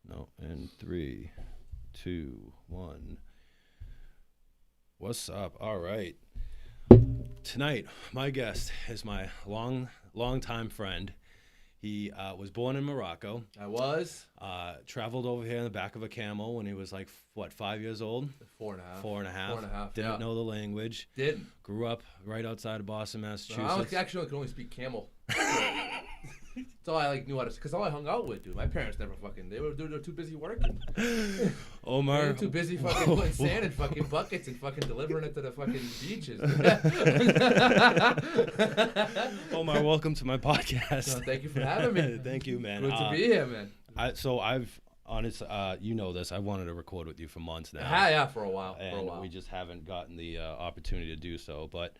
No, and three, two, one. What's up? All right. Tonight, my guest is my long time friend. He was born in Morocco. I was Traveled over here in the back of a camel when he was like, what, 5 years old? 4.5. 4.5. 4.5. Didn't yeah. know the language. Didn't. Grew up right outside of Boston, No, Massachusetts. I actually can only speak camel. That's all I knew how to. Because all I hung out with, dude. My parents never fucking. They were too busy working. Omar. They were too busy fucking putting sand in fucking buckets and fucking delivering it to the fucking beaches. Omar, welcome to my podcast. No, thank you for having me. Thank you, man. Good to be here, man. You know this. I wanted to record with you for months now. Yeah, for a while. And we just haven't gotten the opportunity to do so. But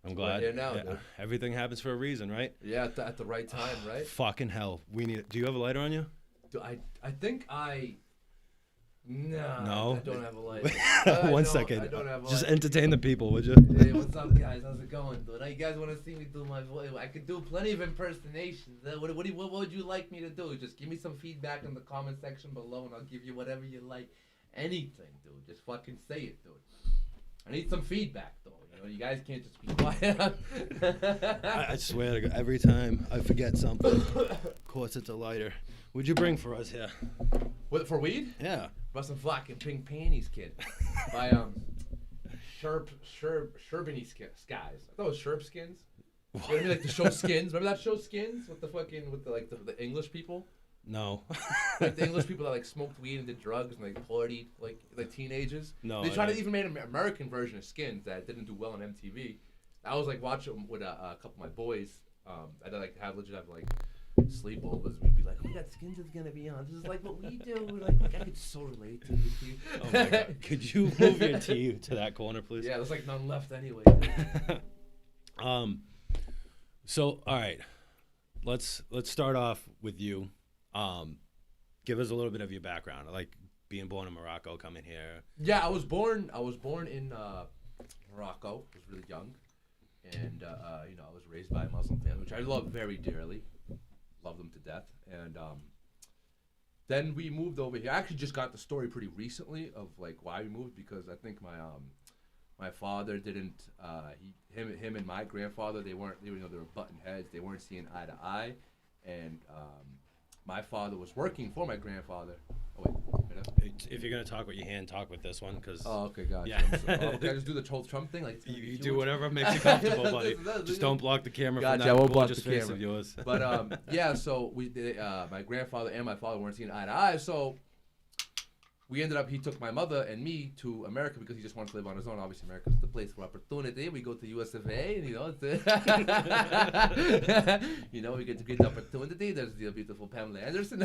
I'm glad. We're here now, dude. Everything happens for a reason, right? Yeah, at the right time, right? Fucking hell. We need. Do you have a lighter on you? I think I. No. I don't have a light. One second. I don't have a Just light. entertain the people, would you? Hey, what's up, guys? How's it going, dude? You guys want to see me do my voice? I could do plenty of impersonations. What would you like me to do? Just give me some feedback in the comment section below, and I'll give you whatever you like. Anything, dude. Just fucking say it, dude. I need some feedback, though. You guys can't just be quiet. I swear to God, every time I forget something, of course it's a lighter. What'd you bring for us here? What, for weed? Yeah. Brought some fucking pink panties, kid. By Sherbany Skies. I thought it was Sherb Skins. You know what I mean? Like the show Skins. Remember that show Skins with the English people? No. Like the English people that like smoked weed and did drugs and like partied like teenagers. No. They tried to even make an American version of Skins that didn't do well on MTV. I was like watching with a couple of my boys. I'd like have like sleepovers. We'd be like, "Oh my God, Skins is gonna be on. This is like what we do." Like I could so relate to you. Oh my God. Could you move your tea to that corner, please? Yeah, there's like none left anyway. So all right, let's start off with you. Give us a little bit of your background, like being born in Morocco, coming here. Yeah, I was born in Morocco. I was really young, and I was raised by a Muslim family, which I love very dearly. Love them to death. And then we moved over here. I actually just got the story pretty recently of like why we moved, because I think my father didn't him and my grandfather they were button heads. They weren't seeing eye to eye, and my father was working for my grandfather. Oh wait. If you're gonna talk with your hand, talk with this one, cause. Oh, okay, gotcha. Yeah. Can I just do the whole Trump thing? Like you do whatever makes you comfortable, buddy. Just don't block the camera. Gotcha. From that I won't block gorgeous the face camera. of yours. But yeah. So my grandfather and my father weren't seeing eye to eye. So we ended up. He took my mother and me to America because he just wanted to live on his own. Obviously, America's the place for opportunity. We go to US of A, and we get to great opportunity. There's the beautiful Pamela Anderson.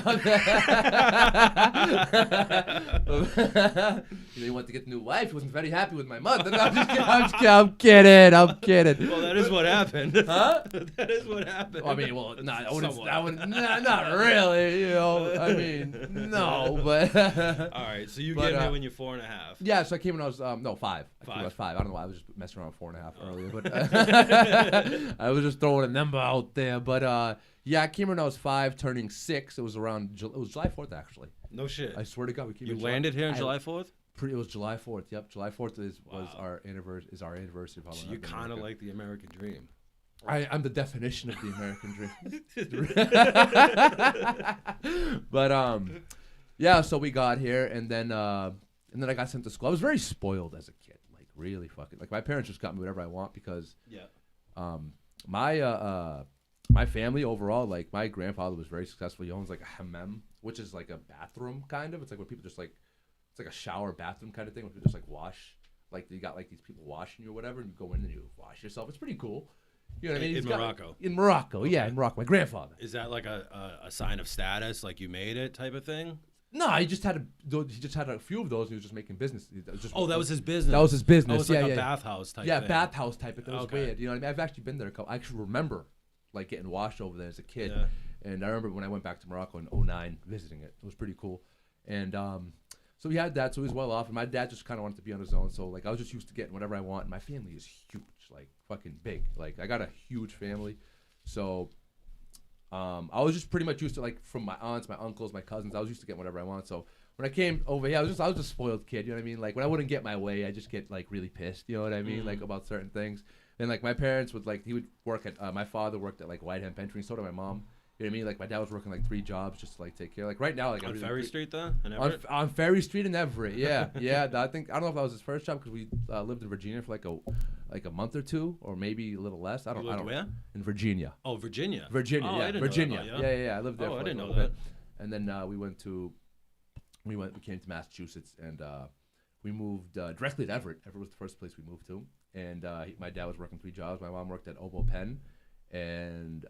He wanted to get a new wife. He wasn't very happy with my mother. No, I'm kidding. Well, that is what happened. Huh? That is what happened. I mean, well, not really. I mean, no, but. All right, so you get here when you're 4.5. Yeah, so I came when I was 5. I was 5. I don't know why I was just messing around with 4.5 earlier, but I was just throwing a number out there. But yeah, I came when I was 5, turning 6. It was July 4th actually. No shit. I swear to God, we came. You landed here on July 4th? It was July 4th. Yep, July 4th was our anniversary. Of so you kind of like the American dream. I'm the definition of the American dream. But yeah, so we got here, and then I got sent to school. I was very spoiled as a kid, like really fucking. Like my parents just got me whatever I want because my family overall, like my grandfather was very successful. He owns like a hammam, which is like a bathroom kind of. It's like where people just like, it's like a shower bathroom kind of thing where people just like wash. Like you got like these people washing you or whatever, and you go in and you wash yourself. It's pretty cool. You know what I mean? In Morocco. In Morocco, okay. Yeah, in Morocco. My grandfather. Is that like a sign of status, like you made it type of thing? No, he just had a few of those, and he was just making business. That was his business. That was his business. Oh, it's like a bathhouse type. Yeah, thing. bathhouse type. It was Okay. weird. You know what I mean? I've actually been there. I actually remember like getting washed over there as a kid. Yeah. And I remember when I went back to Morocco in '09 visiting it. It was pretty cool. And so he had that, so he was well off. And my dad just kind of wanted to be on his own. So like I was just used to getting whatever I want. And my family is huge, like fucking big. Like I got a huge family. So I was just pretty much used to, like, from my aunts, my uncles, my cousins. I was used to getting whatever I want. So when I came over here, I was just a spoiled kid. You know what I mean? Like when I wouldn't get my way, I just get like really pissed. You know what I mean? Like about certain things. And like my parents would he would work at my father worked at like Whiteham Pension, so did my mom. You know what I mean? Like my dad was working like 3 jobs just to like take care. Like right now, like on Ferry Street though, on Ferry Street in Everett. Yeah, yeah. I don't know if that was his first job because we lived in Virginia for like a month or 2 or maybe a little less. I don't. Where? In Virginia. Oh, Virginia. Virginia. Oh, yeah, I didn't Virginia. Know that, Yeah. I lived there. Oh, for I didn't know bit. that. And then we came to Massachusetts and we moved directly to Everett. Everett was the first place we moved to. And my dad was working 3 jobs. My mom worked at Obo Penn, and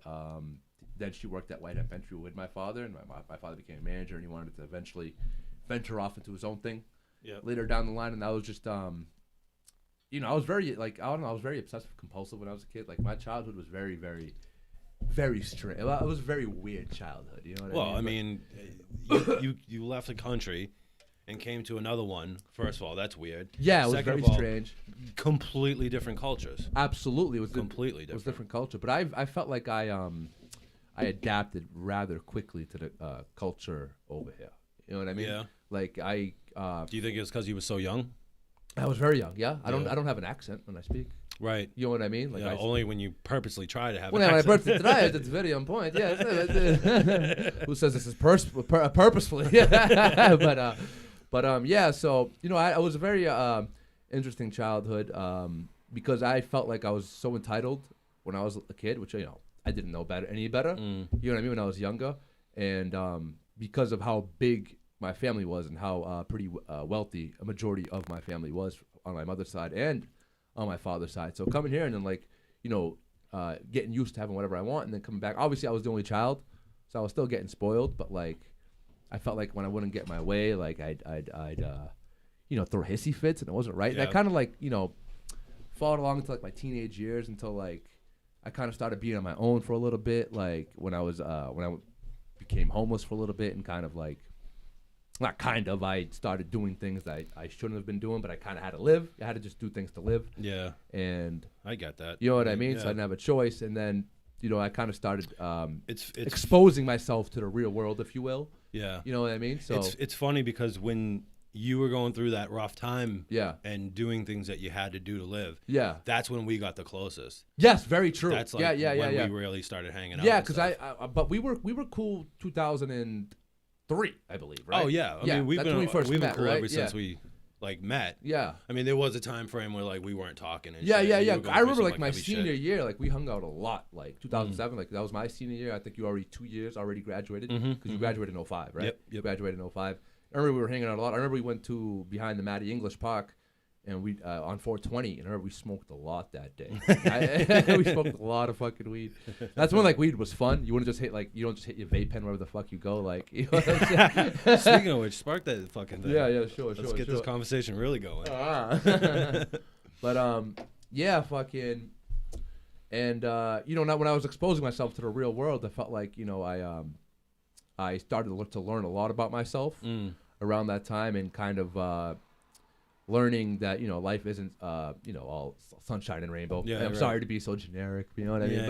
then she worked at Whiteham Pension with my father. And my father became a manager, and he wanted to eventually venture off into his own thing. Yeah. Later down the line, and that was just I was very I was very obsessive compulsive when I was a kid. Like my childhood was very, very, very strange. It was a very weird childhood. You know what I mean? You left the country and came to another one. First of all, that's weird. Yeah, it was Second very of all, strange. Completely different cultures. Absolutely, it was completely different. It was different culture, but I felt like I adapted rather quickly to the culture over here. You know what I mean? Yeah. Like do you think it's because you were so young? I was very young. Yeah. I don't have an accent when I speak. Right. You know what I mean? Like only when you purposely try to have an accent. accent. When I purposely try it, it's very on point. Yeah. Who says this is purposefully? But yeah. So I was a very interesting childhood because I felt like I was so entitled when I was a kid, which I didn't know any better. You know what I mean? When I was younger, and because of how big my family was and how pretty wealthy a majority of my family was on my mother's side and on my father's side. So coming here and then getting used to having whatever I want and then coming back. Obviously, I was the only child, so I was still getting spoiled. But I felt like when I wouldn't get my way, I'd throw hissy fits and it wasn't right. Yeah. And I kind of followed along until my teenage years until I kind of started being on my own for a little bit. When I became homeless for a little bit and I started doing things that I shouldn't have been doing, but I kind of had to live. I had to just do things to live. Yeah. And I get that. You know what I mean? Yeah. So I didn't have a choice. And then, I kind of started it's exposing myself to the real world, if you will. Yeah. You know what I mean? So it's funny because when you were going through that rough time and doing things that you had to do to live, that's when we got the closest. Yes, very true. That's when we really started hanging out. Yeah, because but we were cool 2003, I believe, right? Oh yeah, I mean we've been cool right? ever since we met. Yeah, I mean there was a time frame where we weren't talking. And yeah. I remember some, my senior year, we hung out a lot. 2007, that was my senior year. I think you already 2 years already graduated because you graduated in 05, right? Yep. You graduated in 05. I remember we were hanging out a lot. I remember we went to behind the Matty English Park. And we on 420, and I remember we smoked a lot that day. We smoked a lot of fucking weed. That's when weed was fun. You wouldn't just hit you don't just hit your vape pen wherever the fuck you go. You know what I'm saying? Speaking of which, spark that fucking thing. Yeah, sure. Let's get this conversation really going. But yeah, fucking, and now when I was exposing myself to the real world, I felt like I started to learn a lot about myself around that time, and kind of. Learning that life isn't all sunshine and rainbow. Yeah, I'm sorry to be so generic, you know what I mean?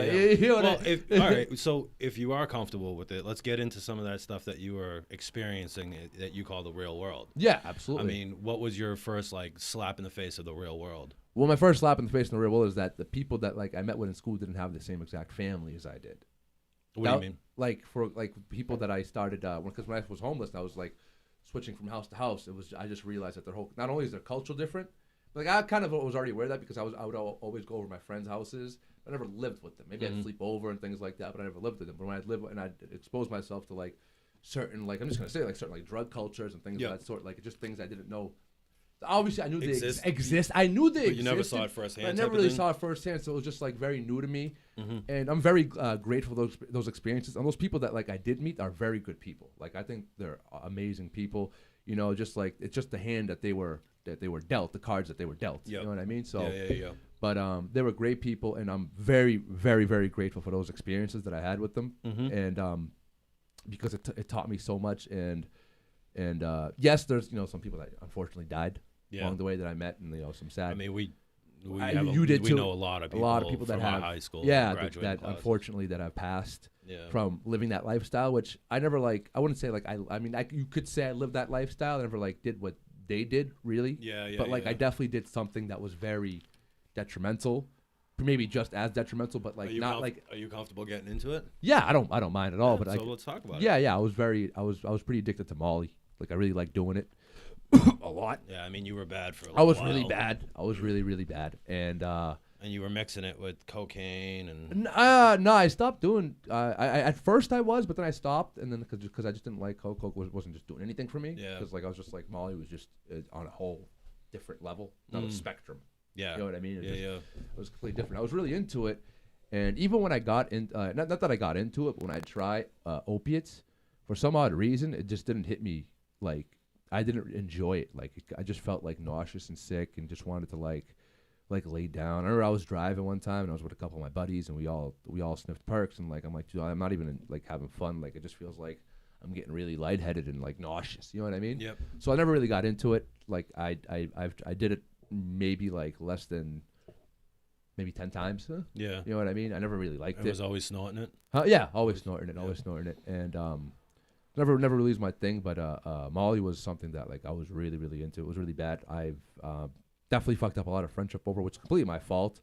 But all right. So if you are comfortable with it, let's get into some of that stuff that you were experiencing that you call the real world. Yeah, absolutely. I mean, what was your first slap in the face of the real world? Well, my first slap in the face in the real world is that the people that I met with in school didn't have the same exact family as I did. What do you mean? For people that I started because when I was homeless, I was switching from house to house. I just realized that not only is their culture different, but I kind of was already aware of that because I would always go over to my friends' houses. I never lived with them. Maybe I'd sleep over and things like that, but I never lived with them. But when I'd live and I'd expose myself to certain I'm just gonna say certain drug cultures and things of that sort, just things I didn't know. Obviously, I knew they exist. I knew they existed. You never saw it firsthand. I never really saw it firsthand, so it was just very new to me. And I'm very grateful for those experiences. And those people that I did meet are very good people. I think they're amazing people. Just it's just the hand that they were dealt, the cards that they were dealt. Yep. You know what I mean? So yeah. But they were great people, and I'm very, very, very grateful for those experiences that I had with them. And because it taught me so much. And yes, there's some people that unfortunately died along the way that I met, and some sad. I mean, we know a lot of people from that our have high school that unfortunately that have passed. from living that lifestyle, which I never like. I wouldn't say like I mean, you could say I lived that lifestyle. I never like did what they did really. But like I definitely did something that was very detrimental, maybe just as detrimental, but like not like. Are you comfortable getting into it? Yeah, I don't mind at all. But so let's talk about it. Yeah, I was pretty addicted to Molly. Like I really liked doing it a lot. Yeah, I mean you were bad for a I was while. really bad. I was really bad, and you were mixing it with cocaine and. No, I stopped doing. I at first I was, but then I stopped, and then because I just didn't like coke. Coke wasn't just doing anything for me. Yeah. Because like I was just like Molly was just on a whole different level, not a spectrum. Yeah. You know what I mean? It was completely different. I was really into it, and even when I got in, not that I got into it, but when I tried opiates, for some odd reason, it just didn't hit me. Like I didn't enjoy it. Like I just felt like nauseous and sick, and just wanted to like lay down. I remember I was driving one time, and I was with a couple of my buddies, and we all sniffed perks, and like I'm like, dude, I'm not even like having fun. Like it just feels like I'm getting really lightheaded and like nauseous. You know what I mean? Yep. So I never really got into it. Like I did it maybe like less than maybe 10 times. Yeah. You know what I mean? I never really liked it. It was always snorting it. Yeah, always snorting it, and never really was my thing. But Molly was something that like I was really into. It was really bad. I've definitely fucked up a lot of friendship over, which is completely my fault.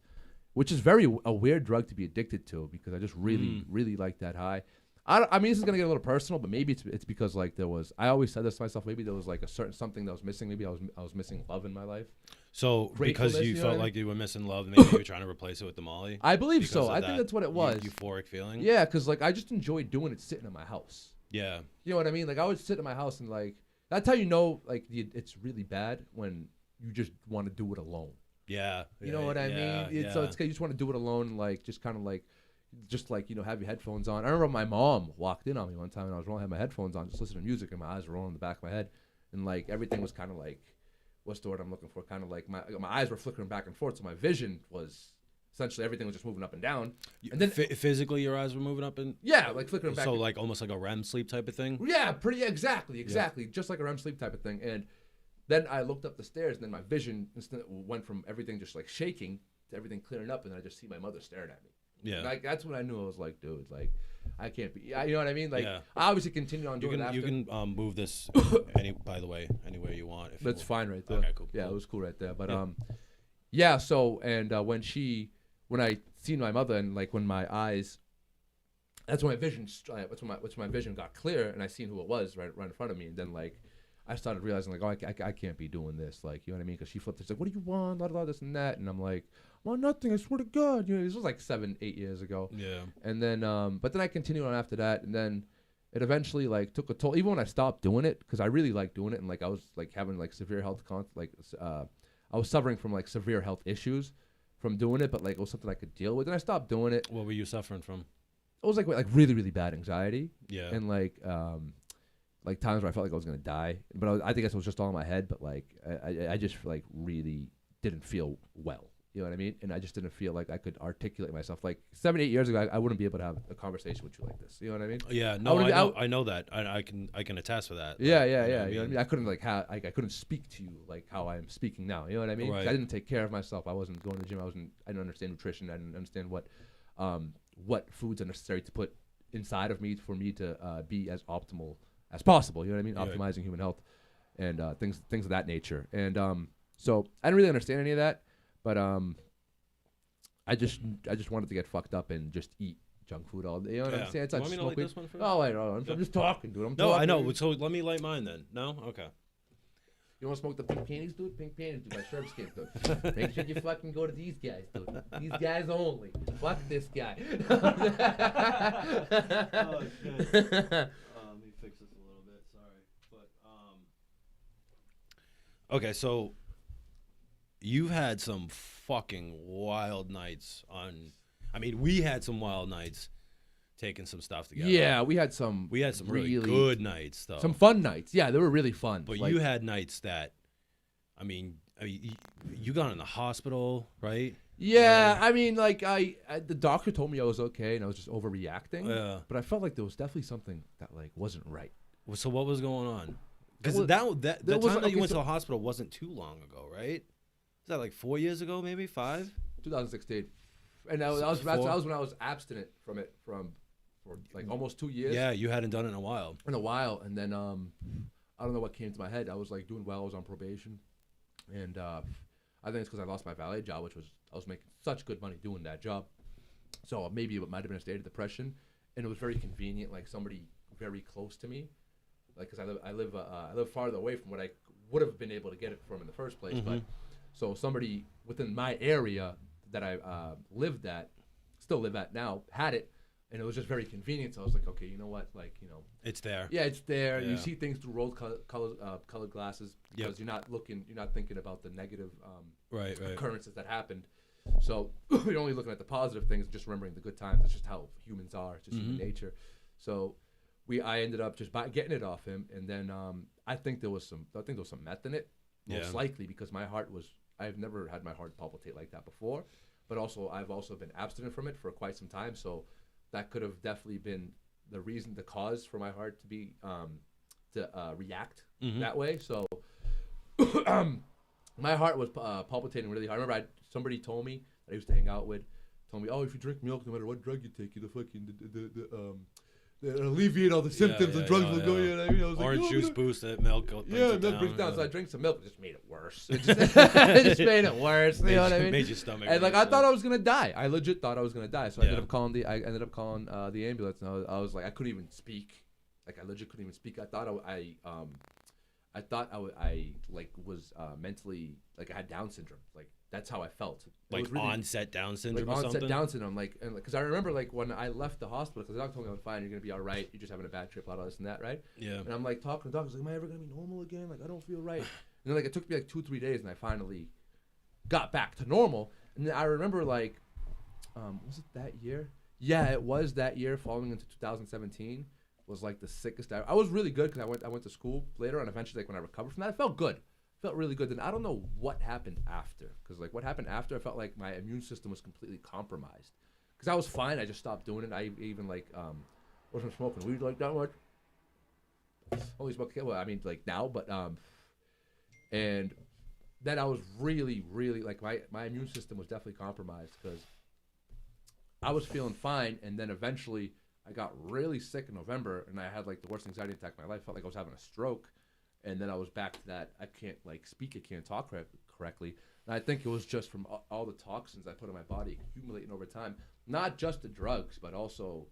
Which is a weird drug to be addicted to because I just really like that high. I mean, this is gonna get a little personal, but maybe it's because like I always said this to myself. Maybe there was like a certain something that was missing. Maybe I was missing love in my life. So because you felt like you were missing love, maybe you were trying to replace it with the Molly. I believe so. I think that's what it was. Euphoric feeling. Yeah, because like I just enjoyed doing it sitting in my house. Yeah. You know what I mean? Like I would sit in my house and like that's how you know like it's really bad when you just want to do it alone. Yeah. You know what I mean? So it's you just want to do it alone, and like just kind of like. Just like, you know, have your headphones on. I remember my mom walked in on me one time and I was rolling, had my headphones on, just listening to music, and my eyes were rolling in the back of my head. And like everything was kind of like, what's the word I'm looking for? Kind of like my eyes were flickering back and forth. So my vision was essentially everything was just moving up and down. And then physically your eyes were moving up and. Yeah, like flickering back. So like almost like a REM sleep type of thing? Yeah, exactly. Yeah. Just like a REM sleep type of thing. And then I looked up the stairs and then my vision went from everything just like shaking to everything clearing up. And then I just see my mother staring at me. Yeah, like that's when I knew. I was like, dude, like I can't be. You know what I mean? Like I obviously continued on doing that. You can move this by the way, anywhere you want. That's fine right there. Okay, cool. Yeah, it was cool right there. But yeah. So and when I seen my mother and like when my eyes, that's when my vision. That's when my vision got clear and I seen who it was right in front of me. And then like I started realizing like, oh, I can't be doing this. Like, you know what I mean? Because she flipped. She's like, what do you want? Blah, blah, this and that. And I'm like, well, nothing. I swear to God. You know, this was like 7-8 years ago. Yeah. And then, but then I continued on after that. And then it eventually like took a toll. Even when I stopped doing it, because I really liked doing it. And like I was like having like severe health, I was suffering from like severe health issues from doing it. But like it was something I could deal with. And I stopped doing it. What were you suffering from? It was like really, really bad anxiety. Yeah. And like times where I felt like I was gonna die, but I think it was just all in my head. But like, I just like really didn't feel well. You know what I mean? And I just didn't feel like I could articulate myself. Like 7-8 years ago, I wouldn't be able to have a conversation with you like this. You know what I mean? Yeah. No, I know that. I can attest for that. Yeah. You know what I mean? I couldn't like I couldn't speak to you like how I'm speaking now. You know what I mean? Right. I didn't take care of myself. I wasn't going to the gym. I didn't understand nutrition. I didn't understand what foods are necessary to put inside of me for me to be as optimal as possible, you know what I mean? Yeah. Optimizing human health and things of that nature. And so I didn't really understand any of that, but I just wanted to get fucked up and just eat junk food all day. You know what I'm saying? It's want me to light this one first? Oh, wait, I'm just talking, dude. No, I know. So let me light mine then. No? Okay. You want to smoke the pink panties, dude? Pink panties, dude. My Sherman Scott, dude. Make sure you fucking go to these guys, dude. These guys only. Fuck this guy. Oh, shit. Let me fix this a little bit. Sorry. But, okay, so you've had some fucking wild nights on... I mean, we had some wild nights taking some stuff together. Yeah, we had some really good nights, though. Some fun nights. Yeah, they were really fun. But like, you had nights that, I mean, you got in the hospital, right? Yeah, I mean, like the doctor told me I was okay and I was just overreacting. Yeah. But I felt like there was definitely something that like wasn't right. So what was going on? Because the time that you went to the hospital wasn't too long ago, right? Is that like 4 years ago, maybe 5? 2016. And that was when I was abstinent from it from for like almost 2 years. Yeah, you hadn't done it in a while. And then I don't know what came to my head. I was like doing well. I was on probation, and I think it's because I lost my valet job, which was I was making such good money doing that job. So maybe it might have been a state of depression, and it was very convenient, like somebody very close to me, like because I live farther away from what I would have been able to get it from in the first place. But so somebody within my area that I still live at now, had it, and it was just very convenient. So I was like, okay, you know what, like it's there. Yeah, it's there. Yeah. You see things through colored glasses because you're not thinking about the negative right. occurrences that happened. So you're only looking at the positive things, just remembering the good times. That's just how humans are. It's just human nature. So I ended up just getting it off him, and then I think there was some meth in it, most likely because I've never had my heart palpitate like that before, but also I've also been abstinent from it for quite some time, so that could have definitely been the cause for my heart to be react that way. So my heart was palpitating really hard. I remember somebody told me that I used to hang out with, told me, oh, if you drink milk, no matter what drug you take, the fucking alleviate all the symptoms and drugs will go. You know what I mean? I was orange juice boost it, milk brings it milk down. brings it down. So I drank some milk, it just made it worse. It just made it worse. You know what I mean? Made your stomach. And like I thought I was gonna die. I legit thought I was gonna die. So I ended up calling the ambulance, and I was like, I couldn't even speak. Like I legit couldn't even speak. I thought I was mentally, like I had Down syndrome. Like that's how I felt. Like really, onset Down syndrome or something? Onset Down syndrome. Like, because I remember like when I left the hospital, because the doctor told me I'm fine, you're going to be all right. You're just having a bad trip, all this and that, right? Yeah. And I'm like talking to the doctor, like, am I ever going to be normal again? Like, I don't feel right. And then like it took me like 2-3 days, and I finally got back to normal. And then I remember like, was it that year? Yeah, it was that year following into 2017. Was like the sickest I was really good because I went to school later on. Eventually, like when I recovered from that, I felt good. Felt really good. Then I don't know what happened after, because like what happened after, I felt like my immune system was completely compromised. Because I was fine, I just stopped doing it. I even like wasn't smoking weed like that much. Only smoking, well, I mean like now, but and then I was really like my immune system was definitely compromised because I was feeling fine, and then eventually I got really sick in November, and I had like the worst anxiety attack of my life. Felt like I was having a stroke. And then I was back to that. I can't like speak. I can't talk correctly. And I think it was just from all the toxins I put in my body accumulating over time. Not just the drugs, but also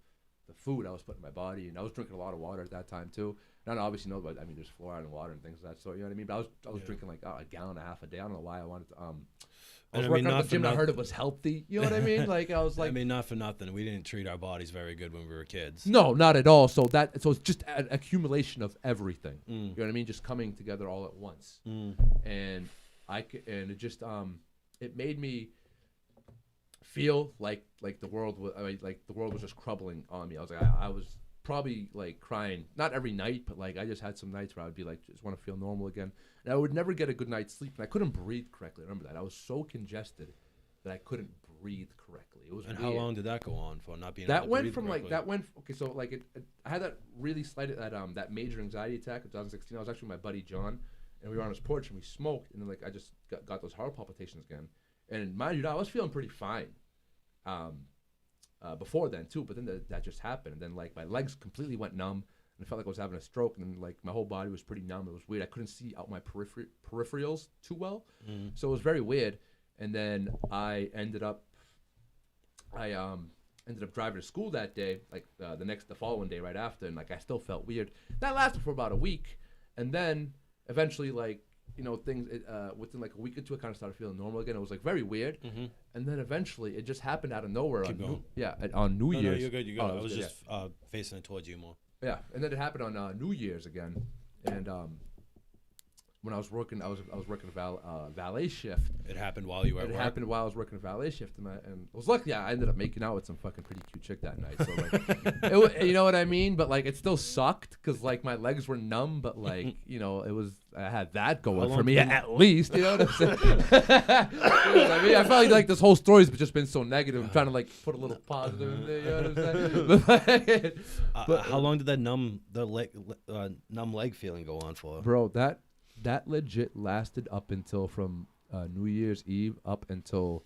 the food I was putting in my body. And I was drinking a lot of water at that time too. And I obviously know, but I mean, there's fluoride in water and things like that. So you know what I mean. But I was drinking like a gallon and a half a day. I don't know why I wanted to. I was working at the gym. I heard it was healthy. You know what I mean? Like I was like, I mean, not for nothing. We didn't treat our bodies very good when we were kids. No, not at all. So it's just an accumulation of everything. You know what I mean? Just coming together all at once. And it just it made me feel like the world was the world was just crumbling on me. I was like I was probably like crying, not every night, but like I just had some nights where I would be like, just want to feel normal again. And I would never get a good night's sleep, and I couldn't breathe correctly. I remember that. I was so congested that I couldn't breathe correctly. It was and weird. How long did that go on for? Not being that able to went breathe from correctly? like that went okay. So like I had that really slight that major anxiety attack in 2016. I was actually with my buddy John, and we were on his porch and we smoked, and then like I just got those heart palpitations again. And mind you, I was feeling pretty fine before then too, but then that just happened, and then like my legs completely went numb. And I felt like I was having a stroke, and then like my whole body was pretty numb. It was weird. I couldn't see out my peripherals too well, so it was very weird. And then I ended up driving to school that day, like the following day right after, and like I still felt weird. That lasted for about a week, and then eventually like things within like a week or two I kind of started feeling normal again. It was like very weird, and then eventually it just happened out of nowhere. Keep going. On New Year's. No, you're good. Oh, I was good, just facing it towards you more. Yeah, and then it happened on New Year's again, and when I was working, I was working a valet shift. It happened while you were at work? It happened while I was working a valet shift, and I was lucky. I ended up making out with some fucking pretty cute chick that night. So like, you know what I mean? But like, it still sucked because like my legs were numb, but like it was I had that going for me at least. You know what I'm saying? You know what I mean? I felt like this whole story's just been so negative. I'm trying to like put a little positive in there. You know what I'm saying? But how long did that numb leg feeling go on for? Bro, that legit lasted up until from New Year's Eve up until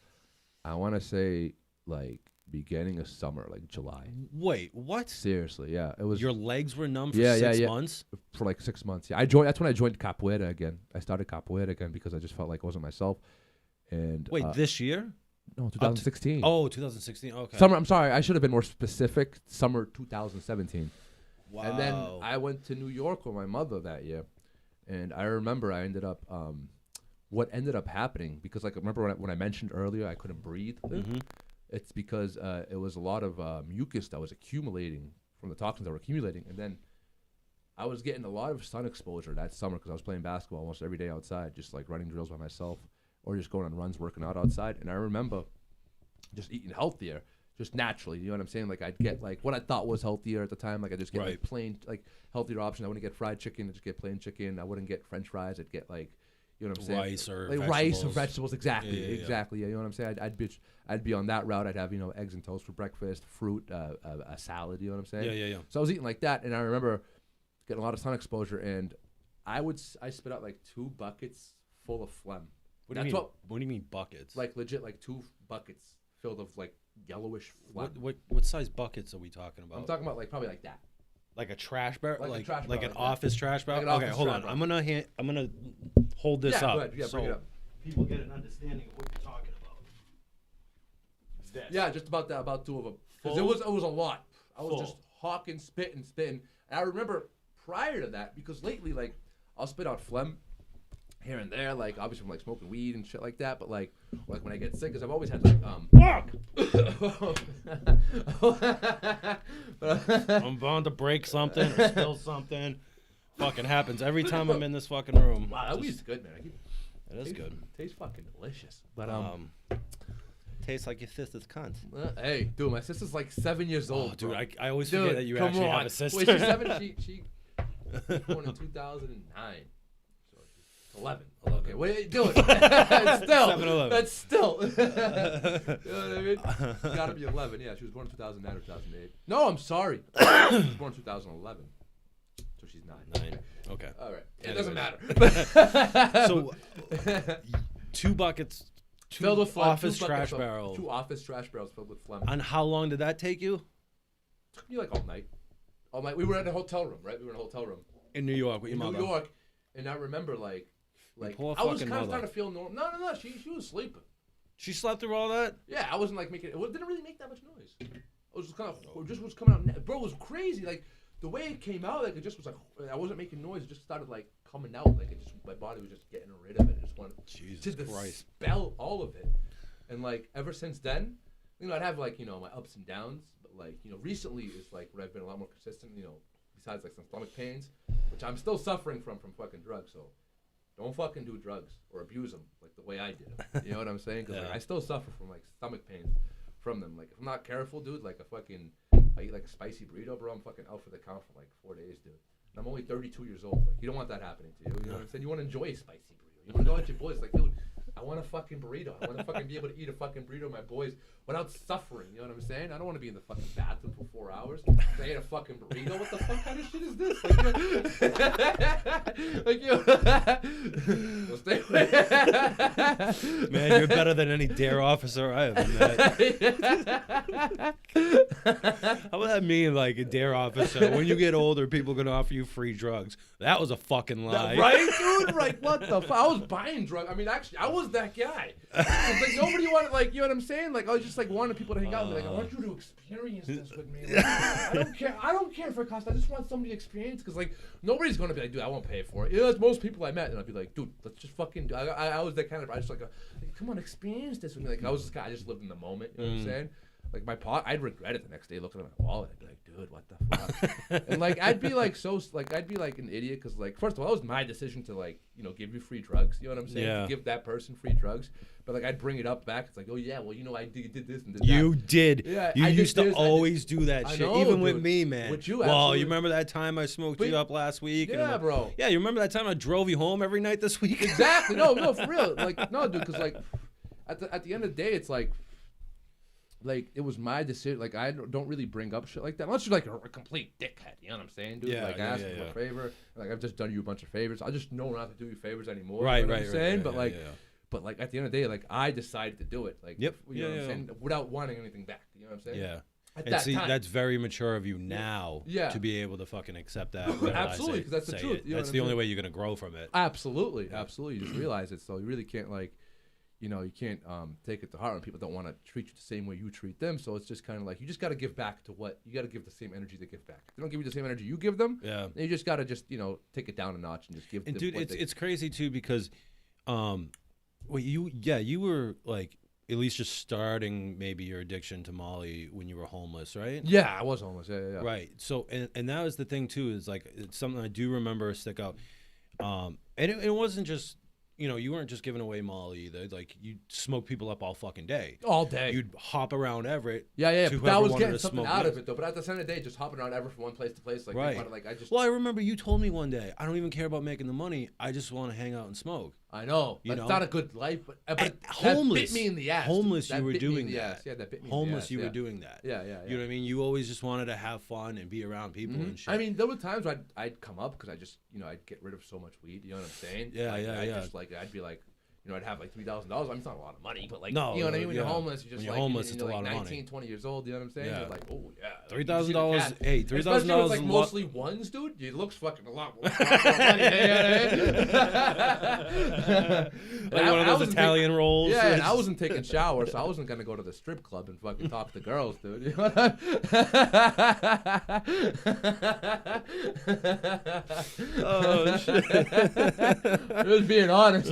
I want to say like beginning of summer, like July. Wait, what? Seriously, yeah. It was Your legs were numb for Yeah, 6 yeah. months? for like 6 months. Yeah, I joined. That's when I joined capoeira again. I started capoeira again because I just felt like I wasn't myself. And Wait, this year? no, 2016. Oh, 2016. Okay. Summer. I'm sorry. I should have been more specific. Summer 2017. Wow. And then I went to New York with my mother that year, and I remember I ended up. What ended up happening, because like remember when I mentioned earlier I couldn't breathe. Mhm. It's because it was a lot of mucus that was accumulating from the toxins that were accumulating, and then I was getting a lot of sun exposure that summer because I was playing basketball almost every day outside, just like running drills by myself or just going on runs, working out outside. And I remember just eating healthier, just naturally. You know what I'm saying? Like I'd get like what I thought was healthier at the time. Like I just get like plain like healthier options. I wouldn't get fried chicken. I just get plain chicken. I wouldn't get French fries. I'd get like. You know what I'm saying? Rice or like vegetables. Rice or vegetables, exactly, Yeah. exactly. Yeah, you know what I'm saying? I'd be on that route. I'd have eggs and toast for breakfast, fruit, a salad. You know what I'm saying? Yeah. So I was eating like that, and I remember getting a lot of sun exposure, and I spit out like 2 buckets full of phlegm. What do you mean? What do you mean buckets? Like legit, like 2 buckets filled of like yellowish phlegm. What size buckets are we talking about? I'm talking about like probably like that. Like a trash barrel, Like a trash like barrel, an like office trash barrel. Like an Okay, office hold trash on. barrel. I'm gonna hold this Yeah, up. go ahead. Yeah, so bring it up. people get an understanding of what you're talking about. It's this. Yeah, just about that, about 2 of them. Because Full? it was a lot. I was Full. just hawking, spitting. And I remember prior to that, because lately, like, I'll spit out phlegm here and there, like, obviously from, like, smoking weed and shit like that. But, like when I get sick, because I've always had, like, Fuck! I'm bound to break something or spill something. Fucking happens every time I'm in this fucking room. Wow, that weed's good, man. It is good. Tastes fucking delicious. But, tastes like your sister's cunt. hey, dude, my sister's, like, 7 years old. Oh, dude, bro. I always Dude, forget that you come actually on. have a sister. Wait, she's 7? She was born in 2009. So she's 11. Okay, wait, dude. That's still. 7-11. That's still. You know what I mean? She gotta be 11. Yeah, she was born in 2009 or 2008. No, I'm sorry. She was born in 2011. So she's 9. Okay. All right. It Anyways. doesn't matter. So, 2 buckets, 2 filled with phlegm, office 2 buckets trash of- barrel. 2 office trash barrels filled with phlegm. And how long did that take you? Took me like all night. All night. We were in a hotel room, right? We were in a hotel room. In New York with In your mother. New York, and I remember like poor I was fucking kind of mother. starting to feel normal. No, she was sleeping. She slept through all that? Yeah, I wasn't like making it didn't really make that much noise. It was just kind of just was coming out, bro. It was crazy. Like the way it came out, like it just was like I wasn't making noise. It just started like coming out, like it just my body was just getting rid of it. It just wanted Jesus to Christ. dispel all of it. And like ever since then, I'd have like my ups and downs, but like recently is like where I've been a lot more consistent. Besides like some stomach pains, which I'm still suffering from fucking drugs. So don't fucking do drugs or abuse them like the way I did them. You know what I'm saying? Because like, I still suffer from like stomach pains from them. Like if I'm not careful, dude, like I eat like a spicy burrito, bro. I'm fucking out for the count for like 4 days, dude. And I'm only 32 years old. Like you don't want that happening to you. You know what I'm saying? You want to enjoy a spicy burrito. You want to go with your boys. Like, dude, I want a fucking burrito. I want to fucking be able to eat a fucking burrito with my boys without suffering. You know what I'm saying? I don't want to be in the fucking bathroom for 4 hours. I ate a fucking burrito. What the fuck kind of shit is this? Well, stay away. Man, you're better than any dare officer I have met. How would that mean, like a dare officer? When you get older, people are gonna offer you free drugs. That was a fucking lie. Right, dude? Right, what the fuck? I was buying drugs. I mean, actually, I was that guy. Like, nobody wanted, like, you know what I'm saying? Like, I was just, like, wanting people to hang out with me. Like, I want you to experience this with me. Like, I don't care if it costs. I just want somebody to experience. Because, like, nobody's going to be like, dude, I won't pay for it. You know, that's most people I met. And I'd be like, dude, let's just fucking do it. I was that kind of, I just, like, come on, experience this with me. Like, I was this guy. I just lived in the moment. You know what I'm saying? Like, my pot, I'd regret it the next day looking at my wallet. I'd be like, dude, what the fuck? And, like, I'd be, like, I'd be, like, an idiot because, like, first of all, that was my decision to, like, give you free drugs. You know what I'm saying? Yeah. To give that person free drugs. But, like, I'd bring it up back. It's like, oh, yeah, well, I did this and did that. You did. Yeah, you I used did to this, always do that I shit. know, Even with dude. me, man. With you, well, absolutely. you remember that time I smoked you up last week? And I'm Yeah, like, bro. Yeah, you remember that time I drove you home every night this week? Exactly. No, for real. Like, no, dude, because, like, at the end of the day, it's like, it was my decision. Like, I don't really bring up shit like that unless you're like a complete dickhead. You know what I'm saying, dude? Yeah, like, ask for a favor. Like, I've just done you a bunch of favors. I just know not to do you favors anymore. Right, you know right, what I'm saying? right, but yeah, like, yeah. But like at the end of the day, like I decided to do it. Like, Yep. you know what I'm saying? Without wanting anything back. You know what I'm saying? Yeah. At And that see, time. that's very mature of you now Yeah. to be able to fucking accept that. realize Absolutely, it, 'cause that's the say truth, it. you know That's what the I'm only saying? way you're gonna grow from it. Absolutely, absolutely. You just realize it. So you really can't like, you know, you can't take it to heart when people don't want to treat you the same way you treat them. So it's just kind of like you just got to give back to what you got to give the same energy they give back. If they don't give you the same energy you give them, Yeah. then you just got to just you know take it down a notch and just give. And them dude, what they- it's crazy too because, well, you were like at least just starting maybe your addiction to Molly when you were homeless, right? Yeah, I was homeless. Yeah. Right. So and that was the thing too is like it's something I do remember stick out. And it wasn't just you weren't just giving away Molly either. Like you smoke people up all fucking day. All day. You'd hop around Everett. Yeah. to But that whoever was wanted getting to something smoke out weed. of it though. But at the end of the day, just hopping around ever from one place to place, like Right. I just. Well, I remember you told me one day, I don't even care about making the money. I just want to hang out and smoke. I know. You That's know? not a good life, but Homeless. that bit me in the ass. Homeless, That you were bit me in doing the that. ass. Yeah, that bit me Homeless, in the ass. you yeah. were doing that. Yeah. You know what I mean? You always just wanted to have fun and be around people and shit. I mean, there were times where I'd come up because I just, I'd get rid of so much weed. You know what I'm saying? Yeah, like, yeah, I'd yeah. Just like, I'd be like, I'd have like $3,000. I mean, it's not a lot of money, but like, No, you know what I mean? When you're yeah. homeless, you're just When you're like, homeless, you're it's a lot like of 19, money. 20 years old. You know what I'm saying? Yeah. You're like, oh yeah. $3,000. Hey, $3,000 Especially with like is a lot. mostly ones, dude. It looks fucking a lot more money. Like one of those Italian rolls. Yeah, and I wasn't taking showers, so I wasn't gonna go to the strip club and fucking talk to girls, dude. You know? Oh shit. Just being honest.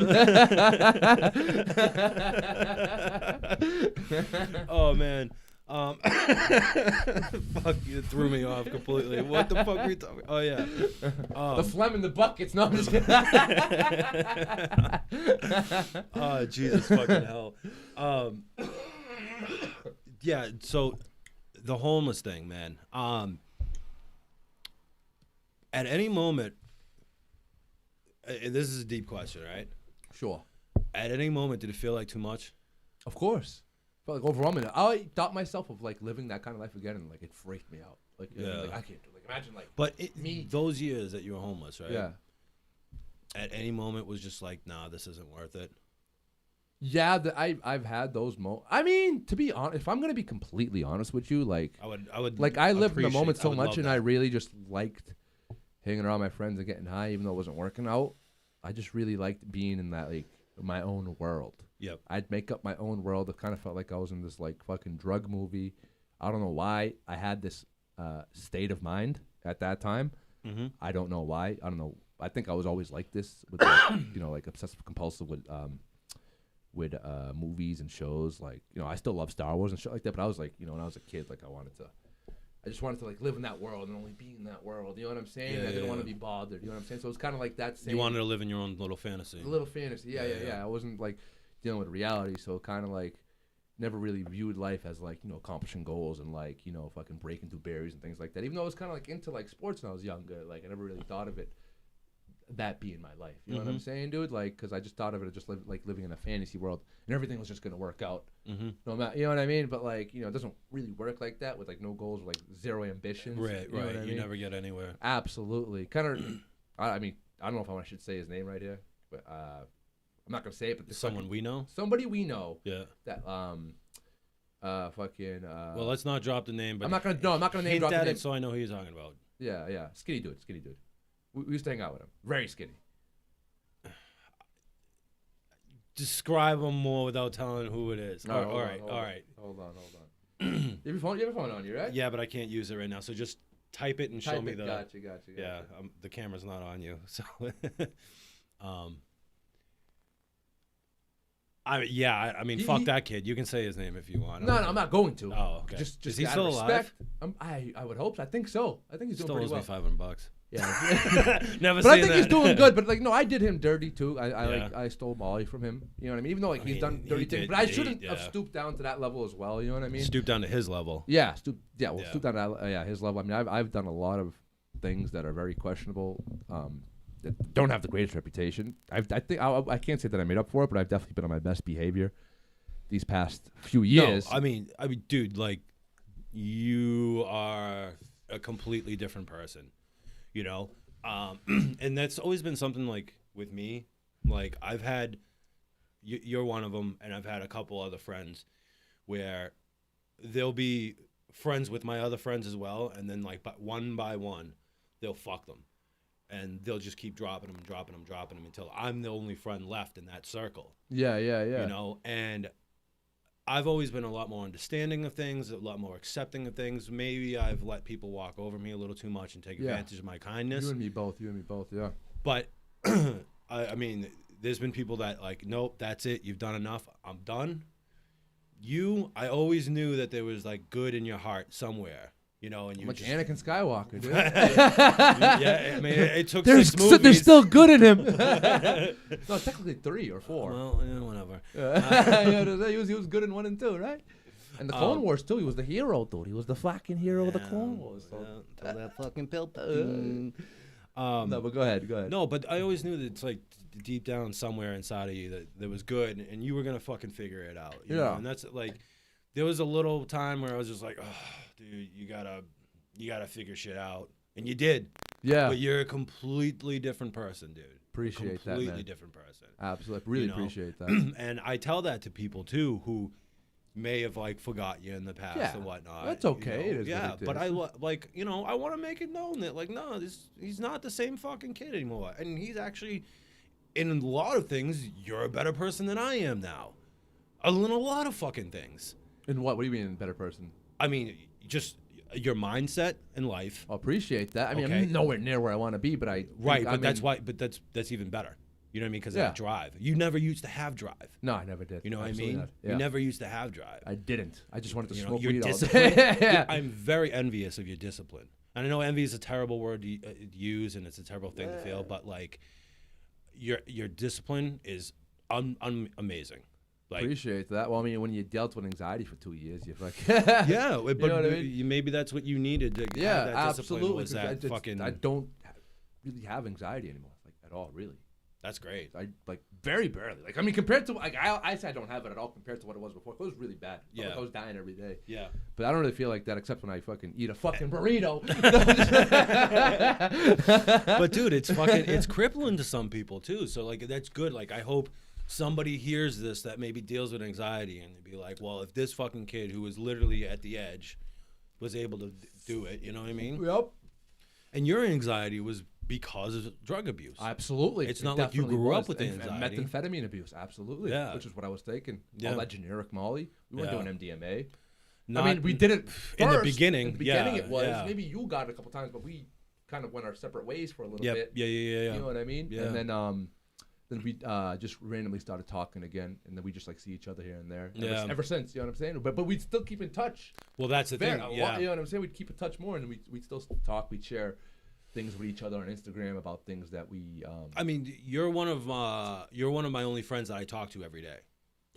Oh man. Fuck, you threw me off completely. What the fuck were you talking? Oh yeah. The phlegm in the buckets. No, I'm just kidding. Oh Jesus fucking hell. Yeah. So the homeless thing, man. At any moment, and this is a deep question, right? Sure. At any moment, did it feel like too much? Of course. Felt like overwhelming. I thought myself of like living that kind of life again, and like it freaked me out. Like, like I can't do. Like imagine like. But me. Those years that you were homeless, right? Yeah. At any moment was just like, nah, this isn't worth it. Yeah, I've had those moments. I mean, to be honest, if I'm gonna be completely honest with you, like I would like I lived in the appreciate- moment so I would much, love and that. I really just liked hanging around my friends and getting high, even though it wasn't working out. I just really liked being in that like my own world. Yep. I'd make up my own world. It kind of felt like I was in this like fucking drug movie. I don't know why I had this state of mind at that time. Mm-hmm. I don't know why. I don't know. I think I was always like this with like, like obsessive compulsive with movies and shows. Like, I still love Star Wars and shit like that. But I was like, when I was a kid, like I just wanted to like live in that world and only be in that world. You know what I'm saying? Yeah, I didn't want yeah. to be bothered. You know what I'm saying? So it's kind of like that same. You wanted to live in your own little fantasy. A little fantasy. Yeah. I wasn't like dealing with reality, so kind of like never really viewed life as like accomplishing goals and like fucking breaking through barriers and things like that. Even though I was kind of like into like sports when I was younger, like I never really thought of it that being my life. You know what I'm saying, dude? Like, because I just thought of it as just like living in a fantasy world and everything was just gonna work out. No matter, you know what I mean? But like, it doesn't really work like that with like no goals, or like zero ambitions. Right. You know what I You mean? never get anywhere. Absolutely. Kind of. I mean, I don't know if I should say his name right here, but I'm not gonna say it. But there's Someone we know. somebody we know. Yeah. That fucking. Well, let's not drop the name. But I'm not gonna. No, I'm not gonna name hint drop the at name. it so I know who you're talking about. Yeah. Skinny dude. We used to hang out with him. Very skinny. Describe him more without telling who it is. No, all right. Hold on. You have your phone on you, right? Yeah, but I can't use it right now. So just type it and show Type me it. the. Gotcha. Yeah, the camera's not on you, so. I mean, fuck that kid. You can say his name if you want. No, I'm not going to. Oh, okay. Just Is he out still of alive? respect, I would hope so. I think so. I think he's doing Still pretty owes well. me $500. Yeah. Never But I seen think that. he's doing good. But like, no, I did him dirty too. Yeah. I stole Molly from him. You know what I mean? Even though like I he's mean, done he dirty did- things, but I he- shouldn't have yeah. stooped down to that level as well. You know what I mean? Stoop down to his level. Yeah, stoop Yeah. down to his level. I mean, I've done a lot of things that are very questionable. That don't have the greatest reputation. I think I can't say that I made up for it, but I've definitely been on my best behavior these past few years. No, I mean, dude, like, you are a completely different person, and that's always been something like with me. Like, I've had you're one of them, and I've had a couple other friends where they'll be friends with my other friends as well, and then like one by one, they'll fuck them, and they'll just keep dropping them until I'm the only friend left in that circle. Yeah. You know, and I've always been a lot more understanding of things, a lot more accepting of things. Maybe I've let people walk over me a little too much and take advantage of my kindness. You and me both, yeah. But, I mean, there's been people that like, nope, that's it. You've done enough. I'm done. I always knew that there was like good in your heart somewhere. You know, and you like Anakin Skywalker, dude. Yeah, I mean, it took 6 movies. There's still good in him. No, technically 3 or 4. Well, yeah, whatever. He was good in 1 and 2, right? And the Clone Wars too. He was the hero, dude. He was the fucking hero of the Clone Wars. So. Yeah, that fucking pill. No, but go ahead. No, but I always knew that it's like deep down somewhere inside of you that there was good, and you were gonna fucking figure it out. You know? And that's like, there was a little time where I was just like, oh, dude, you gotta figure shit out, and you did. Yeah. But you're a completely different person, dude. Appreciate that, man. Completely different person. Absolutely, really appreciate that. And I tell that to people too who may have like forgot you in the past and whatnot. That's okay. You know? It is yeah, what it but is. I want to make it known that like, no, he's not the same fucking kid anymore, and he's actually, in a lot of things, you're a better person than I am now. In a lot of fucking things. In what? What do you mean, a better person? I mean, just your mindset in life. I appreciate that. I mean, Okay. I'm nowhere near where I want to be, but that's even better. You know what I mean? Because of that drive. You never used to have drive. No, I never did. You know what I Absolutely mean? not. Yeah. You never used to have drive. I didn't. I just wanted to You know, smoke your weed all discipline. day. Yeah. I'm very envious of your discipline. And I know envy is a terrible word to use, and it's a terrible thing to feel, but like your discipline is amazing. Like, Appreciate that. Well, I mean, when you dealt with anxiety for 2 years, you're like, yeah, but know what I mean? maybe that's what you needed to have that discipline. absolutely. Was that I don't really have anxiety anymore, like at all, really. That's great. I like very barely. Like, I mean, compared to like I say I don't have it at all compared to what it was before. It was really bad. Yeah. I was dying every day. Yeah. But I don't really feel like that except when I fucking eat a fucking burrito. But dude, it's crippling to some people too. So like that's good. Like I hope somebody hears this that maybe deals with anxiety and they'd be like, well, if this fucking kid who was literally at the edge was able to do it, you know what I mean? Yep. And your anxiety was because of drug abuse. Absolutely. It's not like you grew up with and anxiety. methamphetamine abuse. Absolutely. Yeah. Which is what I was taking. Yeah. All that generic Molly. We weren't Yeah. doing MDMA. Not, I mean, we did it first. in the beginning. In the beginning, yeah, it was. yeah. Maybe you got it a couple times, but we kind of went our separate ways for a little Yep. bit. Yeah. You know what I mean? Yeah. And then we just randomly started talking again, and then we just like see each other here and there. Ever since, you know what I'm saying? But we'd still keep in touch. Well, that's the thing. Yeah. You know what I'm saying? We'd keep in touch more, and we'd still talk. We'd share things with each other on Instagram about things that we. I mean, you're one of my only friends that I talk to every day.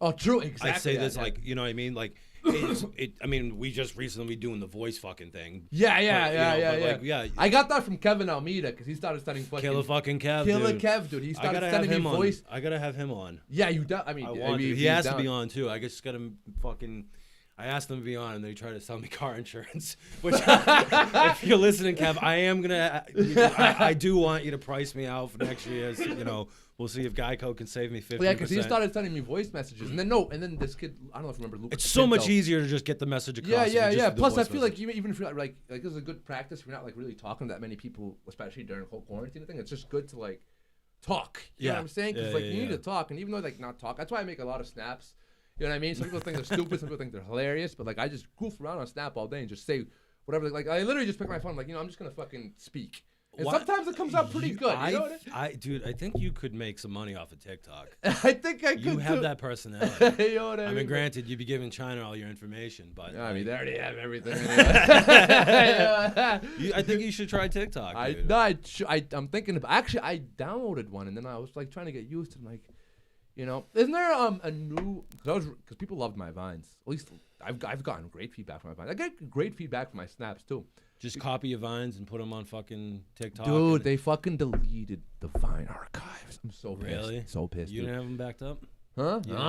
Oh, true. Exactly. I say this like, you know what I mean? Like, I mean, we just recently doing the voice fucking thing. Yeah. Like, yeah. I got that from Kevin Almeida because he started studying fucking. Killer fucking Kev, Killer dude. Kev, dude. He started sending me on. voice. I gotta have him on. Yeah, you do. I mean, he has to be on too. I just gotta fucking. I asked them to be on, and they tried to sell me car insurance. Which, if you're listening, Kev, I am gonna. I do want you to price me out for next year. You know, we'll see if Geico can save me 50%. Yeah, because he started sending me voice messages, and then this kid, I don't know if you remember Luke. It's so much easier to just get the message across. Yeah. Plus, I feel like even if you're like this is a good practice. If you're not like really talking to that many people, especially during the whole quarantine thing, it's just good to like talk. You know what I'm saying? Because you need to talk, and even though like not talk, that's why I make a lot of snaps. You know what I mean? Some people think they're stupid, some people think they're hilarious, but like I just goof around on Snap all day and just say whatever. Like I literally just pick my phone, like, I'm just gonna fucking speak. And sometimes it comes out pretty good. You know what dude, I think you could make some money off of TikTok. I think I could. You have that personality. You know what I mean? Granted, you'd be giving China all your information, but I mean, they already have everything. I think you should try TikTok. Dude. I'm thinking of actually. I downloaded one and then I was like trying to get used to like. You know, isn't there a new? Because people loved my Vines. At least I've gotten great feedback from my Vines. I get great feedback from my Snaps too. Just copy your Vines and put them on fucking TikTok. Dude, they fucking deleted the Vine archives. I'm so pissed. Really? So pissed. You didn't have them backed up? Huh? You Dude,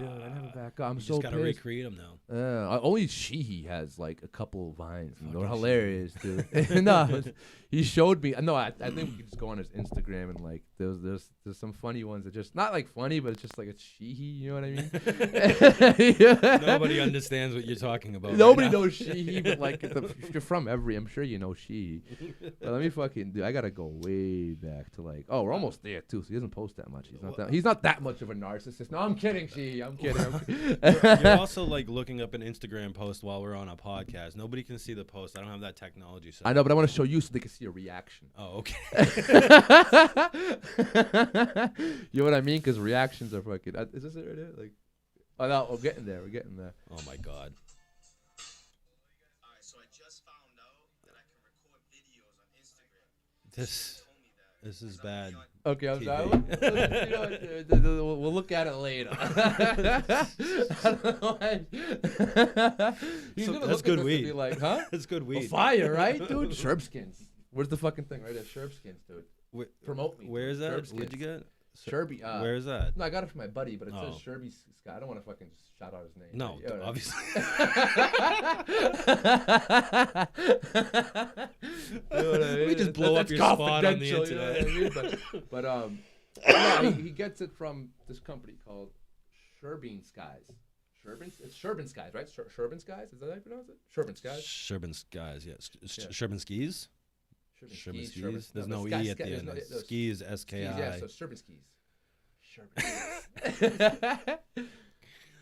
I never back up. I'm you so just gotta pissed. recreate them now. Only Sheehy has like a couple of vines. They're hilarious, dude. No, he showed me. No, I think we could just go on his Instagram and like there's some funny ones that just not like funny, but it's just like it's Sheehy. You know what I mean? Nobody understands what you're talking about. Nobody right now. knows Sheehy, but like if you're from Every, I'm sure you know Sheehy. But let me fucking do. I gotta go way back to like. Oh, we're almost there too. So he doesn't post that much. He's not that much of a narcissist. No, I'm kidding, Sheehy. I'm kidding. You're also like looking up an Instagram post while we're on a podcast. Nobody can see the post. I don't have that technology set. I know, but I want to show you so they can see a reaction. Oh, okay. You know what I mean? Because reactions are fucking. Is this it right here? Like, oh no, we're getting there. We're getting there. Oh my god. Alright, so I just found out that I can record videos on Instagram. This is bad. Okay, I'm TV. sorry. We'll look at it later. I don't know why. He's gonna That's look good at this weed. and be like, huh? That's good Well, weed. fire, right, dude? Sherbskins. Where's the fucking thing right there? Sherbskins, dude. Promote me. Where is that? Sherbskins. Where'd you get? Sherby. Where is that? No, I got it from my buddy, but it Oh. says Sherby Scott. I don't want to fucking just shout out his name. No, You know what I mean? obviously. You know what I We mean? just blow up That's your spot on the confidential, you know what I internet. mean? But no, he gets it from this company called Sherman Skies. It's Sherman Skies, right? Sherman Skies? Is that how you pronounce it? Sherman Skies? Sherman Skies, yes. Yeah. Sherman Skis? Sherman Skis? There's no E at the end. Skis, S-K-I. Yeah, so Sherman Skis. Sherman.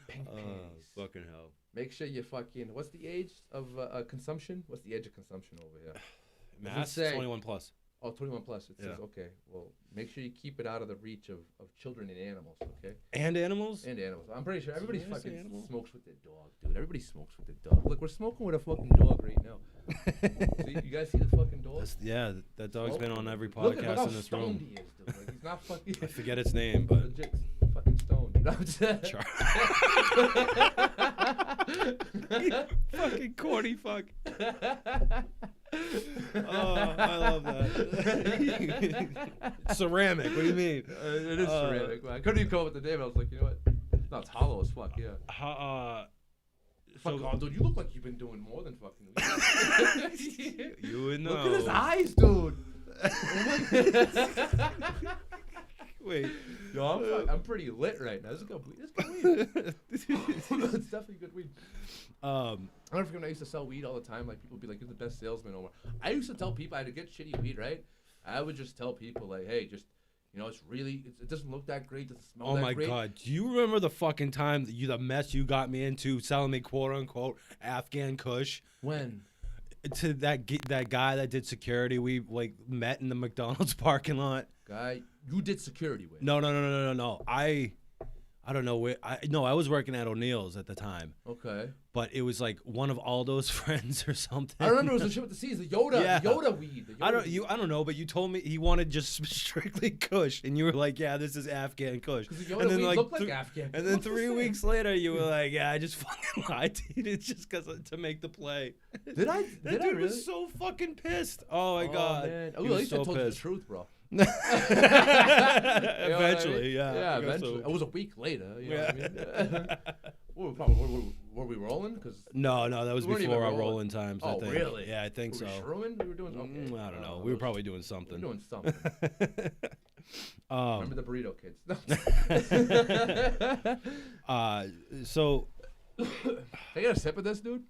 Pink panties. Fucking hell. Make sure you fucking. What's the age of consumption? What's the age of consumption over here? Mass, say? 21 plus. Oh, 21 plus. It says, Yeah. okay. Well, make sure you keep it out of the reach of children and animals, okay? And animals? And animals. I'm pretty sure everybody Did I say fucking animal? smokes with their dog, dude. Everybody smokes with their dog. Look, we're smoking with a fucking dog right now. See, you guys see the fucking dog? Yeah, that dog's been on every Look podcast how in this stoned room. he is, dude. Like, he's not fucking. I forget its name, but Legit fucking stoned. No, I'm just- fucking corny fuck. Oh, I love that. Ceramic. What do you mean? It is ceramic. Man. I couldn't even come up with the name. I was like, you know what? No, it's hollow as fuck. Yeah. Fuck off, dude. You look like you've been doing more than fucking. You would know. Look at his eyes, dude. Wait. Yo, I'm pretty lit right now. This is good weed. This is good weed. It's definitely good weed. I don't forget when I used to sell weed all the time. Like, people would be like, you're the best salesman, Omar. I used to tell people I had to get shitty weed, right? I would just tell people, like, hey, just, you know, it doesn't look that great. It doesn't smell that great. Oh my god. Do you remember the fucking time that the mess you got me into selling me quote unquote Afghan Kush? When? To that guy that did security we like met in the McDonald's parking lot. Guy, you did security with. No. I don't know where. I was working at O'Neill's at the time. Okay. But it was like one of Aldo's friends or something. I remember it was the shit with the C's, the Yoda, Yeah. the Yoda weed. The Yoda weed. I don't know, but you told me he wanted just strictly Kush, and you were like, "Yeah, this is Afghan Kush." Because the Yoda And then weed like, looked like Afghan. and then 3 weeks later, you were like, "Yeah, I just fucking lied to you. It's just to make the play." Did I? That Did I dude really? was so fucking pissed. Oh my god. Man. He At was least so I told you the pissed. truth, bro. Eventually, yeah. Yeah, I guess eventually. so. It was a week later. You know Yeah. what I mean? Were we rolling? Cause No, that was We weren't even before our rolling. rolling times. I Oh, think. really? Yeah, I think were so. we Sherman? We were doing. Okay. I don't know. We were probably doing something. We were doing something. Remember the burrito kids? So, Can I get a sip of this, dude?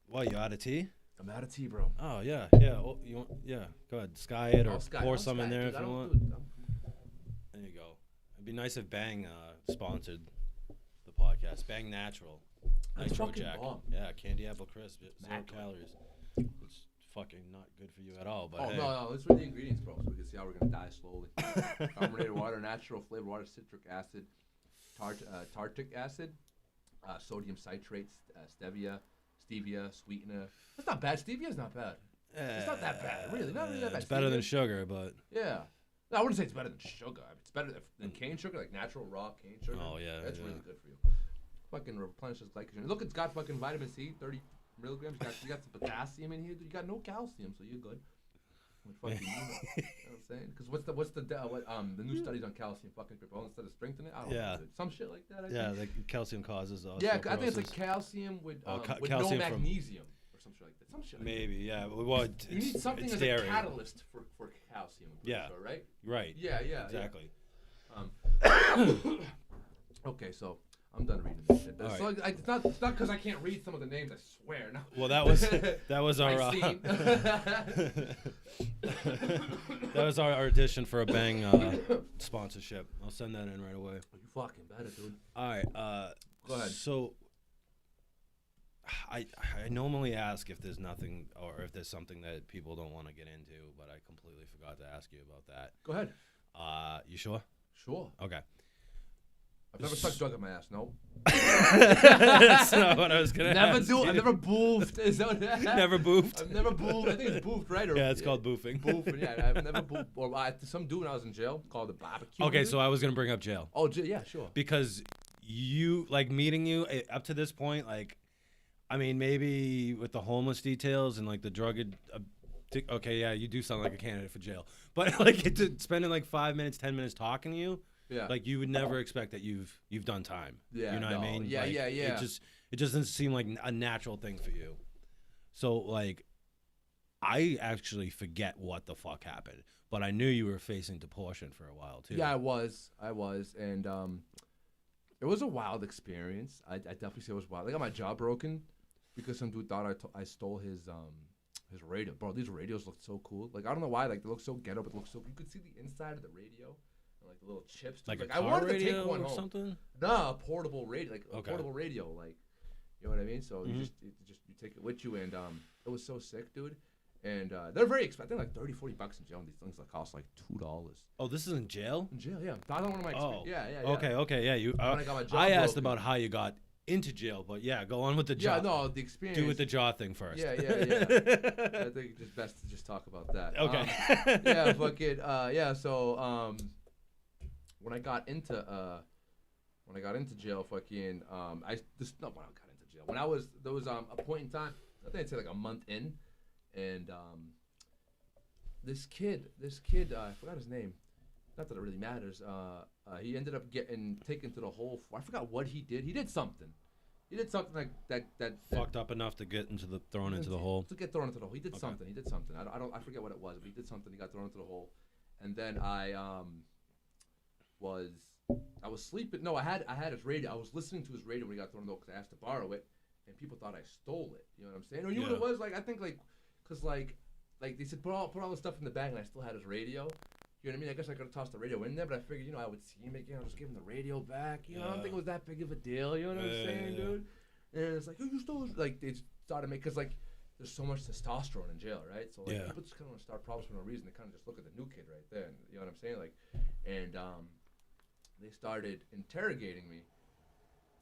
what, you out of tea? I'm out of tea, bro. Oh yeah. Oh, you want? Yeah. Go ahead. Sky it or pour some in there if you want. There you go. It'd be nice if Bang sponsored the podcast. Bang Natural. That's Nitro fucking Jack. bomb. Yeah, candy apple crisp. 0 Mac. calories. It's fucking not good for you at all. But Oh, hey. no, let's read the ingredients, bro, so we can see how we're going to die slowly. Carbonated water, natural flavored water, citric acid, tartic acid, sodium citrate, stevia, sweetener. That's not bad. Stevia's not bad. It's not that bad, really. Not really that bad. It's better than Stevia- sugar, but Yeah. No, I wouldn't say it's better than sugar. It's better than cane sugar, like natural raw cane sugar. Oh, yeah, That's yeah. really good for you. Fucking replenishes glycogen. Look, it's got fucking vitamin C, 30 milligrams. You got some potassium in here. You got no calcium, so you're good. With fucking, you know what I'm saying? Because the new studies on calcium fucking people instead of strengthening it? I don't know. Dude. Some shit like that. I think. Like calcium causes osteoporosis. Yeah, I think it's like calcium with calcium no magnesium or some shit like that. Some shit like maybe, yeah. Well, you need something as dairy. a catalyst for calcium. Yeah. Sure, right? Right. Yeah. Exactly. Okay, so I'm done reading this shit. All So right. it's not because I can't read some of the names. I swear. No. Well, that was our that was our audition for a Bang sponsorship. I'll send that in right away. You fucking better, dude. All right. Go ahead. So I normally ask if there's nothing or if there's something that people don't want to get into, but I completely forgot to ask you about that. Go ahead. You sure? Sure. Okay. I've never sucked drug in my ass. No. That's not what I was gonna ask. I've never boofed. Is that Never boofed. I've never boofed. I think it's boofed, right? Or, Yeah, it's called boofing. Boofing. Yeah, I've never boofed. Or some dude when I was in jail called a barbecue. Okay, so I was gonna bring up jail. Oh, yeah, sure. Because you meeting you up to this point, I mean, maybe with the homeless details and the drug. Okay, yeah, you do sound like a candidate for jail, but spending 5 minutes, 10 minutes talking to you. Yeah. You would never expect that you've done time. Yeah. You know what I mean? Yeah, yeah. It just doesn't seem like a natural thing for you. So I actually forget what the fuck happened, but I knew you were facing deportation for a while too. Yeah, I was, and it was a wild experience. I definitely say it was wild. I got my jaw broken because some dude thought I stole his radio. Bro, these radios looked so cool. I don't know why. They look so ghetto, but look so. You could see the inside of the radio. The little chips. Like a I wanted car radio to take one or home. something? Nah, a portable radio, portable radio, you know what I mean? So you take it with you, and it was so sick, dude. And they're very expensive. I think $30-40 in jail. And these things cost $2. Oh, this is in jail? In jail, yeah. That's one of my experiences. Yeah. Okay, yeah. You. When I got my jaw I asked broken. about how you got into jail, but yeah, go on with the jaw. Yeah, no, the experience. Do with the jaw thing first. Yeah. I think it's just best to just talk about that. Okay. Yeah, fucking. Yeah. So when I got into jail, fucking when I got into jail. There was a point in time, I think I'd say a month in, and this kid, I forgot his name. Not that it really matters. He ended up getting taken to the hole. I forgot what he did. He did something. He did something that fucked up enough to get thrown into the hole. To get thrown into the hole. He did something. I forget what it was, but he did something. He got thrown into the hole, and then I was sleeping. No, I had his radio. I was listening to his radio when he got thrown though, because I asked to borrow it, and people thought I stole it. You know what I'm saying? Or you know what it was? I think because they said put all the stuff in the bag, and I still had his radio. You know what I mean? I guess I could have tossed the radio in there, but I figured I would see him again. I'll just give him the radio back. I don't think it was that big of a deal. You know what I'm saying, dude? And it's you stole it. They started making because there's so much testosterone in jail, right? So people just kind of want to start problems for no reason. They kind of just look at the new kid right there. And, you know what I'm saying? And they started interrogating me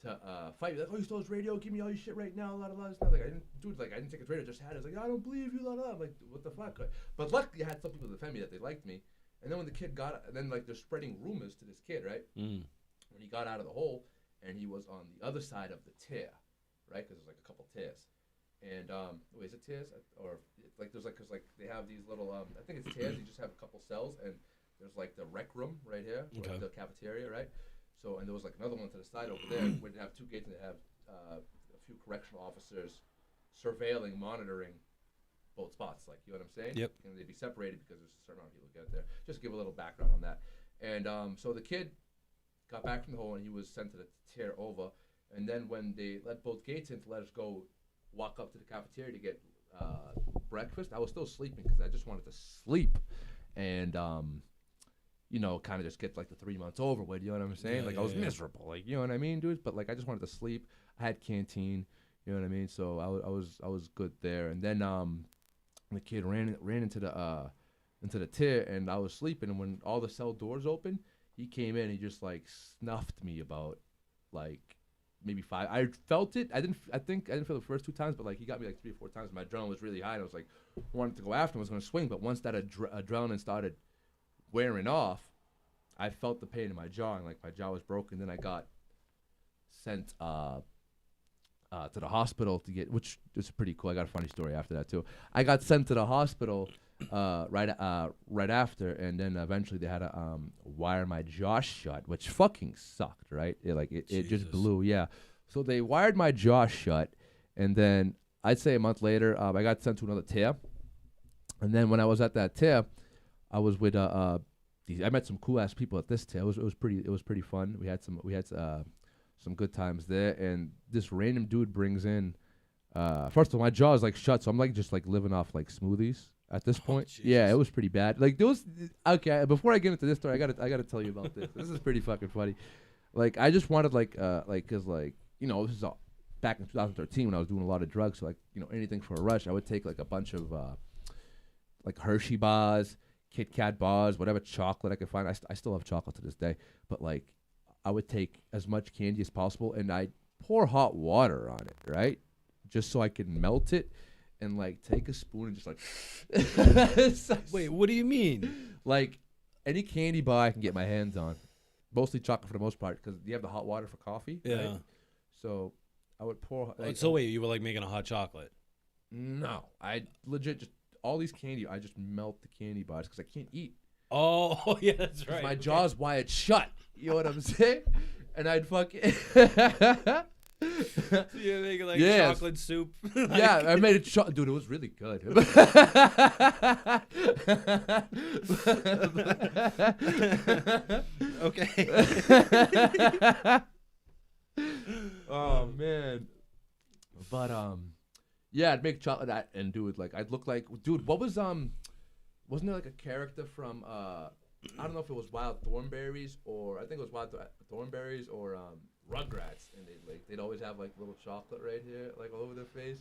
to fight me. Oh, you stole his radio? Give me all your shit right now. I didn't take his radio. Just had it. I don't believe you. I'm like, what the fuck? But luckily, I had some people defend me that they liked me. And then when the kid they're spreading rumors to this kid, right? Mm. When he got out of the hole, and he was on the other side of the tear, right? Because there's a couple tears. And is it tears? Or there's because they have these little I think it's tears. You just have a couple cells, and there's the rec room right here, the cafeteria, right? So and there was another one to the side over there where they have two gates, and they have a few correctional officers surveilling, monitoring both spots. You know what I'm saying? Yep. And they'd be separated because there's a certain amount of people get there. Just give a little background on that. And so the kid got back from the hole, and he was sent to the tear over. And then when they let both gates in to let us go walk up to the cafeteria to get breakfast, I was still sleeping because I just wanted to sleep. And kind of just get the 3 months over with, you know what I'm saying? I was miserable, you know what I mean, dude? But I just wanted to sleep. I had canteen, you know what I mean? So I was good there. And then the kid ran into the tier, and I was sleeping. And when all the cell doors opened, he came in. He just snuffed me about maybe 5. I felt it. I think I didn't feel the first 2 times, but he got me 3 or 4 times. My adrenaline was really high, and I was wanted to go after him. I was going to swing, but once that adrenaline started wearing off, I felt the pain in my jaw, and my jaw was broken. Then I got sent to the hospital to get, which is pretty cool. I got a funny story after that too. I got sent to the hospital right after, and then eventually they had to wire my jaw shut, which fucking sucked, right? It just blew, yeah. So they wired my jaw shut, and then I'd say a month later, I got sent to another tear, and then when I was at that tear, I was with I met some cool ass people at this tear. It was pretty fun. We had some good times there, and this random dude brings in. First of all, my jaw is like shut, so I'm like just like living off like smoothies at this point. Yeah, it was pretty bad. Like those. Okay, before I get into this story, I gotta tell you about this. This is pretty fucking funny. Like I just wanted cause you know, this is back in 2013 when I was doing a lot of drugs. So like, you know, anything for a rush, I would take like a bunch of like Hershey bars, Kit Kat bars, whatever chocolate I could find. I still have chocolate to this day, but like I would take as much candy as possible and I'd pour hot water on it, right? Just so I could melt it and like take a spoon and just like. Wait, what do you mean? Like any candy bar I can get my hands on, mostly chocolate for the most part, because you have the hot water for coffee. Yeah. Right? So I would pour. Like, so wait, you were like making a hot chocolate? No, I legit just all these candy. I just melt the candy bars because I can't eat. Oh yeah, that's right. My jaw's wired shut. You know what I'm saying? And I'd fucking. So you're making like chocolate soup. Like yeah, I made it. Dude, it was really good. Okay. Oh man. But yeah, I'd make chocolate and do it like I'd look like dude. What was wasn't there like a character from I don't know if it was Wild Thornberries or I think it was Wild Thornberries or Rugrats, and they'd always have like little chocolate right here, like all over their face.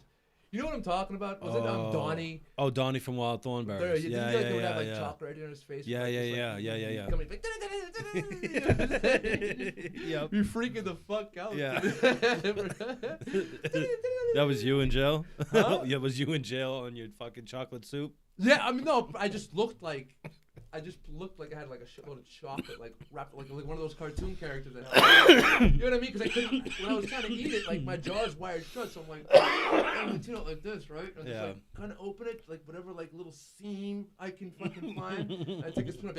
You know what I'm talking about? Was it Donnie? Oh, Donnie from Wild Thornberries. Yeah. They would have like chocolate right here on his face. Yeah. Yep. You're freaking the fuck out. Yeah. That was you in jail? Huh? Yeah, was you in jail on your fucking chocolate soup? Yeah, I mean no, I just looked like I had like a shitload of chocolate, like wrapped like one of those cartoon characters. You know what I mean? Because I couldn't, when I was trying to eat it, like my jaw's wired shut, so I'm like, you know, like this, right? And just like kind of open it, like whatever, like little seam I can fucking find. And I take a spoon,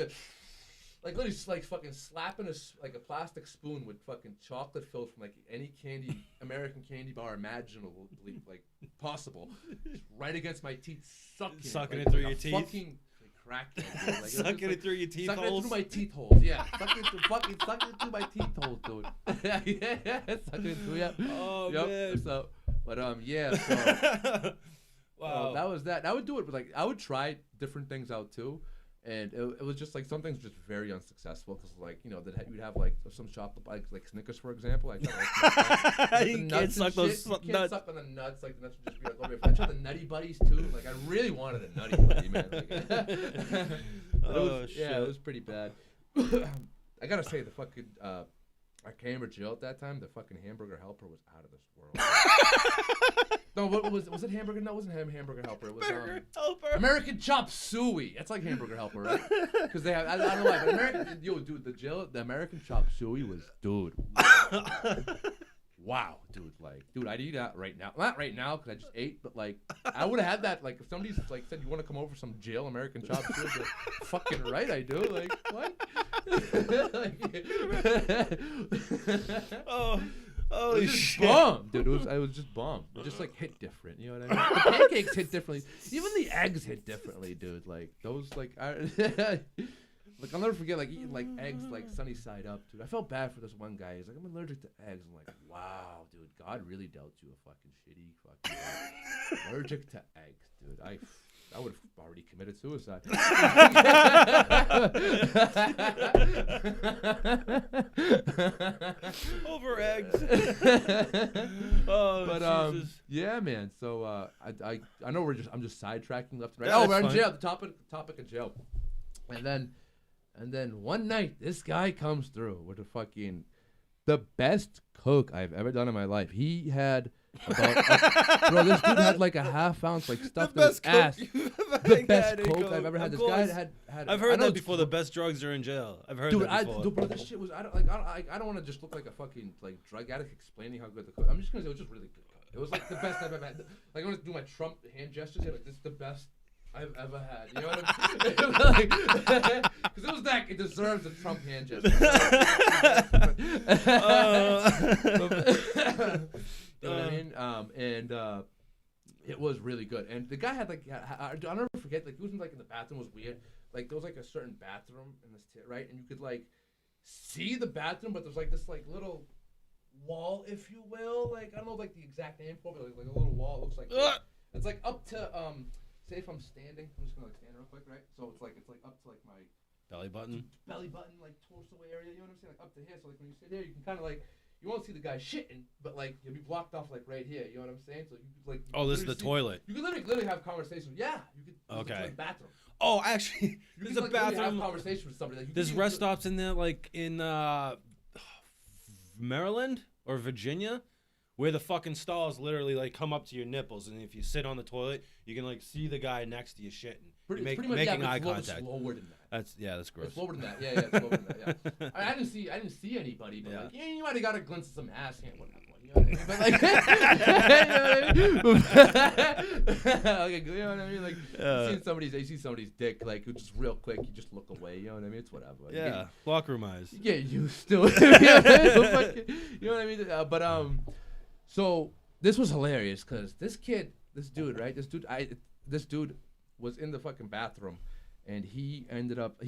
like literally just like fucking slapping a plastic spoon with fucking chocolate filled from like any American candy bar imaginable, like possible, just right against my teeth, sucking it through your teeth. Fucking, crack like, sucking it through your teeth sucking holes? Sucking it through my teeth holes, yeah. Sucking it through my teeth holes, dude. Yeah, sucking it through, yeah. Oh, man. So, but, yeah, so. Wow. That was that. I would do it, but, like, I would try different things out, too. And it was just, like, some things just very unsuccessful. Because, like, you know, you'd have, like, some chocolate, like Snickers, for example. I tried, like, you can't suck those nuts. You can't suck on the nuts. Like, the nuts would just be, like, over. I tried the Nutty Buddies, too. Like, I really wanted a Nutty Buddy, man. Like, yeah, it was pretty bad. I gotta say, the fucking our Cambridge jail at that time, the fucking hamburger helper was out of this world. No, what was it hamburger? No, it wasn't hamburger helper. It was helper. American Chop Suey. That's like hamburger helper, right? Because they have I don't know why, but dude, the American Chop Suey was dude. Wow, dude, I'd eat that right now. Not right now because I just ate, but like I would have had that. Like if somebody's like said you want to come over for some jail American Chop Suey, like, fucking right I do. Like what? Oh it was just shit! Bomb, dude. It was just bomb. It just like hit different. You know what I mean? The pancakes hit differently. Even the eggs hit differently, dude. Like those, like like I'll never forget like eating like eggs like sunny side up, dude. I felt bad for this one guy. He's like, I'm allergic to eggs. I'm like, wow, dude. God really dealt you a fucking shitty fucking allergic to eggs, dude. I would have already committed suicide. Over eggs. Oh, but Jesus. yeah, man. So I know I'm just sidetracking left and right. Yeah, Oh, we're in fine. jail. The topic of jail. And then one night this guy comes through with the best coke I've ever done in my life. He had bro, this dude had like a half ounce like stuffed in his ass. The best coke I've ever had. This guy had. I've heard that before. The best drugs are in jail. I've heard that before. Dude, bro, this shit was. I don't want to just look like a fucking like drug addict explaining how good the coke. I'm just gonna say it was just really good coke. It was like the best I've ever had. Like I want to do my Trump hand gestures here. Like this is the best I've ever had. You know what I mean? Because it was that. It deserves a Trump hand gesture. You know what I mean? It was really good. And the guy had like, I'll never forget. Like, he was in like in the bathroom. It was weird. Like, there was like a certain bathroom in this right, and you could like see the bathroom, but there's like this like little wall, if you will. Like, I don't know like the exact name for it, but like a little wall. It looks like it's like up to say if I'm standing, I'm just gonna like stand real quick, right? So it's like up to like my belly button, like torso area. You know what I'm saying? Like up to here. So like when you sit there, you can kind of like you won't see the guy shitting, but like you'll be blocked off like right here. You know what I'm saying? So you could like. Oh, this is the toilet. You could literally have conversations. Yeah, you could. Okay. Like bathroom. Oh, actually, there's a bathroom. Have conversation with somebody. Like, there's rest stops in there, like in Maryland or Virginia, where the fucking stalls literally like come up to your nipples, and if you sit on the toilet, you can like see the guy next to you shitting. Making eye contact. It's lower than that. That's gross. It's lower than that. Yeah, it's lower than that. Yeah. I didn't see anybody, but like, yeah, you might have got a glimpse of some ass hand. You know what I mean? But like, you know what I mean? Like, you see somebody's dick, like, just real quick, you just look away. You know what I mean? It's whatever. Yeah, locker room eyes. Yeah, you still. You know what I mean? So this was hilarious because this dude was in the fucking bathroom, and he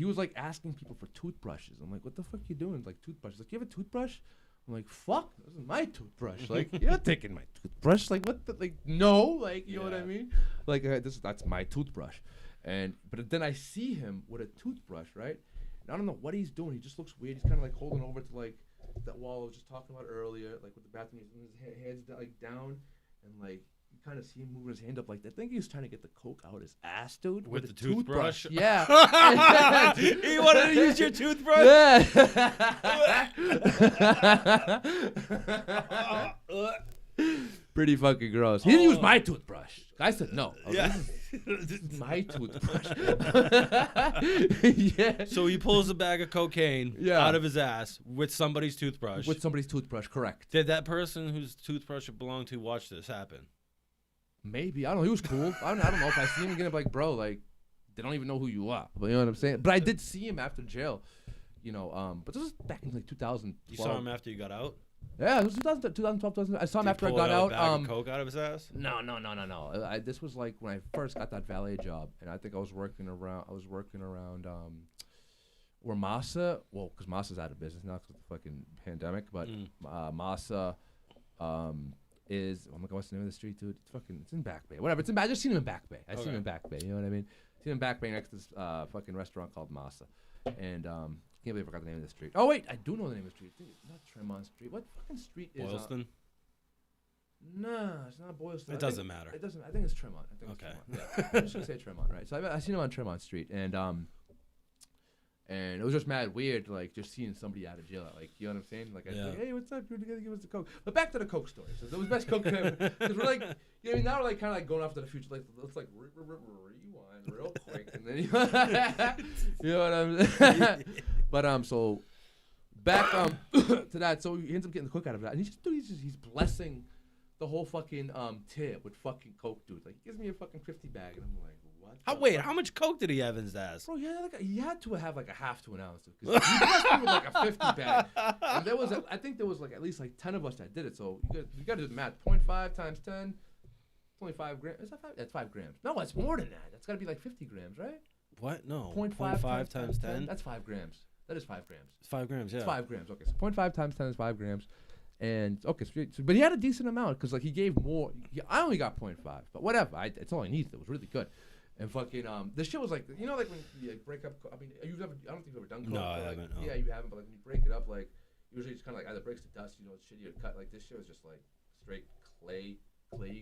was like asking people for toothbrushes. I'm like, what the fuck you doing? Like, toothbrushes. Like, you have a toothbrush? I'm like, fuck, this is my toothbrush. Like, you're not taking my toothbrush. Like, what the, like, no, like, you know what I mean? Like, that's my toothbrush. But then I see him with a toothbrush, right? And I don't know what he's doing. He just looks weird. He's kind of like holding over to like that wall I was just talking about earlier, like with the bathroom. His hands like down, and like you kind of see him moving his hand up like that. I think he was trying to get the coke out his ass, dude. With the toothbrush? Yeah. He wanted to use your toothbrush? Yeah. Pretty fucking gross. He didn't use my toothbrush. I said no. This is my toothbrush. Yeah. So he pulls a bag of cocaine out of his ass with somebody's toothbrush. With somebody's toothbrush, correct. Did that person whose toothbrush it belonged to watch this happen? Maybe. I don't know. He was cool. I don't know. If I see him again, I'm like, bro, like, they don't even know who you are. But you know what I'm saying? But I did see him after jail. You know, but this was back in like 2012. You saw him after you got out? Yeah, it was 2012, 2000. I saw him after I got out. Did he pull a bag of coke out of his ass? No. This was like when I first got that valet job, and I think I was working around where Masa. Well, because Masa's out of business now because of the fucking pandemic. But Masa is. Oh my God, what's the name of the street, dude? It's in Back Bay. Whatever. I just seen him in Back Bay. I seen him in Back Bay. You know what I mean? Seen him in Back Bay next to this fucking restaurant called Masa, and can't believe I forgot the name of the street. Oh wait, I do know the name of the street. It's not Tremont Street. What fucking street is Boylston? No, it's not Boylston. It doesn't matter. It doesn't. I think it's Tremont. Okay. It's Tremont. Yeah, I'm just gonna say Tremont, right? So I seen him on Tremont Street, and it was just mad weird, like just seeing somebody out of jail. Like, you know what I'm saying? Like, I was like, hey, what's up? You're gonna give us the coke. But back to the coke story. So it was best coke ever. Because we're like, you know, I mean, now we're like kind of like going off to the future. Like, let's like rewind real quick, and then you know what I'm saying? But so back to that. So he ends up getting the coke out of that, and he's blessing the whole fucking tip with fucking coke, dude. Like, he gives me a fucking 50 bag, and I'm like, what? How much coke did he have in his ass? Bro, he had to have like a half to an ounce. Because he blessed me with like a 50 bag. And I think there was like at least like 10 of us that did it. So you got to do the math. 0.5 times 10, it's only 5 grams. Is that 5? That's 5 grams. No, it's more than that. That's got to be like 50 grams, right? What? No. 0.5 times 10? That's 5 grams. That is 5 grams. It's 5 grams, yeah. It's 5 grams. Okay, so 0.5 times 10 is 5 grams. And, okay, but he had a decent amount because, like, he gave more. I only got 0.5, but whatever. It's all I needed. It was really good. And fucking, this shit was like, you know, like when you like, break up, I mean, I don't think you've ever done coke. No, I haven't. No. Yeah, you haven't, but like when you break it up, like, usually it's kind of like either breaks to dust, you know, it's shitty or cut. Like, this shit was just like straight clayey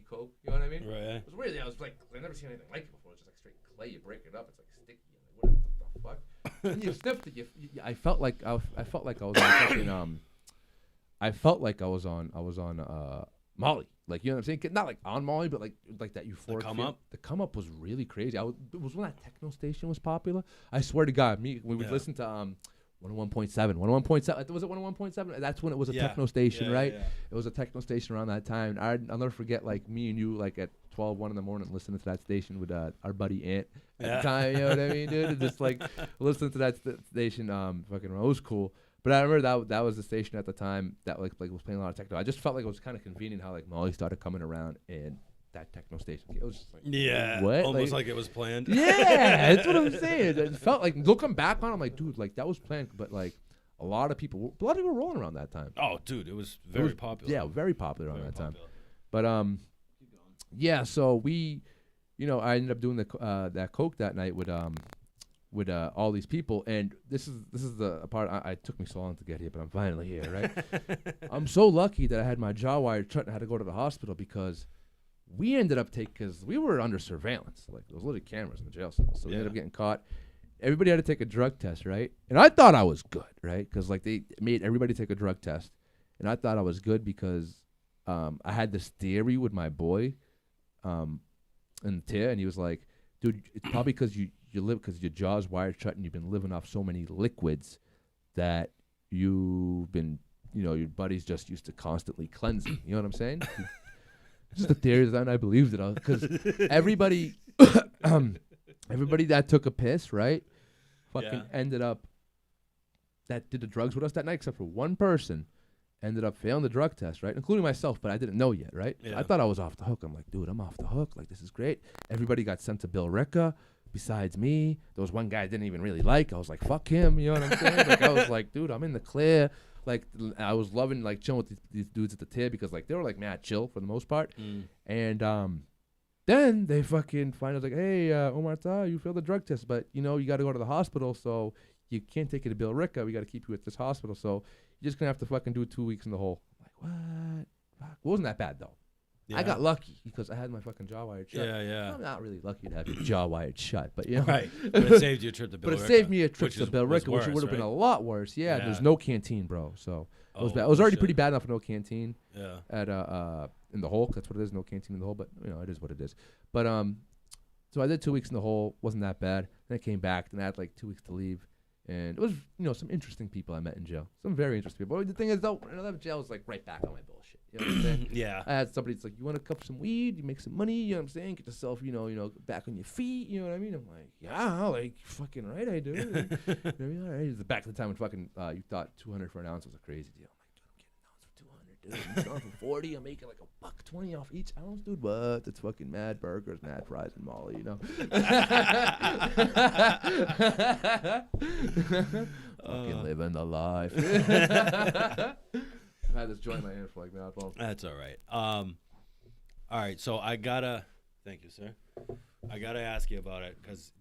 coke, you know what I mean? Right. It was weird. Yeah, I was like, I've never seen anything like it before. It's just like straight clay. You break it up, it's like sticky. I'm like, what the fuck? And you sniffed it. I felt like I was on fucking, I felt like I was on Molly. Like, you know what I'm saying? Not like on Molly, but like that euphoric. The come up? The come up was really crazy. It was when that techno station was popular. I swear to God, we would listen to 101.7. 101.7. Was it 101.7? That's when it was a techno station, right? Yeah. It was a techno station around that time. I'll never forget, like, me and you, like, at 12, 1 in the morning, listening to that station with our buddy Ant at the time. You know what I mean, dude? And just, like, listening to that station, fucking, it was cool. But I remember that was the station at the time that, like was playing a lot of techno. I just felt like it was kind of convenient how, like, Molly started coming around and that techno station. It was just like, what? Almost like it was planned. Yeah, that's what I'm saying. It felt like, looking back on it, I'm like, dude, like, that was planned. But, like, a lot of people were rolling around that time. Oh, dude, it was very popular. Yeah, very popular around that time. But yeah. So we, I ended up doing that coke that night with all these people, and this is the part. It took me so long to get here, but I'm finally here, right? I'm so lucky that I had my jaw wired shut and had to go to the hospital because we ended up because we were under surveillance. Like, there was literally cameras in the jail cell, so we ended up getting caught. Everybody had to take a drug test, right? And I thought I was good, right? Because, like, they made everybody take a drug test. And I thought I was good because I had this theory with my boy in the tear. And he was like, dude, it's probably because you live, because your jaw's wired shut and you've been living off so many liquids that you've been, your body's just used to constantly cleansing. You know what I'm saying? Just a theory that I believed it. Because everybody... everybody that took a piss, right, fucking ended up, that did the drugs with us that night, except for one person, ended up failing the drug test, right, including myself, but I didn't know yet, right? Yeah. So I thought I was off the hook. I'm like, dude, I'm off the hook. Like, this is great. Everybody got sent to Bill Ricca besides me. There was one guy I didn't even really like. I was like, fuck him, you know what I'm saying? Like, I was like, dude, I'm in the clear. Like, I was loving, like, chilling with these dudes at the tier because, like, they were, like, mad chill for the most part. And, then they fucking find out, like, hey, Omar, Taha, you failed the drug test, but, you got to go to the hospital, so you can't take it to Bill Ricca. We got to keep you at this hospital, so you're just going to have to fucking do 2 weeks in the hole. I'm like, what? Fuck. It wasn't that bad, though. Yeah. I got lucky because I had my fucking jaw wired shut. Yeah. I'm not really lucky to have your jaw wired shut, but, Right. But it saved you a trip to Bill Ricca. But it saved me a trip to Bill Ricca, which would have been a lot worse. Yeah, there's no canteen, bro, so it was bad. It was already pretty bad enough with no canteen. Yeah. At in the hole. That's what it is. No canteen in the hole, but it is what it is. But so I did 2 weeks in the hole. Wasn't that bad. Then I came back. Then I had like 2 weeks to leave, and it was some interesting people I met in jail. Some very interesting people. But the thing is, though, another jail was like right back on my bullshit. You know what I'm saying? Yeah. I had somebody that's like, you want to cup some weed? You make some money. You know what I'm saying? Get yourself, back on your feet. You know what I mean? I'm like, yeah, like fucking right, I do. All right. It was back at the time when fucking you thought 200 for an ounce was a crazy deal. Dude, I'm selling for 40. I'm making like $1.20 off each ounce, dude. What? It's fucking mad burgers, mad fries, and Molly, Fucking living the life. I've had this joint in my hand for like mad long. That's all right. All right, so thank you, sir. I gotta ask you about it because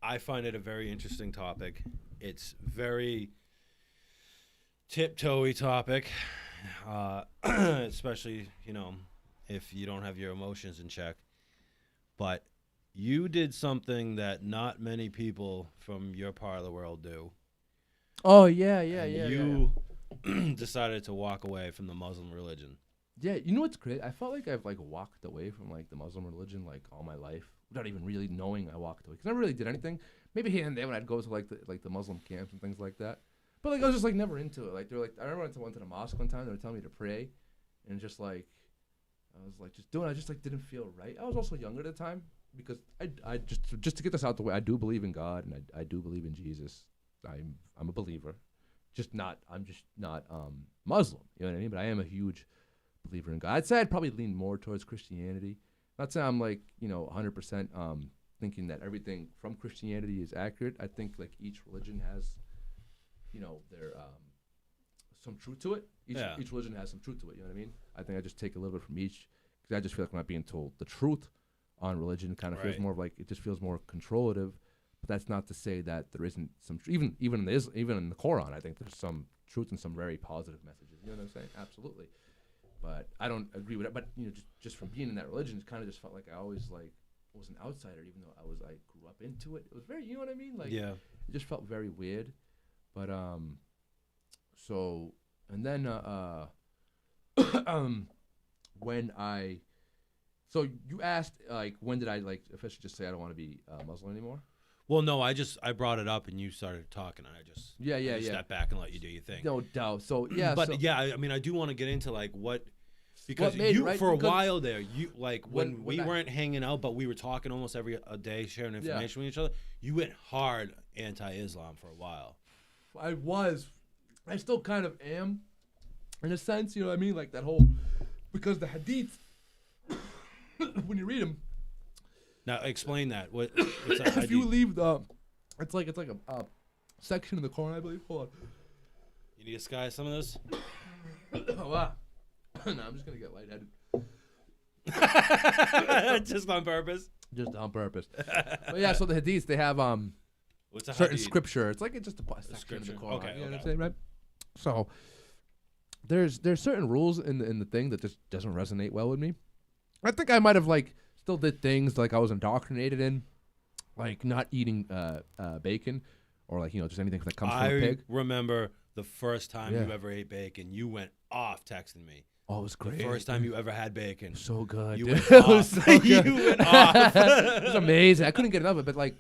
I find it a very interesting topic. It's very tiptoey topic, especially if you don't have your emotions in check. But you did something that not many people from your part of the world do. Oh yeah. You decided to walk away from the Muslim religion. Yeah, you know what's crazy? I felt like I've like walked away from like the Muslim religion like all my life without even really knowing I walked away. Cause I never really did anything. Maybe here and there when I'd go to like the Muslim camps and things like that. But like I was just like never into it. Like they're like I remember I went to the mosque one time. They were telling me to pray, and just like I was like just doing. I just like didn't feel right. I was also younger at the time because I just to get this out the way. I do believe in God and I do believe in Jesus. I'm a believer, I'm just not Muslim. You know what I mean? But I am a huge believer in God. I'd say I'd probably lean more towards Christianity. Not saying I'm like 100% thinking that everything from Christianity is accurate. I think like each religion has their some truth to it. Each religion has some truth to it. You know what I mean? I think I just take a little bit from each because I just feel like I'm not being told the truth on religion. Kind of feels more of like it just feels more controlative. But that's not to say that there isn't some even in the Quran. I think there's some truth and some very positive messages. You know what I'm saying? Absolutely. But I don't agree with it. But just from being in that religion, it kind of just felt like I always like was an outsider, even though I grew up into it. It was very, you know what I mean? Like it just felt very weird. But so and then when so you asked like when did I like officially just say I don't want to be Muslim anymore? Well, no, I brought it up and you started talking, and I just step back and let you do your thing. No doubt. So yeah, but yeah, I mean, I do want to get into like what. Because made it, you, right? for a Because while there, you like when we I- weren't hanging out, but we were talking almost every a day, sharing information with each other. You went hard anti-Islam for a while. I still kind of am, in a sense. You know what I mean? Like that whole, because the hadith, when you read them. Now explain that. What's If you leave the, it's like a section in the Quran, I believe. Hold on. You need to sky some of this. Oh, wow. No, I'm just gonna get lightheaded. Just on purpose. Just on purpose. But yeah, so the hadiths, they have What's a certain hadith? scripture. It's like just a section of the Quran. Okay, You know what I'm okay. saying, right? So there's certain rules in the thing that just doesn't resonate well with me. I think I might have like still did things like I was indoctrinated in, like not eating bacon, or like just anything that comes from a pig. I remember the first time Yeah. you ever ate bacon. You went off texting me. Oh, it was great. The first time you ever had bacon. So good. You dude. went It off. was so good. You went off. It was amazing. I couldn't get enough of it, but like,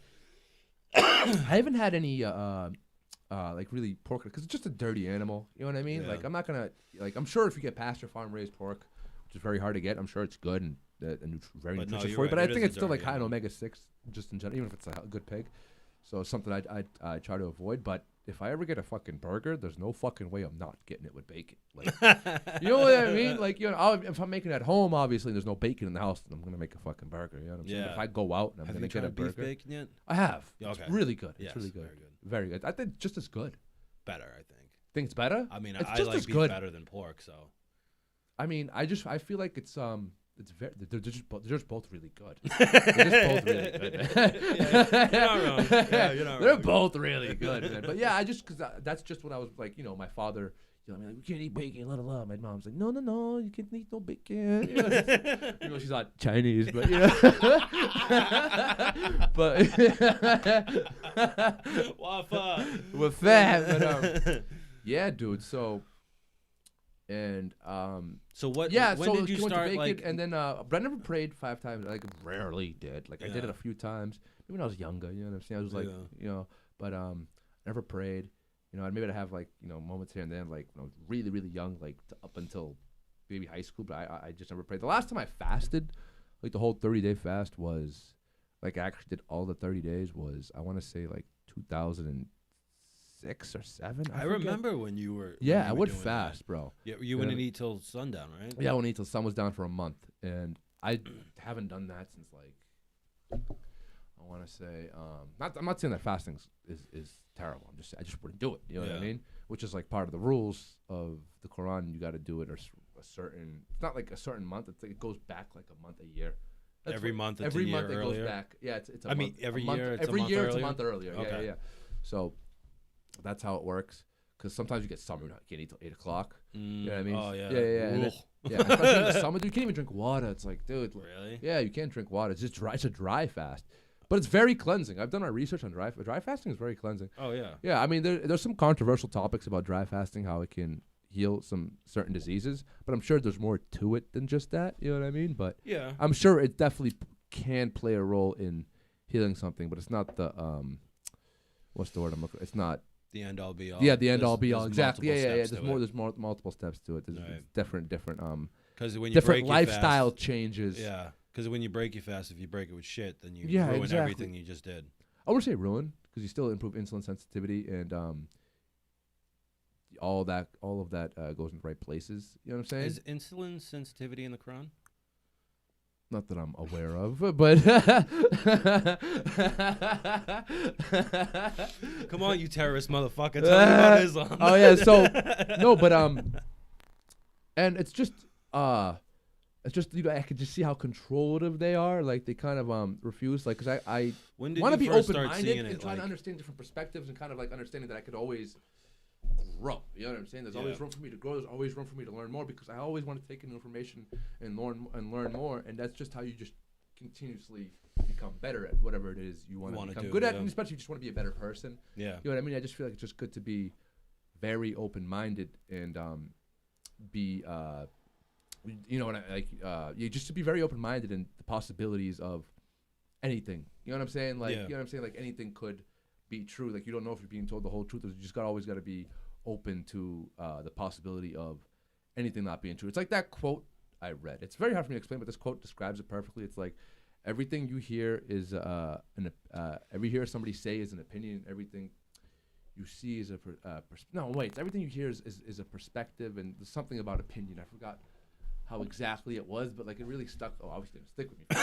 I haven't had any like really pork because it's just a dirty animal. You know what I mean? Yeah. Like, I'm not gonna like. I'm sure if you get pasture farm raised pork, which is very hard to get, I'm sure it's good and very But no, nutritious you're for you. right. But I It is think a it's still like dirty high in animal. omega-6 just in general, even if it's a good pig. So it's something I try to avoid. But if I ever get a fucking burger, there's no fucking way I'm not getting it with bacon. Like, you know what I mean? Like, if I'm making it at home, obviously there's no bacon in the house, then I'm gonna make a fucking burger. You know what I'm saying? Yeah. If I go out and I'm Have gonna you get tried a beef burger, bacon yet? I have. Yeah, It's okay. really good. Yes, It's really good. very good. Very good. I think just as good. Better, I think. Think it's better? I mean, It's I just like as beef good. better than pork, so. I mean, I feel like it's very they're just both really good. They're just both really good. You're not wrong. Yeah, you're not They're wrong. both really good, man. But yeah, because that's just what I was like. My father. I mean, like, we can't eat bacon, la la la. My mom's like, no, you can't eat no bacon. She's not Chinese, but but Wafa. with that, but yeah, dude. So, and So what? yeah. When So did you she went to start bacon, like? and then but I never prayed 5 times. Like rarely did. Like I did Yeah. it a few times. Maybe when I was younger. You know what I'm saying? I was like, but never prayed. Maybe I'd have like moments here and then, like when I was really really young, like up until maybe high school. But I just never prayed. The last time I fasted, like the whole 30-day fast was, like I actually did all the 30 days was I want to say like 2006 or 7. I remember when you were. Yeah, when I you were would doing fast, that. bro. Yeah, you wouldn't eat till sundown, right? Yeah, I wouldn't eat till sun was down for a month, and I haven't done that since like I want to say I'm not saying that fasting is terrible. I just wouldn't do it. You know what I Yeah. mean? Which is like part of the rules of the Quran. You got to do it a certain. It's not like a certain month. It's like it goes back like a month a year. That's Every what- month it's every a year month it earlier? goes back. Yeah, it's a I mean, month, every a month, year it's a every month year it's a earlier? month earlier. Yeah, Okay. yeah. So that's how it works. Because sometimes you get summer, you can't eat till 8 o'clock. You know what I mean? Oh yeah. Yeah. And then, Ugh. yeah, especially in the summer, dude, you can't even drink water. It's like, dude, Really? yeah, you can't drink water. It's just dry. It's a dry fast, but it's very cleansing. I've done my research on dry fasting is very cleansing. Oh yeah. Yeah, I mean, there's some controversial topics about dry fasting, how it can heal some certain diseases, but I'm sure there's more to it than just that. You know what I mean? But Yeah. I'm sure it definitely can play a role in healing something, but it's not the what's the word I'm looking? It's not. The end all be all. Yeah, the end There's- all be all. there's Exactly. Yeah. multiple steps There's to more. it. There's more multiple steps to it. There's Right. different Because when you different break your lifestyle fast, changes. Yeah. Because when you break your fast, if you break it with shit, then you Yeah, ruin exactly. everything you just did. I would say ruin because you still improve insulin sensitivity and all of that goes in the right places. You know what I'm saying? Is insulin sensitivity in the Quran? Not that I'm aware of, but Come on, you terrorist motherfucker! Tell me about Islam. Oh yeah, so no, but and it's just I could just see how controlative they are. Like they kind of refuse, like, because I When did want to you be first open start seeing minded and it? try Like, to understand different perspectives and kind of like understanding that I could always grow. You know what I'm saying? There's always Yeah. room for me to grow. There's always room for me to learn more because I always want to take in information and learn more. And that's just how you just continuously become better at whatever it is you want to become do, good at, yeah. and especially if you just want to be a better person. yeah. You know what I mean? I just feel like it's just good to be very open minded and be you know what I like you just to be very open minded and the possibilities of anything. You know what I'm saying? Like, Yeah. you know what I'm saying? Like, anything could be true. Like, you don't know if you're being told the whole truth. You just always got to be open to the possibility of anything not being true. It's like that quote I read. It's very hard for me to explain, but this quote describes it perfectly. It's like, everything you hear is every hear somebody say is an opinion. Everything you see is everything you hear is a perspective, and there's something about opinion. I forgot how exactly it was, but like it really stuck. Oh, obviously it stick with me.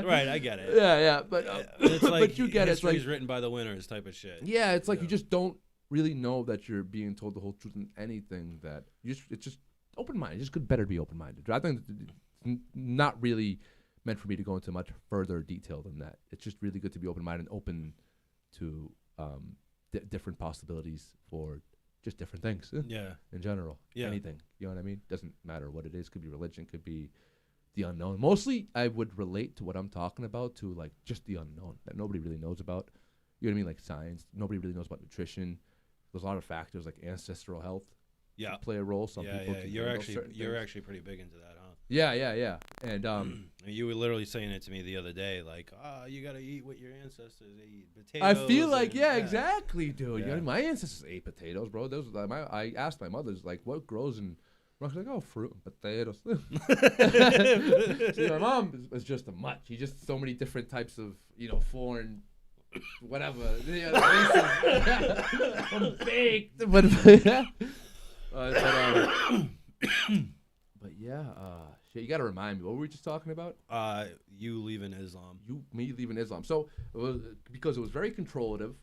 Right, I get it. Yeah, but It's like but you get it. It's history's like, written by the winners type of shit. yeah, it's like Yeah. you just don't really know that you're being told the whole truth in anything. That it's just open-minded. Just better to be open-minded. I think it's not really meant for me to go into much further detail than that. It's just really good to be open-minded and open to different possibilities for just different things Yeah. in general. Yeah. Anything. You know what I mean? Doesn't matter what it is. Could be religion. Could be the unknown. Mostly, I would relate to what I'm talking about to like just the unknown that nobody really knows about. You know what I mean? Like science. Nobody really knows about nutrition. There's a lot of factors like ancestral health Yeah. play a role. Some Yeah, people yeah. can You're handle actually certain you're things. actually pretty big into that, huh? Yeah. And You were literally saying it to me the other day, like, you gotta eat what your ancestors ate. Potatoes. I feel like, and- yeah, exactly, dude. Yeah. You know, my ancestors ate potatoes, bro. Those were I asked my mother's like, what grows in She's like, oh, fruit and potatoes. See, my mom was just a mutt. She just so many different types of, foreign, whatever. I'm baked. But yeah, shit, you got to remind me. What were we just talking about? You leaving Islam. Me leaving Islam. So it was because it was very controlative.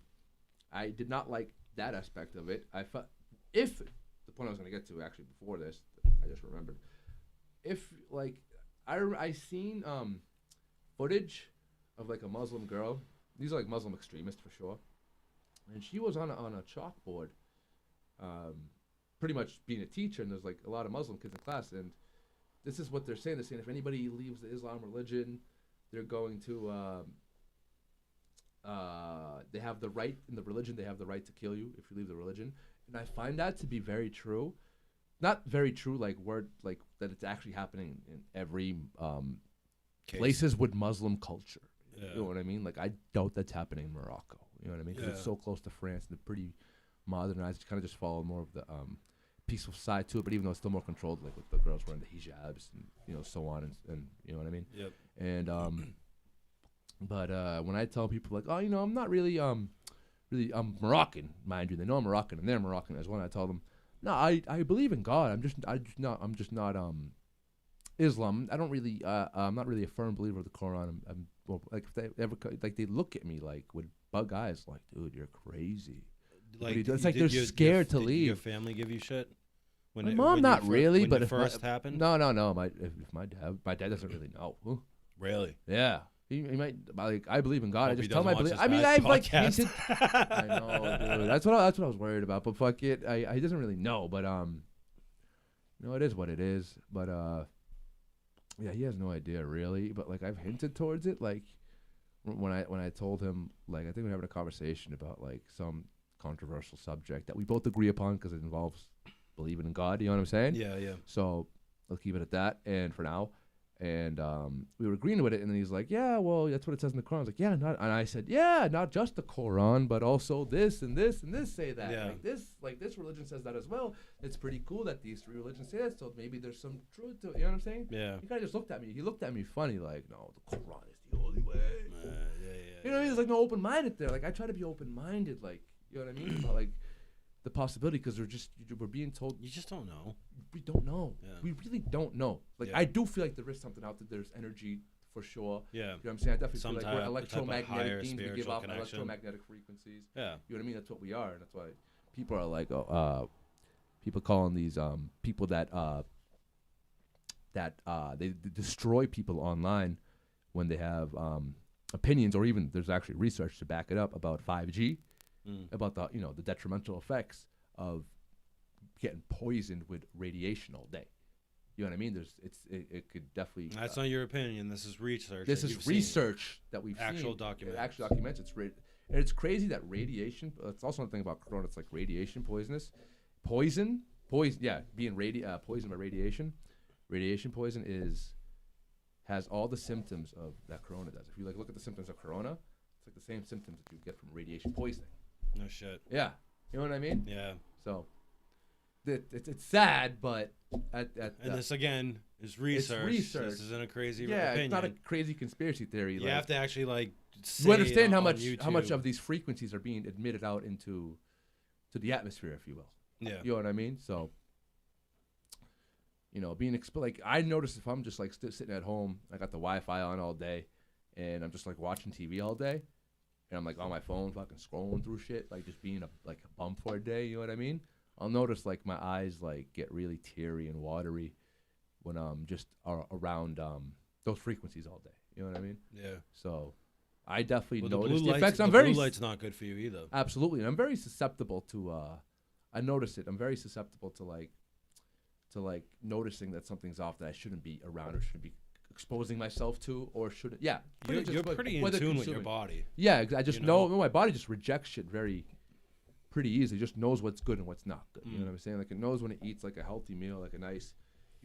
I did not like that aspect of it. I felt the point I was going to get to actually before this, I just remembered. If like I seen footage of like a Muslim girl. These are like Muslim extremists for sure, and she was on a chalkboard, pretty much being a teacher. And there's like a lot of Muslim kids in class, and this is what they're saying. They're saying if anybody leaves the Islam religion, they're going to they have the right in the religion. They have the right to kill you if you leave the religion. And I find that to be very true. Not very true, like word, like that it's actually happening in every places with Muslim culture. Yeah. You know what I mean? Like I doubt that's happening in Morocco. You know what I mean? 'Cause it's so close to France and they're pretty modernized. You kind of just follow more of the peaceful side to it, but even though it's still more controlled, like with the girls wearing the hijabs and so on and you know what I mean? Yep. And but when I tell people like, oh, I'm not really I'm Moroccan, mind you. They know I'm Moroccan and they're Moroccan as well. And I tell them, no, I believe in God. I'm just not Islam. I don't really I'm not really a firm believer of the Quran. I'm well, like if they ever like they look at me like with bug eyes, like, dude, you're crazy. Like It's like they're scared to Did leave. your family give you shit? My mom, not really, when but it if first happened. No. If my dad doesn't really know. Huh? Really? Yeah. He might like I believe in God. Hope I just he tell him I doesn't watch believe. this I mean, guy's I've like podcast. hinted. I know, dude. That's what I was worried about. But fuck it, he doesn't really know. But it is what it is. But yeah, he has no idea really. But like I've hinted towards it. Like when I told him, like I think we were having a conversation about like some controversial subject that we both agree upon because it involves believing in God. You know what I'm saying? Yeah, yeah. So let's keep it at that. And for now. And we were agreeing with it, and then he's like, "Yeah, well, that's what it says in the Quran." I was like, "Yeah, not." And I said, "Yeah, not just the Quran, but also this and this and this say that. Yeah. Like this religion says that as well. It's pretty cool that these three religions say that. So maybe there's some truth to it. You know what I'm saying?" Yeah. He kind of just looked at me. He looked at me funny, like, "No, the Quran is the only way." Yeah. You know, there's like no open-minded there. Like I try to be open-minded, like you know what I mean about like the possibility because we're being told You just don't know. we don't know. Yeah. We really don't know. Like Yeah. I do feel like there is something out there. There's energy for sure. Yeah. You know what I'm saying? I definitely Some feel like type- we're type of electromagnetic higher beings. We give spiritual off connection. electromagnetic frequencies. Yeah. You know what I mean? That's what we are, and that's why people are like, people calling these people that they destroy people online when they have opinions, or even there's actually research to back it up about 5G, about the detrimental effects of getting poisoned with radiation all day. You know what I mean? It could definitely. That's not your opinion. This is research. This that is you've seen. research that we've Actual seen. documents. It actually documents. And it's crazy that radiation. It's also another thing about corona. It's like radiation poison poison. Yeah, being poisoned by radiation. Radiation poison has all the symptoms of that corona does. If you like look at the symptoms of corona, it's like the same symptoms that you get from radiation poisoning. No shit. Yeah, you know what I mean? Yeah. So it's sad, but and this again is research. It's research. This isn't a crazy yeah, opinion. it's not a crazy conspiracy theory. You have to actually like. You understand how on much of these frequencies are being admitted out into the atmosphere, if you will. Yeah. You know what I mean? So, being like I notice if I'm just like sitting at home, I got the Wi-Fi on all day, and I'm just like watching TV all day, and I'm like on my phone, fucking scrolling through shit, like just being a bum for a day. You know what I mean? I'll notice like my eyes like get really teary and watery when I'm just around those frequencies all day. You know what I mean? Yeah. So I definitely the notice blue the lights, effects. the I'm very blue light's not good for you either. Absolutely, and I'm very susceptible to. I notice it. I'm very susceptible to noticing that something's off that I shouldn't be around or shouldn't be exposing myself to or shouldn't. Yeah, You're pretty in tune with your body. Yeah, I just know my body just rejects shit pretty easily. It just knows what's good and what's not good. You know what I'm saying? Like it knows when it eats like a healthy meal, like a nice,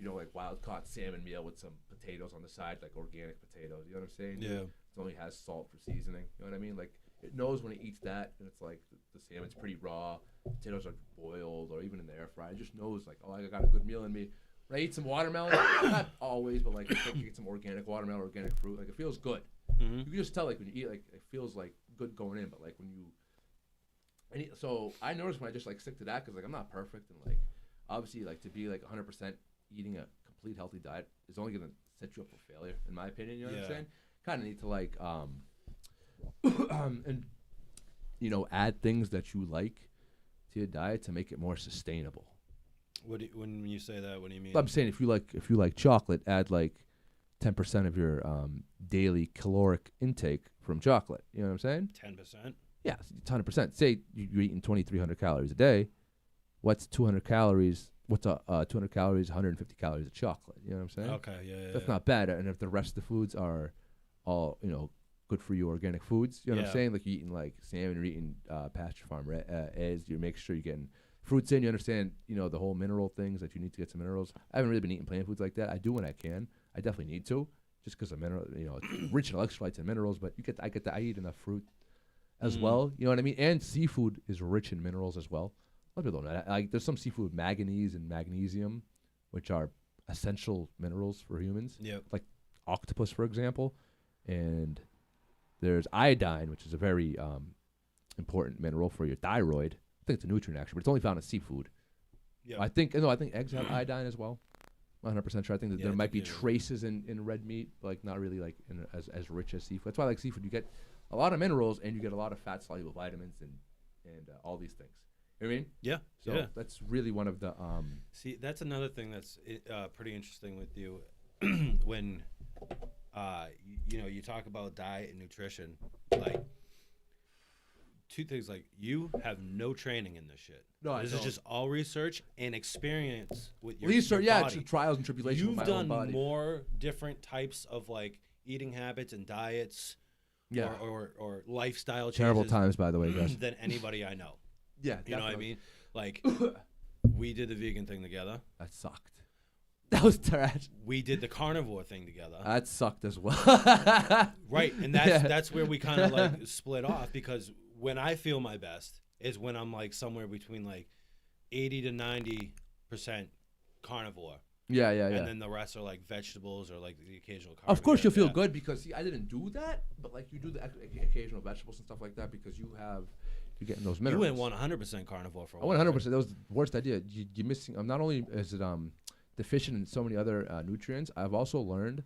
like wild caught salmon meal with some potatoes on the side, like organic potatoes. You know what I'm saying? Yeah. It only has salt for seasoning. You know what I mean? Like it knows when it eats that, and it's like the salmon's pretty raw, potatoes are boiled or even in the air fryer. It just knows like, oh, I got a good meal in me. When I eat some watermelon, not always, but like if I get some organic watermelon, organic fruit, like it feels good. Mm-hmm. You can just tell like when you eat, like it feels like good going in, but like when you. So I notice when I just like stick to that because like I'm not perfect and like obviously like to be like 100% eating a complete healthy diet is only gonna set you up for failure in my opinion. You know what I'm saying? Kind of need to like and add things that you like to your diet to make it more sustainable. When you say that, what do you mean? I'm saying if you like chocolate, add like 10% of your daily caloric intake from chocolate. You know what I'm saying? 10%. Yeah, 100%. Say you're eating 2,300 calories a day. What's 200 calories? What's 200 calories? 150 calories of chocolate. You know what I'm saying? Okay, yeah. That's not bad. And if the rest of the foods are all good for you organic foods, you know what I'm saying? Like you're eating like salmon, you're eating pasture farm eggs. You make sure you're getting fruits in. You understand, the whole mineral things that you need to get some minerals. I haven't really been eating plant foods like that. I do when I can. I definitely need to, just because of mineral. It's rich in electrolytes and minerals. But I eat enough fruit as well. You know what I mean? And seafood is rich in minerals as well. A lot of people don't know that. Like there's some seafood with manganese and magnesium, which are essential minerals for humans. Yeah. Like octopus, for example, and there's iodine, which is a very important mineral for your thyroid. I think it's a nutrient actually, but it's only found in seafood. Yeah. I think eggs have iodine as well. I'm 100% sure. I think that there might be traces in red meat, like not really like as rich as seafood. That's why I like seafood. You get a lot of minerals and you get a lot of fat soluble vitamins and all these things. You know what I mean? Yeah. So that's really one of the See, that's another thing that's pretty interesting with you when you talk about diet and nutrition, like two things, like you have no training in this shit. No, this is just all research and experience with your research. Your Yeah, body. it's trials and tribulations. You've with my own done body. more different types of like eating habits and diets, or lifestyle changes. Terrible times, by the way, guys. Than anybody I know. Yeah, you know what I mean. Like we did the vegan thing together. That sucked. That was trash. We did the carnivore thing together. That sucked as well. Right, and that's where we kind of like split off, because when I feel my best is when I'm like somewhere between like 80 to 90% carnivore. Yeah. And then the rest are like vegetables or like the occasional carb. Of course you'll feel good because I didn't do that, but like you do the occasional vegetables and stuff like that because you're getting those minerals. You went 100% carnivore for a I while. went 100%. That was the worst idea. You're missing. Not only is it deficient in so many other nutrients, I've also learned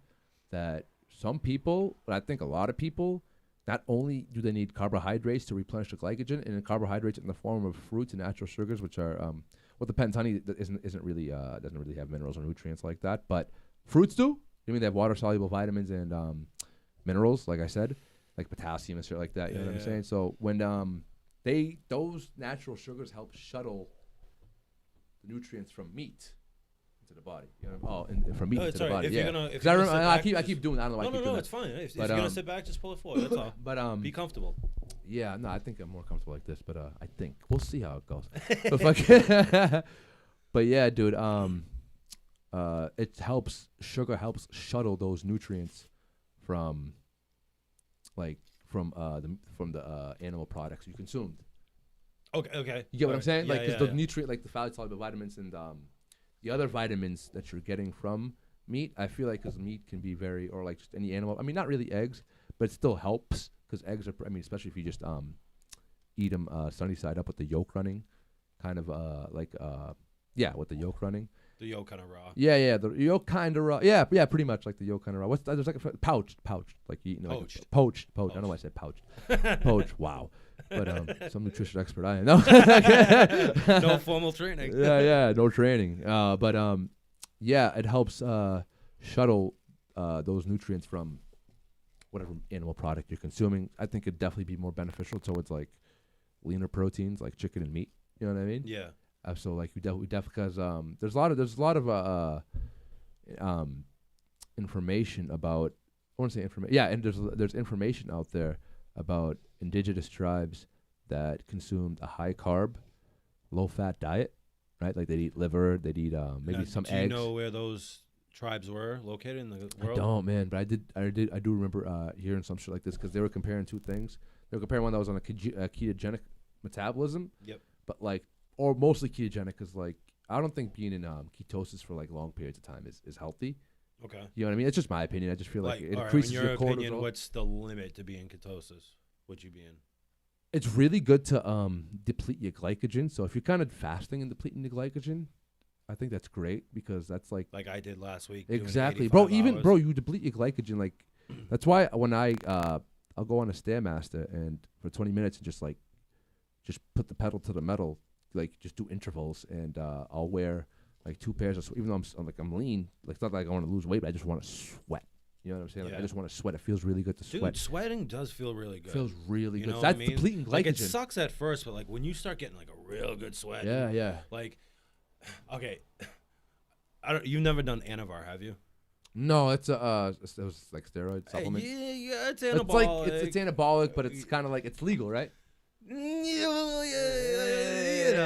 that some people, and I think a lot of people, not only do they need carbohydrates to replenish the glycogen, and carbohydrates in the form of fruits and natural sugars, which are the depends. Honey doesn't really have minerals or nutrients like that, but fruits do. You mean they have water soluble vitamins and minerals, like I said, like potassium and shit like that. You know what I'm saying? So when those natural sugars help shuttle the nutrients from meat into the body. You know, from meat into the body. I keep doing that. I don't know why I keep doing that. No, it's fine. If you're gonna sit back, just pull it forward. That's all. But be comfortable. Yeah, no, I think I'm more comfortable like this, but I think we'll see how it goes. But yeah, dude. It helps. Sugar helps shuttle those nutrients from the animal products you consumed. Okay. You get what I'm saying? Yeah, Like, because yeah, the nutrient, like the soluble vitamins and the other vitamins that you're getting from meat, I feel like because meat can be very, or like just any animal. I mean, not really eggs, but it still helps because eggs are. I mean, especially if you just eat them sunny side up with the yolk running, kind of with the yolk running. The yolk kind of raw. Yeah, the yolk kind of raw. Yeah, pretty much like the yolk kind of raw. What's there's like pouched, like you know, Poached. Poached. I don't know why I said pouched. Poached. Wow. But some nutrition expert I am. No. No formal training. Yeah, no training. It helps shuttle those nutrients from whatever animal product you're consuming. I think it'd definitely be more beneficial towards like leaner proteins like chicken and meat. You know what I mean? Yeah. So like we definitely because there's a lot of information about I want to say information. Yeah, and there's information out there about indigenous tribes that consumed a high carb, low fat diet, right? Like they'd eat liver, they'd eat maybe some eggs. Do you know where those tribes were located in the world? I don't, man, but I do remember hearing some shit like this because they were comparing two things. They were comparing one that was on a ketogenic metabolism. Yep. But like, or mostly ketogenic because like I don't think being in ketosis for like long periods of time is healthy. Okay. You know what I mean? It's just my opinion. I just feel like it all right, increases in your your opinion, cortisol. what's the limit to be in ketosis? Would you be in? It's really good to deplete your glycogen. So if you're kind of fasting and depleting the glycogen, I think that's great because that's like I did last week. exactly, doing bro. 85 hours. Bro, you deplete your glycogen. Like that's why when I'll go on a Stairmaster and for 20 minutes and just put the pedal to the metal, like just do intervals and I'll wear like 2 pairs of even though I'm lean. Like it's not like I want to lose weight, but I just want to sweat. You know what I'm saying? Like, Yeah. I just want to sweat. It feels really good to sweat. Dude, sweating does feel really good. Feels really You good. know That's what I mean? depleting glycogen. Like it sucks at first, but like when you start getting like a real good sweat. Yeah. Like, okay, you've never done Anavar, have you? No, it was like steroid supplement. Yeah, it's It's anabolic. like it's anabolic, but it's kind of like it's legal, right? Yeah,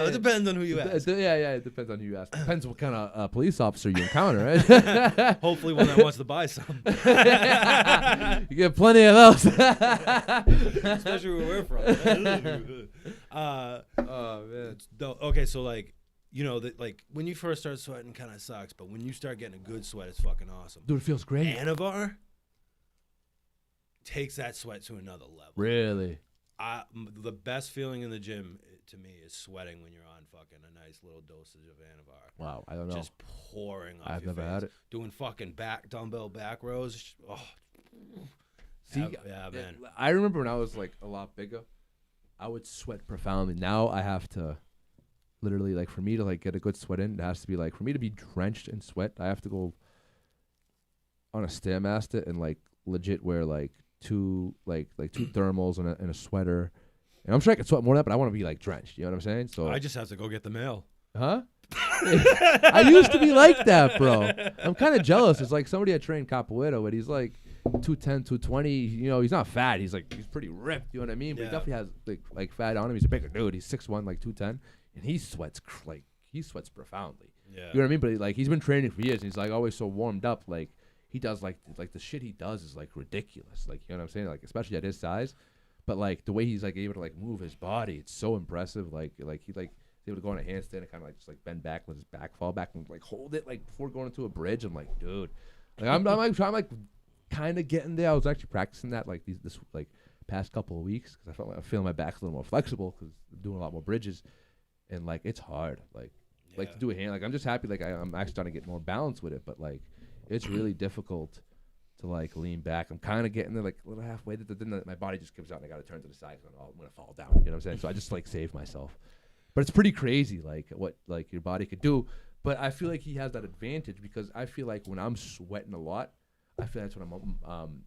it depends on who you ask. It depends on who you ask. Depends what kind of police officer you encounter, right? Hopefully one that wants to buy some. You get plenty of those. Especially where we're from. Oh man. Okay, so like, you know, that like when you first start sweating kind of sucks, but when you start getting a good sweat, it's fucking awesome. Dude, it feels great. Anavar takes that sweat to another level. Really? The best feeling in the gym to me is sweating when you're on fucking a nice little dosage of Anavar. Wow, I don't know. Just pouring off I've your never face. had it. Doing fucking dumbbell back rows. Oh. See, yeah, man. I remember when I was like a lot bigger, I would sweat profoundly. Now I have to literally like for me to like get a good sweat in, it has to be like for me to be drenched in sweat, I have to go on a Stairmaster and like legit wear like two thermals and a sweater. And I'm sure I could sweat more than that, but I want to be like drenched. You know what I'm saying? So I just have to go get the mail. huh? I used to be like that, bro. I'm kind of jealous. It's like somebody I trained capoeira with. He's like 210, 220. You know, he's not fat. He's pretty ripped. You know what I mean? But he definitely has like fat on him. He's a bigger dude. He's 6'1", like 210, and he sweats profoundly. Yeah. You know what I mean? But like he's been training for years, and he's like always so warmed up. Like he does like the shit he does is like ridiculous. Like you know what I'm saying? Like especially at his size. But like the way he's like able to like move his body, it's so impressive. Like he like able to go on a handstand and kind of like just like bend back with his back, fall back and like hold it like before going into a bridge. I'm like, dude, like I'm like kind of getting there. I was actually practicing that like this like past couple of weeks because I feel my back's a little more flexible because I'm doing a lot more bridges, and like it's hard like to do a hand. Like I'm just happy like I'm actually trying to get more balance with it, but like it's really difficult to like lean back. I'm kind of getting there like a little halfway. Then my body just gives out and I got to turn to the side. I'm gonna fall down. You know what I'm saying? So I just like save myself. But it's pretty crazy, like what like your body could do. But I feel like he has that advantage because I feel like when I'm sweating a lot, I feel that's when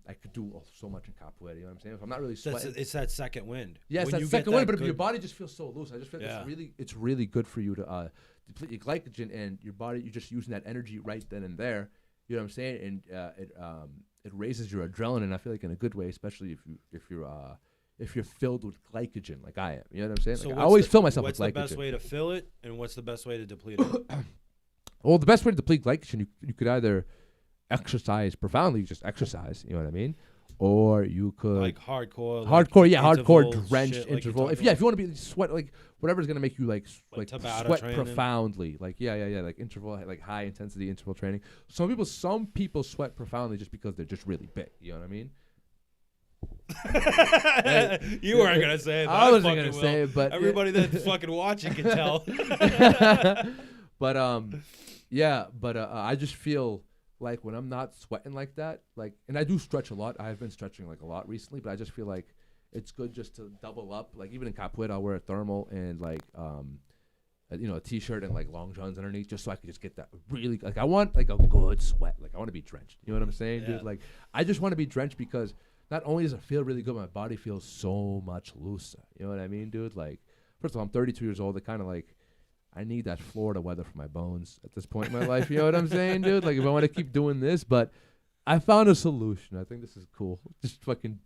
I could do so much in capoeira. You know what I'm saying? If I'm not really sweating, It's that second wind. Yeah, it's that second wind. But if your body just feels so loose, I just feel like it's really good for you to deplete your glycogen and your body. You're just using that energy right then and there. You know what I'm saying? And it raises your adrenaline. I feel like in a good way, especially if if you're filled with glycogen like I am. You know what I'm saying? So Like, I always fill myself what's with glycogen. What's the best way to fill it, and what's the best way to deplete it? Well, the best way to deplete glycogen, you could either exercise profoundly, just exercise, you know what I mean? Or you could Like hardcore, hardcore drenched shit, interval. Like if you want to be sweat, like whatever's gonna make you like Tabata sweat training. profoundly, like like interval, like high intensity interval training. Some people sweat profoundly just because they're just really big. You know what I mean? You weren't gonna say it. But I wasn't fucking gonna say it, but everybody that's fucking watching can tell. But I just feel like when I'm not sweating like that, like, and I do stretch a lot. I've been stretching like a lot recently, but I just feel like it's good just to double up. Like even in capoeira, I'll wear a thermal and like a t-shirt and like long johns underneath, just so I can just get that really, like, I want like a good sweat. Like I want to be drenched. You know what I'm saying, dude? Like I just want to be drenched because not only does it feel really good, my body feels so much looser. You know what I mean, dude? Like, first of all, I'm 32 years old. It kind of like, I need that Florida weather for my bones at this point in my life. You know what I'm saying, dude? Like, if I want to keep doing this, but I found a solution. I think this is cool. Just fucking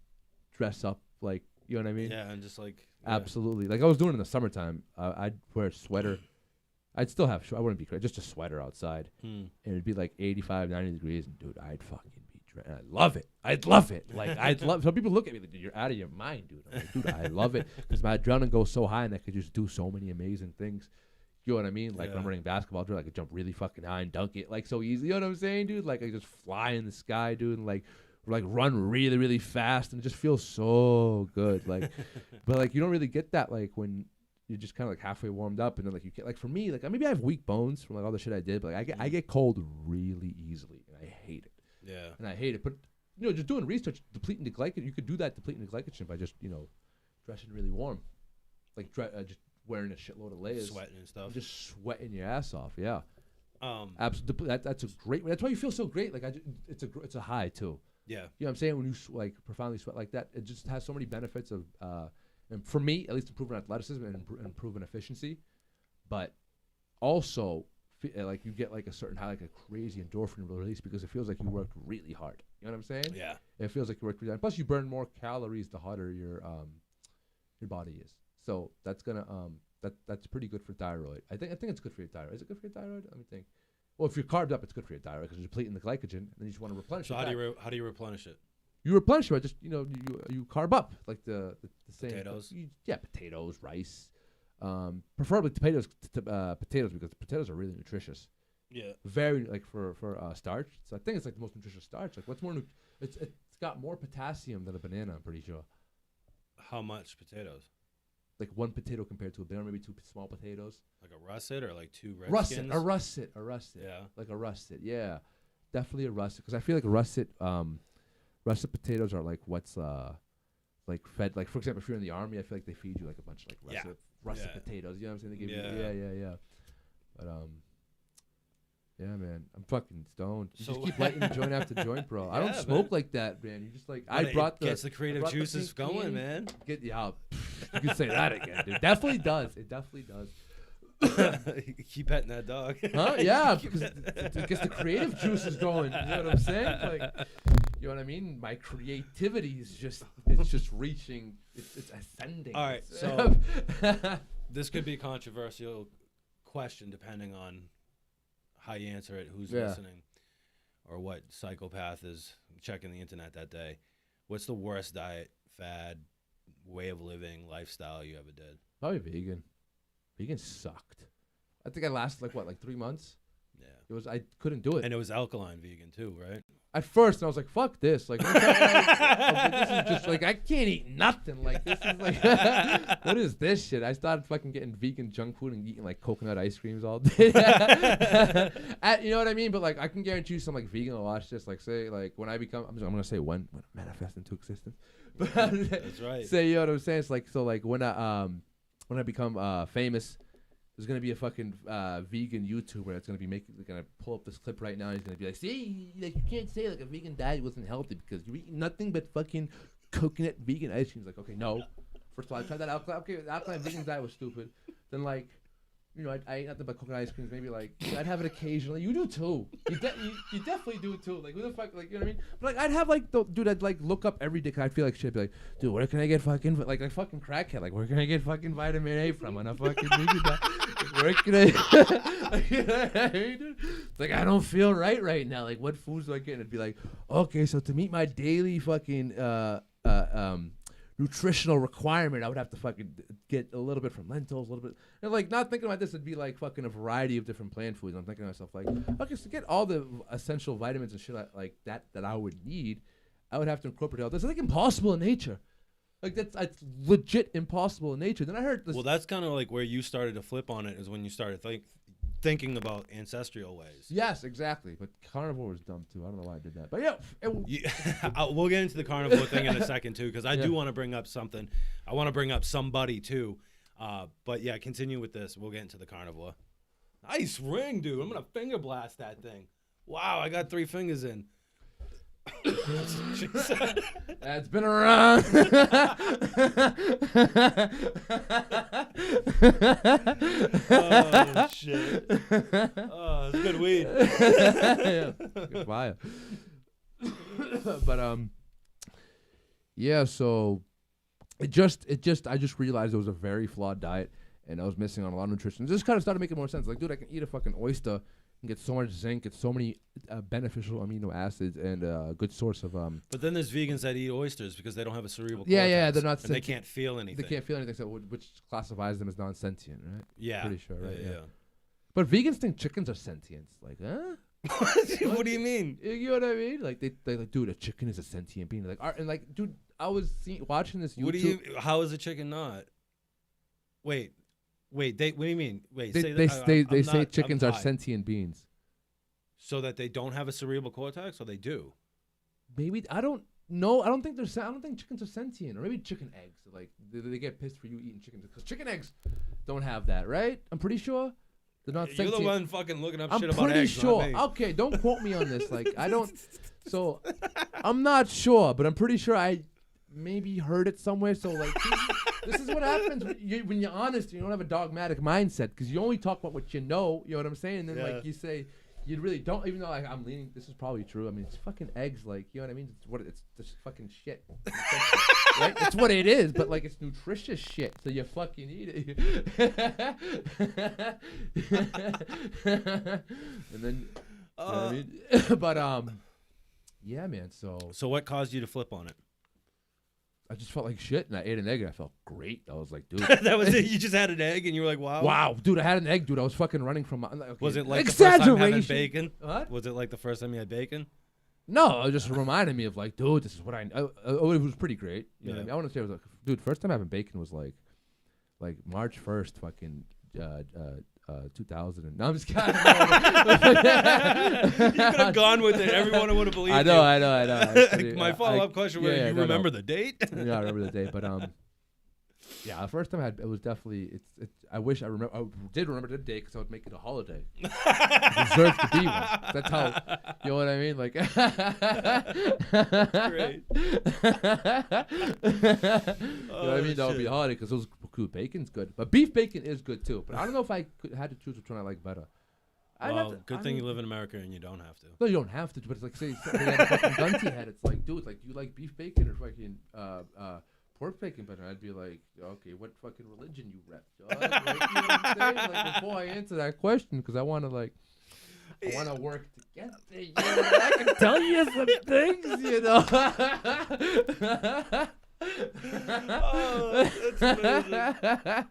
dress up, like, you know what I mean? Yeah, and just like Absolutely. Like I was doing in the summertime. I'd wear a sweater. I'd still have. I wouldn't be crazy. Just a sweater outside, and it'd be like 85, 90 degrees, and dude, I'd fucking be. I love it. I'd love it. Like I'd love. Some people look at me like, dude, you're out of your mind, dude. I'm like, dude, I love it because my adrenaline goes so high, and I could just do so many amazing things. You know what I mean? Like when I'm running basketball, dude, I could jump really fucking high and dunk it like so easy. You know what I'm saying, dude? Like I just fly in the sky, dude, and like run really, really fast, and it just feels so good. Like, but like you don't really get that like when you're just kind of like halfway warmed up, and then like you get like for me, like maybe I have weak bones from like all the shit I did, but like, I get cold really easily, and I hate it. Yeah. And I hate it, but just doing research, depleting the glycogen, you could do that depleting the glycogen by just dressing really warm, like just wearing a shitload of layers, sweating and stuff, just sweating your ass off. Yeah. Absolutely. That's a great. That's why you feel so great. Like it's a high too. Yeah. You know what I'm saying? When you like profoundly sweat like that, it just has so many benefits of, and for me, at least improving athleticism and improving efficiency, but also like you get like a certain high, like a crazy endorphin release because it feels like you worked really hard. You know what I'm saying? Yeah. It feels like you worked really hard. Plus, you burn more calories the hotter your body is. So that's gonna that's pretty good for thyroid. I think it's good for your thyroid. Is it good for your thyroid? Let me think. Well, if you're carved up, it's good for your thyroid because you're depleting the glycogen, and then you just want to replenish it. So how do you replenish it? You replenish it by just you carb up like the same potatoes. Potatoes, rice, preferably potatoes because potatoes are really nutritious. Yeah. Very like for starch. So I think it's like the most nutritious starch. Like what's more? It's got more potassium than a banana. I'm pretty sure. How much potatoes? Like one potato compared to a banana, maybe two small potatoes. Like a russet or like two red russet, a russet. Yeah. Like a russet, yeah. Definitely a russet. Because I feel like russet potatoes are like what's like fed. Like for example, if you're in the army, I feel like they feed you like a bunch of like russet potatoes. You know what I'm saying? They give you, yeah. But yeah, man, I'm fucking stoned. You just keep lighting joint after joint, bro. I don't smoke like that, man. You just like gets the creative juices going, man. You can say that again, dude. Definitely does. It definitely does. Keep petting that dog. Huh? Yeah, because it gets the creative juices going. You know what I'm saying? Like, you know what I mean? My creativity is just reaching. It's ascending. All right, so this could be a controversial question depending on how you answer it, who's listening, or what psychopath is checking the internet that day. What's the worst diet, fad, way of living, lifestyle you ever did? Probably vegan. Vegan sucked. I think I lasted like 3 months. Yeah. I couldn't do it. And it was alkaline vegan too, right? At first, I was like, "Fuck this!" Like, this is just like I can't eat nothing. Like, this is like, what is this shit? I started fucking getting vegan junk food and eating like coconut ice creams all day. You know what I mean? But like, I can guarantee you, some like vegan will watch this. Like, say, like when I become, I'm gonna say when I manifest into existence. But that's right. Say, you know what I'm saying? It's like when I become famous. There's gonna be a fucking vegan YouTuber that's gonna be gonna pull up this clip right now. And he's gonna be like, "See, like you can't say like a vegan diet wasn't healthy because you're eating nothing but fucking coconut vegan ice cream." He's like, "Okay, no. First of all, I tried that alkaline. Okay, the alkaline vegan diet was stupid. Then like, you know, I ate nothing but coconut ice creams. Maybe like I'd have it occasionally. You do too. You definitely do too. Like who the fuck, like you know what I mean? But like I'd have like dude, I'd like look up every day. I'd feel like shit. I'd be like, dude, where can I get fucking like a fucking crackhead? Like where can I get fucking vitamin A from? And I fucking where can I? It's like I don't feel right now. Like what foods do I get? And it'd be like, okay, so to meet my daily fucking nutritional requirement, I would have to fucking get a little bit from lentils, a little bit, and like not thinking about this, it'd be like fucking a variety of different plant foods. I'm thinking to myself like, okay, so to get all the essential vitamins and shit like that I would need, I would have to incorporate all this. It's like impossible in nature. Like that's legit impossible in nature. Then I heard this. Well, that's kind of like where you started to flip on it, is when you started thinking about ancestral ways. Yes, exactly. But carnivore was dumb too. I don't know why I did that. But We'll get into the carnivore thing in a second too, because I do want to bring up something. I want to bring up somebody too. But yeah, continue with this. We'll get into the carnivore. Nice ring, dude. I'm gonna finger blast that thing. Wow, I got 3 fingers in. That's been around. Oh shit! Oh, it's good weed. Yeah, good fire. But yeah. So I just realized it was a very flawed diet, and I was missing on a lot of nutrition. It just kind of started making more sense. Like, dude, I can eat a fucking oyster and get so much zinc, get so many beneficial amino acids, and a good source of But then there's vegans that eat oysters because they don't have a cerebral cortex. Yeah, they're not. And they can't feel anything. They can't feel anything, so which classifies them as non-sentient, right? Yeah, pretty sure, right? Yeah. But vegans think chickens are sentient. Like, huh? What do you mean? You know what I mean? Like they like, dude, a chicken is a sentient being. Like, and like, dude, I was watching this YouTube. What do you? How is a chicken not? Wait. What do you mean? Wait. They say chickens are sentient beings. So that they don't have a cerebral cortex, or they do? Maybe I don't know. I don't think chickens are sentient, or maybe chicken eggs. Like they get pissed for you eating chickens because chicken eggs don't have that, right? I'm pretty sure. They're not You're sentient. the one fucking looking up I'm shit about eggs. sure. Not me. Okay, don't quote me on this. Like I don't. So I'm not sure, but I'm pretty sure I maybe heard it somewhere. So like, this is what happens when you're honest. You don't have a dogmatic mindset because you only talk about what you know. You know what I'm saying? And then like you say. You really don't, even though like, I'm leaning. This is probably true. I mean, it's fucking eggs, like you know what I mean. It's just fucking shit. Right? It's what it is, but like it's nutritious shit. So you fucking eat it. And then, you know what I mean? But yeah, man. So what caused you to flip on it? I just felt like shit, and I ate an egg, and I felt great. I was like, dude. That was it? You just had an egg, and you were like, wow? Wow, dude, I had an egg, dude. I was fucking running from my... Okay. Was it like the first time having bacon? What? Was it like the first time you had bacon? No, it just reminded me of like, dude, this is what it was pretty great. You know what I mean? I want to say it was like, dude, first time having bacon was like March 1st, fucking 2000. No, I'm just kidding. You could have gone with it. Everyone would have believed I know. My follow-up question was, you remember the date? Yeah, I remember the date. But yeah, the first time I had it was definitely I wish I did remember the date because I would make it a holiday. It deserves to be one. That's how, you know what I mean? Like, great. You know what I mean? That would be a holiday because those bacon's good, but beef bacon is good too. But I don't know if I had to choose which one I like better. Well, good thing you live in America and you don't have to. No, you don't have to. But it's like, say they had a fucking gunty head. It's like, dude, like, do you like beef bacon or fucking pork bacon better? I'd be like, okay, what fucking religion you rep, dog? Like, you know what I'm saying? Like, before I answer that question, because I want to work together. You know, I can tell you some things, you know. Oh, that's amazing.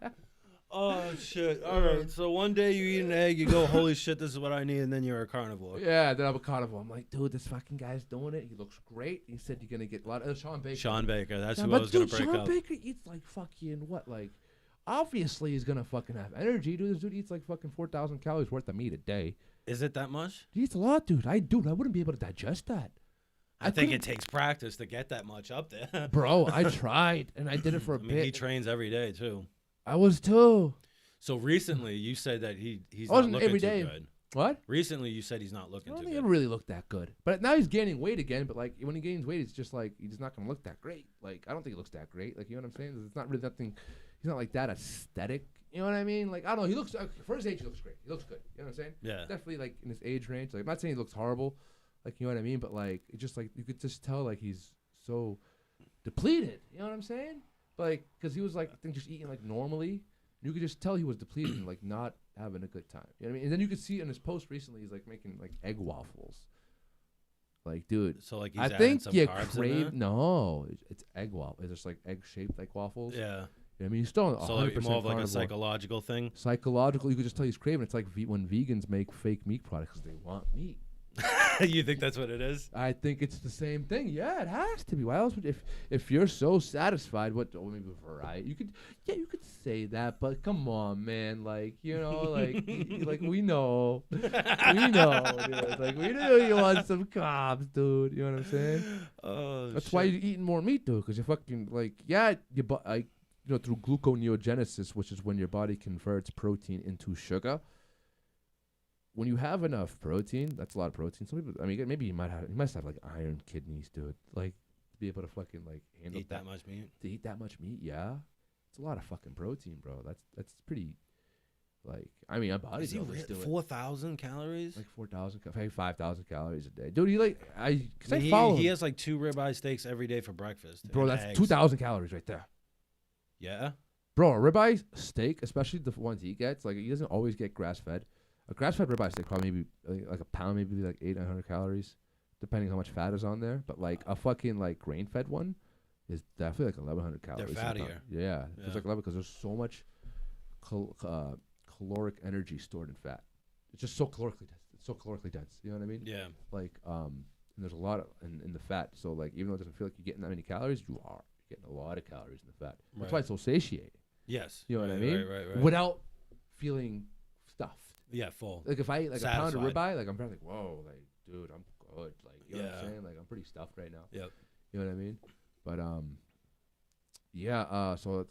Oh shit! All right, so one day you eat an egg, you go, "Holy shit, this is what I need," and then you're a carnivore. Yeah, then I'm a carnivore. I'm like, dude, this fucking guy's doing it. He looks great. He said you're gonna get a lot of Sean Baker. Sean Baker, that's who I was gonna break Sean up. Sean Baker eats like fucking what? Like, obviously he's gonna fucking have energy, dude. This dude eats like fucking 4,000 calories worth of meat a day. Is it that much? He eats a lot, dude. I wouldn't be able to digest that. I think it takes practice to get that much up there. Bro, I tried, and I did it for a bit. He trains every day, too. I was, too. So recently, you said that he's not looking every too day. good. What? Recently, you said he's not looking too He good. didn't really look that good. But now he's gaining weight again, but like when he gains weight, it's just like he's not going to look that great. Like, I don't think he looks that great. Like, you know what I'm saying? It's not really nothing. He's not like that aesthetic. You know what I mean? Like, I don't know. He looks, for his age, he looks great. He looks good. You know what I'm saying? Yeah. Definitely, like, in his age range. Like, I'm not saying he looks horrible. Like, you know what I mean? But, like, it just, like, you could just tell, like, he's so depleted. You know what I'm saying? Like, because he was, like, I think just eating, like, normally. You could just tell he was depleted and, like, not having a good time. You know what I mean? And then you could see in his post recently, he's, like, making, like, egg waffles. Like, dude. So, like, he's I adding think some you carbs in crave. there? No, it's egg waffle. It's just, like, egg-shaped, like, waffles. Yeah. I mean, he's still 100% So, like, more of, like, a carnivore. psychological thing? Psychological, you could just tell he's craving. It's like when vegans make fake meat products because they want meat. You think that's what it is? I think it's the same thing. Yeah, it has to be. Why else would if you're so satisfied? Maybe variety? You could say that, but come on, man. Like like we know, dude. Like we know you want some carbs, dude. You know what I'm saying? Oh, That's why you're eating more meat, dude. Because you're fucking through gluconeogenesis, which is when your body converts protein into sugar. When you have enough protein, that's a lot of protein. Some people, I mean, maybe you must have like iron kidneys, dude. Like to be able to fucking like handle eat that much meat. To eat that much meat, yeah, it's a lot of fucking protein, bro. That's pretty. Like, I mean, our body builders do it. 4,000 calories? Like 4,000, 5,000 calories a day, dude. He has like 2 ribeye steaks every day for breakfast. Bro, that's 2,000 calories right there. Yeah, bro, a ribeye steak, especially the ones he gets, like he doesn't always get grass fed. A grass-fed ribeye steak probably maybe like a pound, maybe like 800-900 calories, depending how much fat is on there. But like a fucking like grain-fed one is definitely like 1,100 calories. They're fattier. Yeah, it's like 11 because there's so much caloric energy stored in fat. It's just so calorically dense. It's so calorically dense. You know what I mean? Yeah. Like and there's a lot in the fat. So like even though it doesn't feel like you're getting that many calories, you are getting a lot of calories in the fat. That's why it's so satiating. Yes. You know what I mean? Right. Without feeling stuffed. Yeah, full. Like if I eat like Satisfied. a pound of ribeye, like I'm probably like, whoa, like dude, I'm good. Like you know what I'm Yeah. saying? Like I'm pretty stuffed right now. Yep. You know what I mean? But so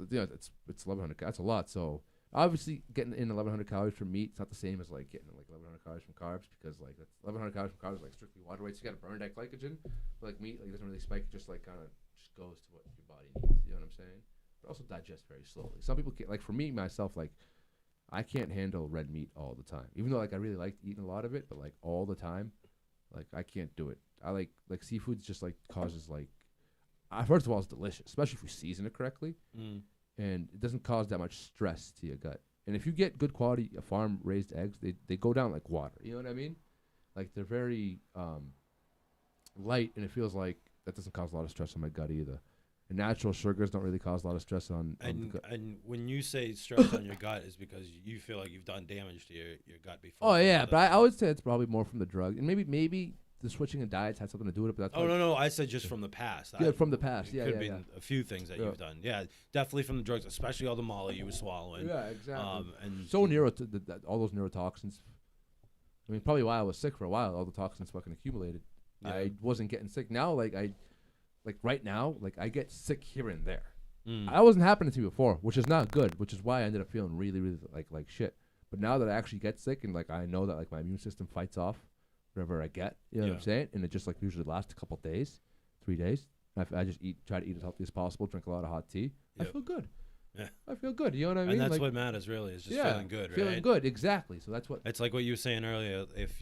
it's 1,100. That's a lot. So obviously getting in 1,100 calories from meat, it's not the same as like getting like 1,100 calories from carbs because like that's 1,100 calories from carbs is like strictly water weight. So you got to burn that glycogen. But like meat, like it doesn't really spike. It just like kind of just goes to what your body needs. You know what I'm saying? But also digest very slowly. Some people can't. Like for me myself, like. I can't handle red meat all the time. Even though like I really like eating a lot of it, but like all the time, like I can't do it. I like seafood's just like causes like first of all it's delicious, especially if you season it correctly. And it doesn't cause that much stress to your gut. And if you get good quality farm raised eggs, they go down like water. You know what I mean? Like they're very light and it feels like that doesn't cause a lot of stress on my gut either. And natural sugars don't really cause a lot of stress on the gut. And when you say stress on your gut, is because you feel like you've done damage to your gut before. Oh yeah, but I would say it's probably more from the drug, and maybe the switching of diets had something to do with it. But that's no, I said just from the past. Yeah, from the past. It could be a few things that you've done. Yeah, definitely from the drugs, especially all the Molly you were swallowing. Yeah, exactly. And so all those neurotoxins. I mean, probably while I was sick for a while, all the toxins fucking accumulated. Yeah. I wasn't getting sick now. Like right now, like I get sick here and there. That wasn't happening to me before, which is not good, which is why I ended up feeling really, really like shit. But now that I actually get sick and like I know that like my immune system fights off whatever I get, you know what I'm saying? And it just like usually lasts a couple days, 3 days. I just try to eat as healthy as possible, drink a lot of hot tea. I feel good. Yeah. I feel good. You know what I mean? And that's like, what matters really, is just feeling good, right? Feeling good, exactly. So that's what. It's like what you were saying earlier. If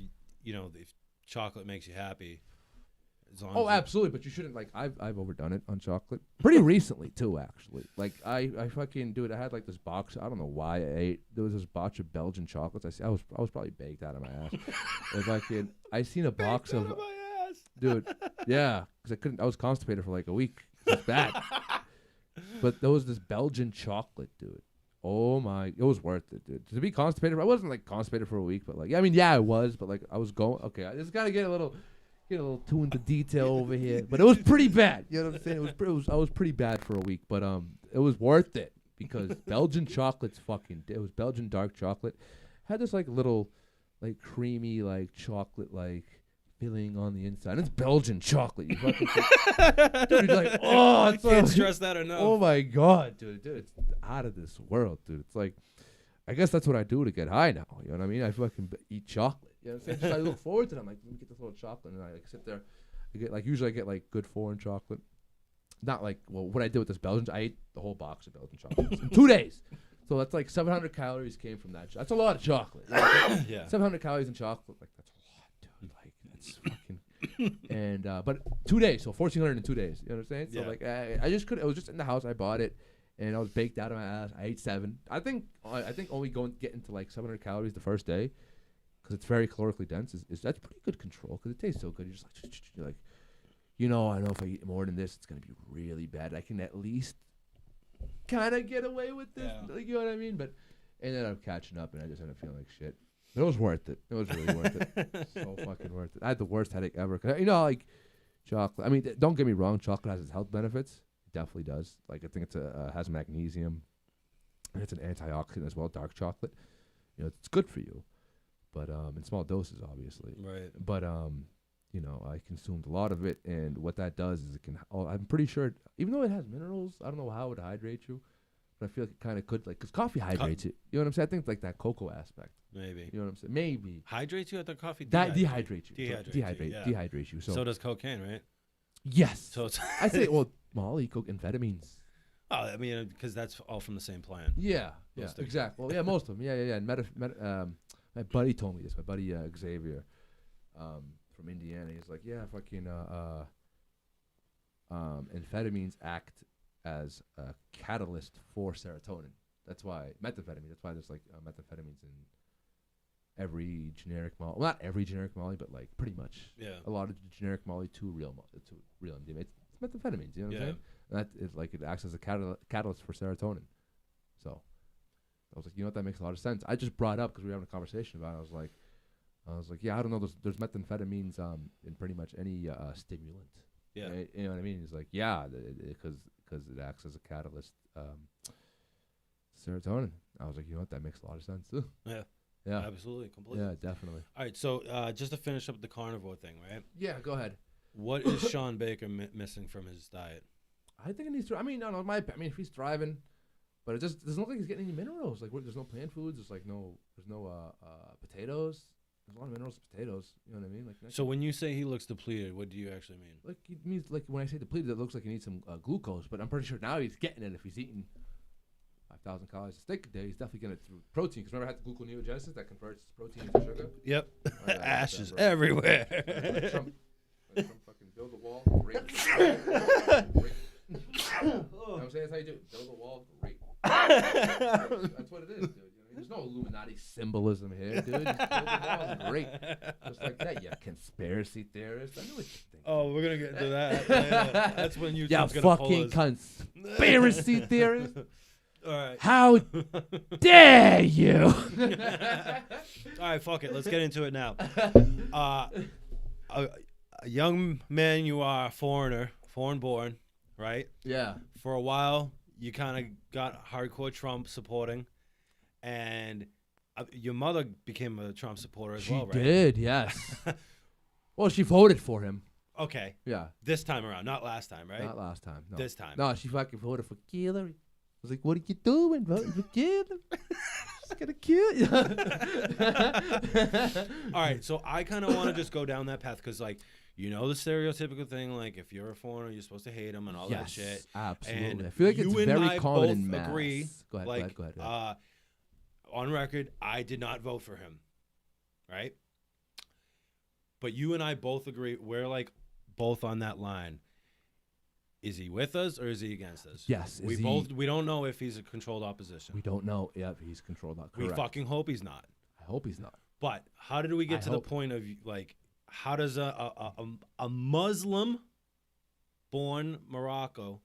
chocolate makes you happy. Absolutely, but you shouldn't like. I've overdone it on chocolate pretty recently too. Actually, like I fucking do it. I had like this box. I don't know why I ate. There was this box of Belgian chocolates. I was probably baked out of my ass. I seen a box of my ass. Dude, yeah, because I was constipated for like a week. It's bad. But there was this Belgian chocolate, dude. Oh my, it was worth it, dude. To be constipated, I wasn't like constipated for a week, but like, I mean, yeah, I was, but like, I was going. Okay, I just gotta get a little too into detail over here, but it was pretty bad. You know what I'm saying? I was pretty bad for a week, but it was worth it because Belgian chocolate's fucking. It was Belgian dark chocolate, had this like little, like creamy like chocolate like filling on the inside. It's Belgian chocolate. You fucking dude, you're like, oh, it's can't stress that enough. Oh my god, dude, it's out of this world, dude. It's like, I guess that's what I do to get high now. You know what I mean? I fucking eat chocolate. You know what I'm saying? So I look forward to them. Like, let me get this little chocolate, and I like sit there. Usually I get like good foreign chocolate. Not like what I did with this Belgian. I ate the whole box of Belgian chocolates in 2 days. It's So that's like 700 calories came from that. That's a lot of chocolate. Yeah. 700 calories in chocolate, like that's a lot, dude. Like that's fucking. And but 2 days, so 1,400 in 2 days. You know what I'm saying? So Yeah. like I just could. It was just in the house. I bought it, and I was baked out of my ass. I ate 7. I think only getting to like 700 calories the first day, because it's very calorically dense. Is that's pretty good control because it tastes so good. You're just like you're like, I know if I eat more than this, it's gonna be really bad. I can at least kind of get away with this. Yeah. Like, you know what I mean? But I ended up catching up, and I just ended up feeling like shit. It was worth it. It was really worth it. So fucking worth it. I had the worst headache ever. 'Cause, like chocolate. I mean, don't get me wrong. Chocolate has its health benefits. It definitely does. Like I think it's has magnesium, and it's an antioxidant as well. Dark chocolate. It's good for you, but in small doses, obviously. Right. But I consumed a lot of it, and what that does is it can. I'm pretty sure, even though it has minerals, I don't know how it would hydrate you, but I feel like it kind of could, like, because coffee hydrates you. You know what I'm saying? I think it's like that cocoa aspect. Maybe. You know what I'm saying? Maybe. Hydrates you at the coffee? That dehydrates you. Dehydrates you. So does cocaine, right? Yes. So it's I say, Molly, coke, amphetamines. Oh, I mean, because that's all from the same plant. Yeah. Most Yeah. Exactly. Well, yeah, most of them. Yeah. And my buddy told me this. My buddy Xavier, from Indiana. He's like, yeah, fucking amphetamines act as a catalyst for serotonin. That's why methamphetamine. That's why there's like methamphetamines in every generic Molly. Well, not every generic Molly, but like pretty much. Yeah. A lot of the generic Molly to real MDMA. It's methamphetamines. You know what I'm saying? And that is like it acts as a catalyst for serotonin. So I was like, that makes a lot of sense. I just brought up because we were having a conversation about it. I was like, yeah, I don't know. There's methamphetamines in pretty much any stimulant. Yeah. Right? You know what I mean? He's like, yeah, because it acts as a catalyst. Serotonin. I was like, that makes a lot of sense too. Yeah. Yeah. Absolutely. Completely. Yeah, definitely. All right. So just to finish up the carnivore thing, right? Yeah, go ahead. What is Sean Baker missing from his diet? I think it needs to. I mean, if he's thriving, but it just doesn't look like he's getting any minerals. Like, there's no plant foods. There's no potatoes. There's a lot of minerals in potatoes. You know what I mean? Like. So when you say he looks depleted, what do you actually mean? Like, it means, like, when I say depleted, it looks like he needs some glucose. But I'm pretty sure now he's getting it if he's eating 5,000 calories a steak a day. He's definitely getting it through protein. Because remember, I had the gluconeogenesis that converts protein into sugar. Yep. Yeah, Ashes right. everywhere. Like Trump fucking build a wall. Great. You know what I'm saying? That's how you do it. Build a wall. Great. That's what it is, dude. There's no Illuminati symbolism here, dude. Just build a wall. Great. Just like that, yeah. Conspiracy theorist. I know what you think. Oh, we're gonna get into that. Later. That's when YouTube's Yeah, gonna fucking pull us. conspiracy theorist. All right. How dare you? All right, fuck it. Let's get into it now. A young man, you are a foreign born, right? Yeah. For a while, you kind of got hardcore Trump supporting, and your mother became a Trump supporter as well, right? She did, yes. Well, she voted for him. Okay. Yeah. This time around, not last time, right? Not last time. No. This time. No, she fucking voted for Hillary. I was like, what are you doing? Voting for Hillary? She's gonna kill you. All right, so I kind of want to just go down that path because, like, the stereotypical thing, like, if you're a foreigner, you're supposed to hate them and all that shit. Absolutely. And I feel like it's you and very I common in both mass. agree. Go ahead. Go ahead. On record, I did not vote for him, right? But you and I both agree. We're like both on that line. Is he with us or is he against us? Yes. We don't know if he's a controlled opposition. We don't know if he's controlled. Correct. We fucking hope he's not. I hope he's not. But how did we get to the point of, like, how does a Muslim-born Morocco,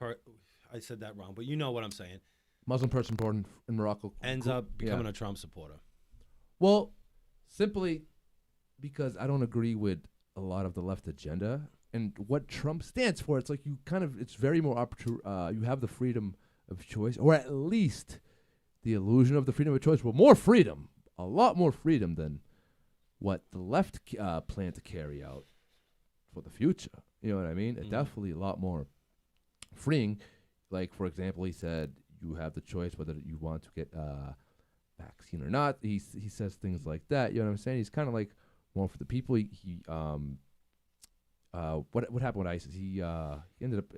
I said that wrong, but you know what I'm saying, Muslim person born in Morocco ends up becoming a Trump supporter? Well, simply because I don't agree with a lot of the left agenda and what Trump stands for. It's like it's very more you have the freedom of choice, or at least the illusion of the freedom of choice. Well, more freedom, a lot more freedom than what the left plan to carry out for the future. You know what I mean? Definitely a lot more freeing. Like, for example, he said you have the choice whether you want to get vaccine or not. He says things like that. You know what I'm saying? He's kind of like more for the people. What happened with ISIS? He ended up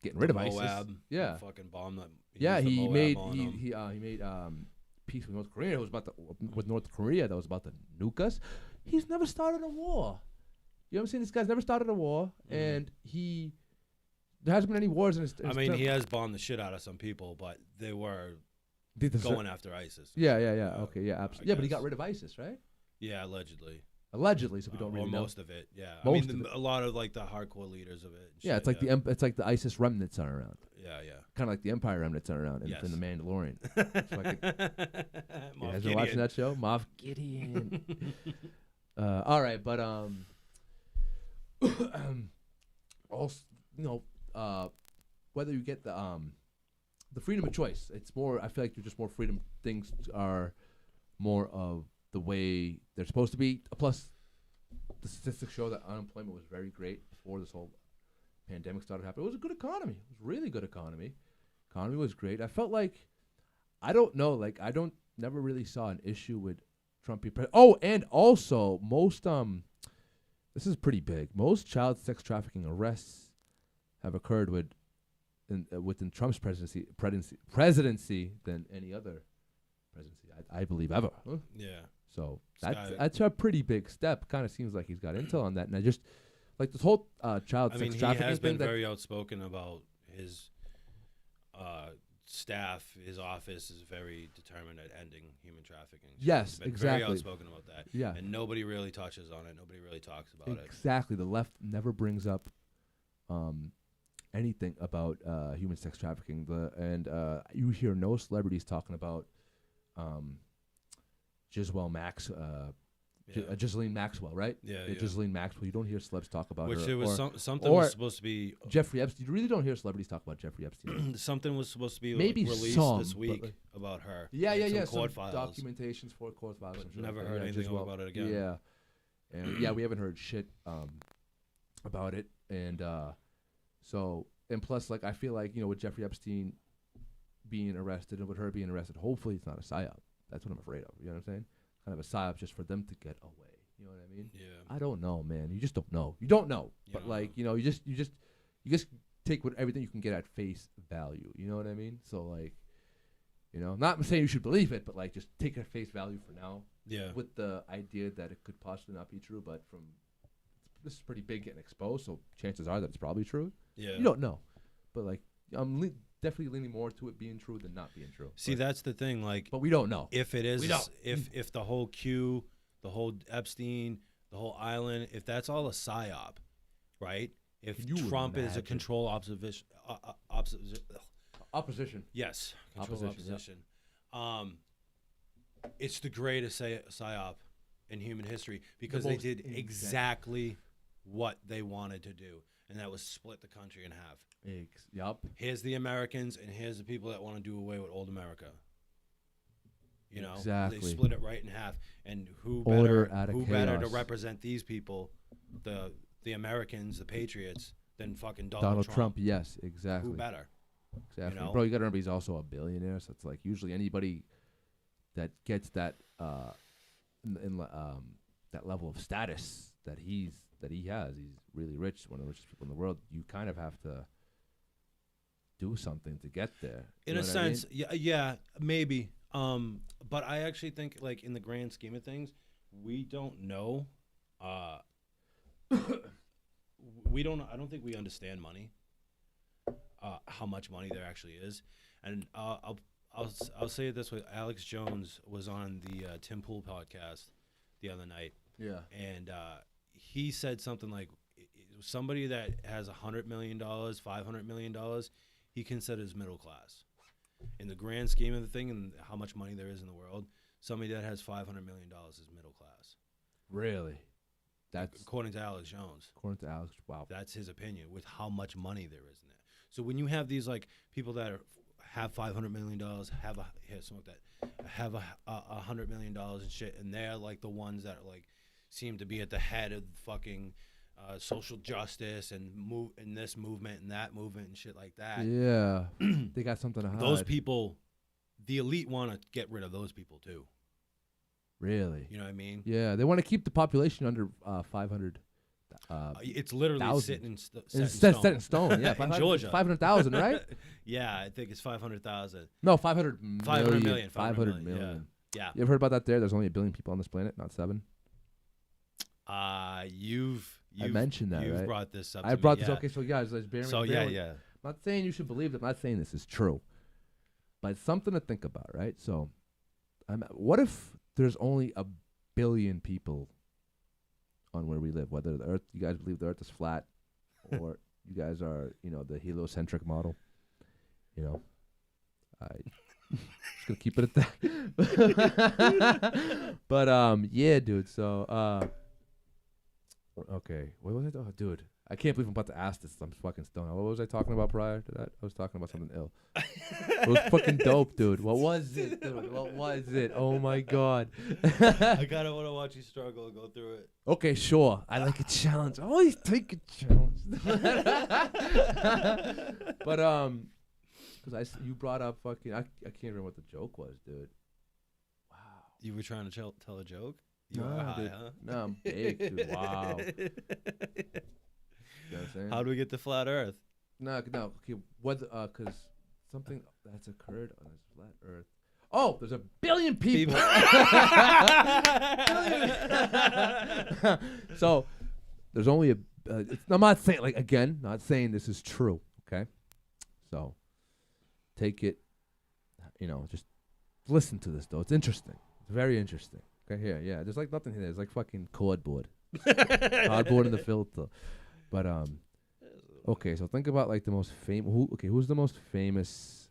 getting rid of Moab, ISIS. Yeah, fucking bomb that. yeah. used the He Moab made on he them. he made peace with North Korea. It was about with North Korea that was about to nuke us. He's never started a war. You know what I'm saying? This guy's never started a war, and there hasn't been any wars in his. I mean, he has bombed the shit out of some people, but they were going after ISIS. Yeah. Okay, yeah, absolutely. Yeah, but he got rid of ISIS, right? Yeah, allegedly. Allegedly, so we don't or really know. most of it. Yeah, Most I mean, of it. a lot of like the hardcore leaders of it. and Yeah, shit, it's like it's like the ISIS remnants are around. Yeah. Kind of like the Empire remnants are around in Yes. The Mandalorian. You guys been watching that show, Moff Gideon? All right, but also, whether you get the freedom of choice, it's more. I feel like there's just more freedom. Things are more of the way they're supposed to be. Plus, the statistics show that unemployment was very great before this whole pandemic started happening. It was a good economy. It was really good economy. Economy was great. I felt like, I don't know, like never really saw an issue with Trump being president. Oh, and also most this is pretty big. Most child sex trafficking arrests have occurred within Trump's presidency than any other presidency, I believe, ever. Huh? Yeah. So that's a pretty big step. Kind of seems like he's got intel on that, and I just like this whole child sex trafficking he has thing. been very outspoken about his staff. His office is very determined at ending human trafficking. Yes, he's been exactly. Very outspoken about that. Yeah, and nobody really touches on it. Nobody really talks about it. Exactly. The left never brings up anything about human sex trafficking. You hear no celebrities talking about Ghislaine Maxwell, right? Yeah. Ghislaine Maxwell. You don't hear celebs talk about Which her. there was something was supposed to be. Jeffrey Epstein. You really don't hear celebrities talk about Jeffrey Epstein. Something was supposed to be Maybe released some, this week like, about her. Yeah. Some court files. Documentations for court files. But never heard anything about it again. Yeah, and we haven't heard shit about it, and plus, like, I feel like, with Jeffrey Epstein being arrested and with her being arrested, hopefully it's not a psyop. That's what I'm afraid of. You know what I'm saying? Kind of a psyop just for them to get away. You know what I mean? Yeah. I don't know, man. You just don't know. You don't know. But you just take everything you can get at face value. You know what I mean? So, like, not saying you should believe it, but like just take it at face value for now. Yeah. With the idea that it could possibly not be true, but this is pretty big getting exposed, so chances are that it's probably true. Yeah. You don't know, but like I'm definitely leaning more to it being true than not being true. See, that's the thing. Like, but we don't know if it is. We don't. If the whole Q, the whole Epstein, the whole island, if that's all a psyop, right? If Trump is a control opposition. Yes, control opposition. Yeah. It's the greatest psyop in human history because they did exactly what they wanted to do, and that was split the country in half. Yup. Here's the Americans, and here's the people that want to do away with old America. Exactly. They split it right in half, and who Order better to represent these people, the Americans, the patriots, than fucking Donald Trump? Yes, exactly. Who better? Exactly. Bro, you got to remember he's also a billionaire, so it's like usually anybody that gets that that level of status that he has, he's really rich, one of the richest people in the world. You kind of have to do something to get there. In a sense, yeah, maybe. But I actually think, like, in the grand scheme of things, we don't know. I don't think we understand money. How much money there actually is, and I'll say it this way: Alex Jones was on the Tim Pool podcast the other night. Yeah. And he said something like, somebody that has $100 million, $500 million, he considers middle class. In the grand scheme of the thing and how much money there is in the world, somebody that has $500 million is middle class. Really? That's according to Alex Jones. According to Alex, wow. That's his opinion with how much money there is in it. So when you have these, like, people that have $500 million, have $100 million and shit, and they're like the ones that are like seem to be at the head of fucking social justice and move in this movement and that movement and shit like that. Yeah, they got something to hide. Those people, the elite want to get rid of those people too. Really? You know what I mean? Yeah, they want to keep the population under 500 It's literally thousand. set It's in set stone. in stone. Yeah, In Georgia. 500,000, right? Yeah, I think it's 500,000. No, 500 million. 500 million. 500 million. Yeah. You ever heard about that? There's only 1 billion people on this planet, not 7. You've mentioned that, You've right? brought this up. I to brought me, this. yeah. Okay, so guys, let's bear So with- yeah. I'm not saying you should believe it. I'm not saying this is true, but it's something to think about, right? So, what if there's only 1 billion people on where we live? Whether the Earth, you guys believe the Earth is flat, or you guys are, the heliocentric model. I just gonna keep it at that. But yeah, dude. So okay, what was I? Oh, dude, I can't believe I'm about to ask this. I'm fucking stoned. What was I talking about prior to that? I was talking about something ill. It was fucking dope, dude. What was it, dude? What was it? Oh my god. I kind of want to watch you struggle and go through it. Okay, sure. I like a challenge. I always take a challenge. But because you brought up fucking. I can't remember what the joke was, dude. Wow. You were trying to tell a joke? You were No, high, dude. huh? No, I'm big, dude. Wow. You know what I'm saying? How do we get to flat Earth? No. Okay, what? Because something that's occurred on this flat Earth. Oh, there's 1 billion people. So there's only I'm not saying not saying this is true. Okay, so take it. Just listen to this though. It's interesting. It's very interesting. Okay, here, yeah. There's nothing here. There's fucking cardboard, cardboard in the filter. But okay. So think about the most famous. Who's the most famous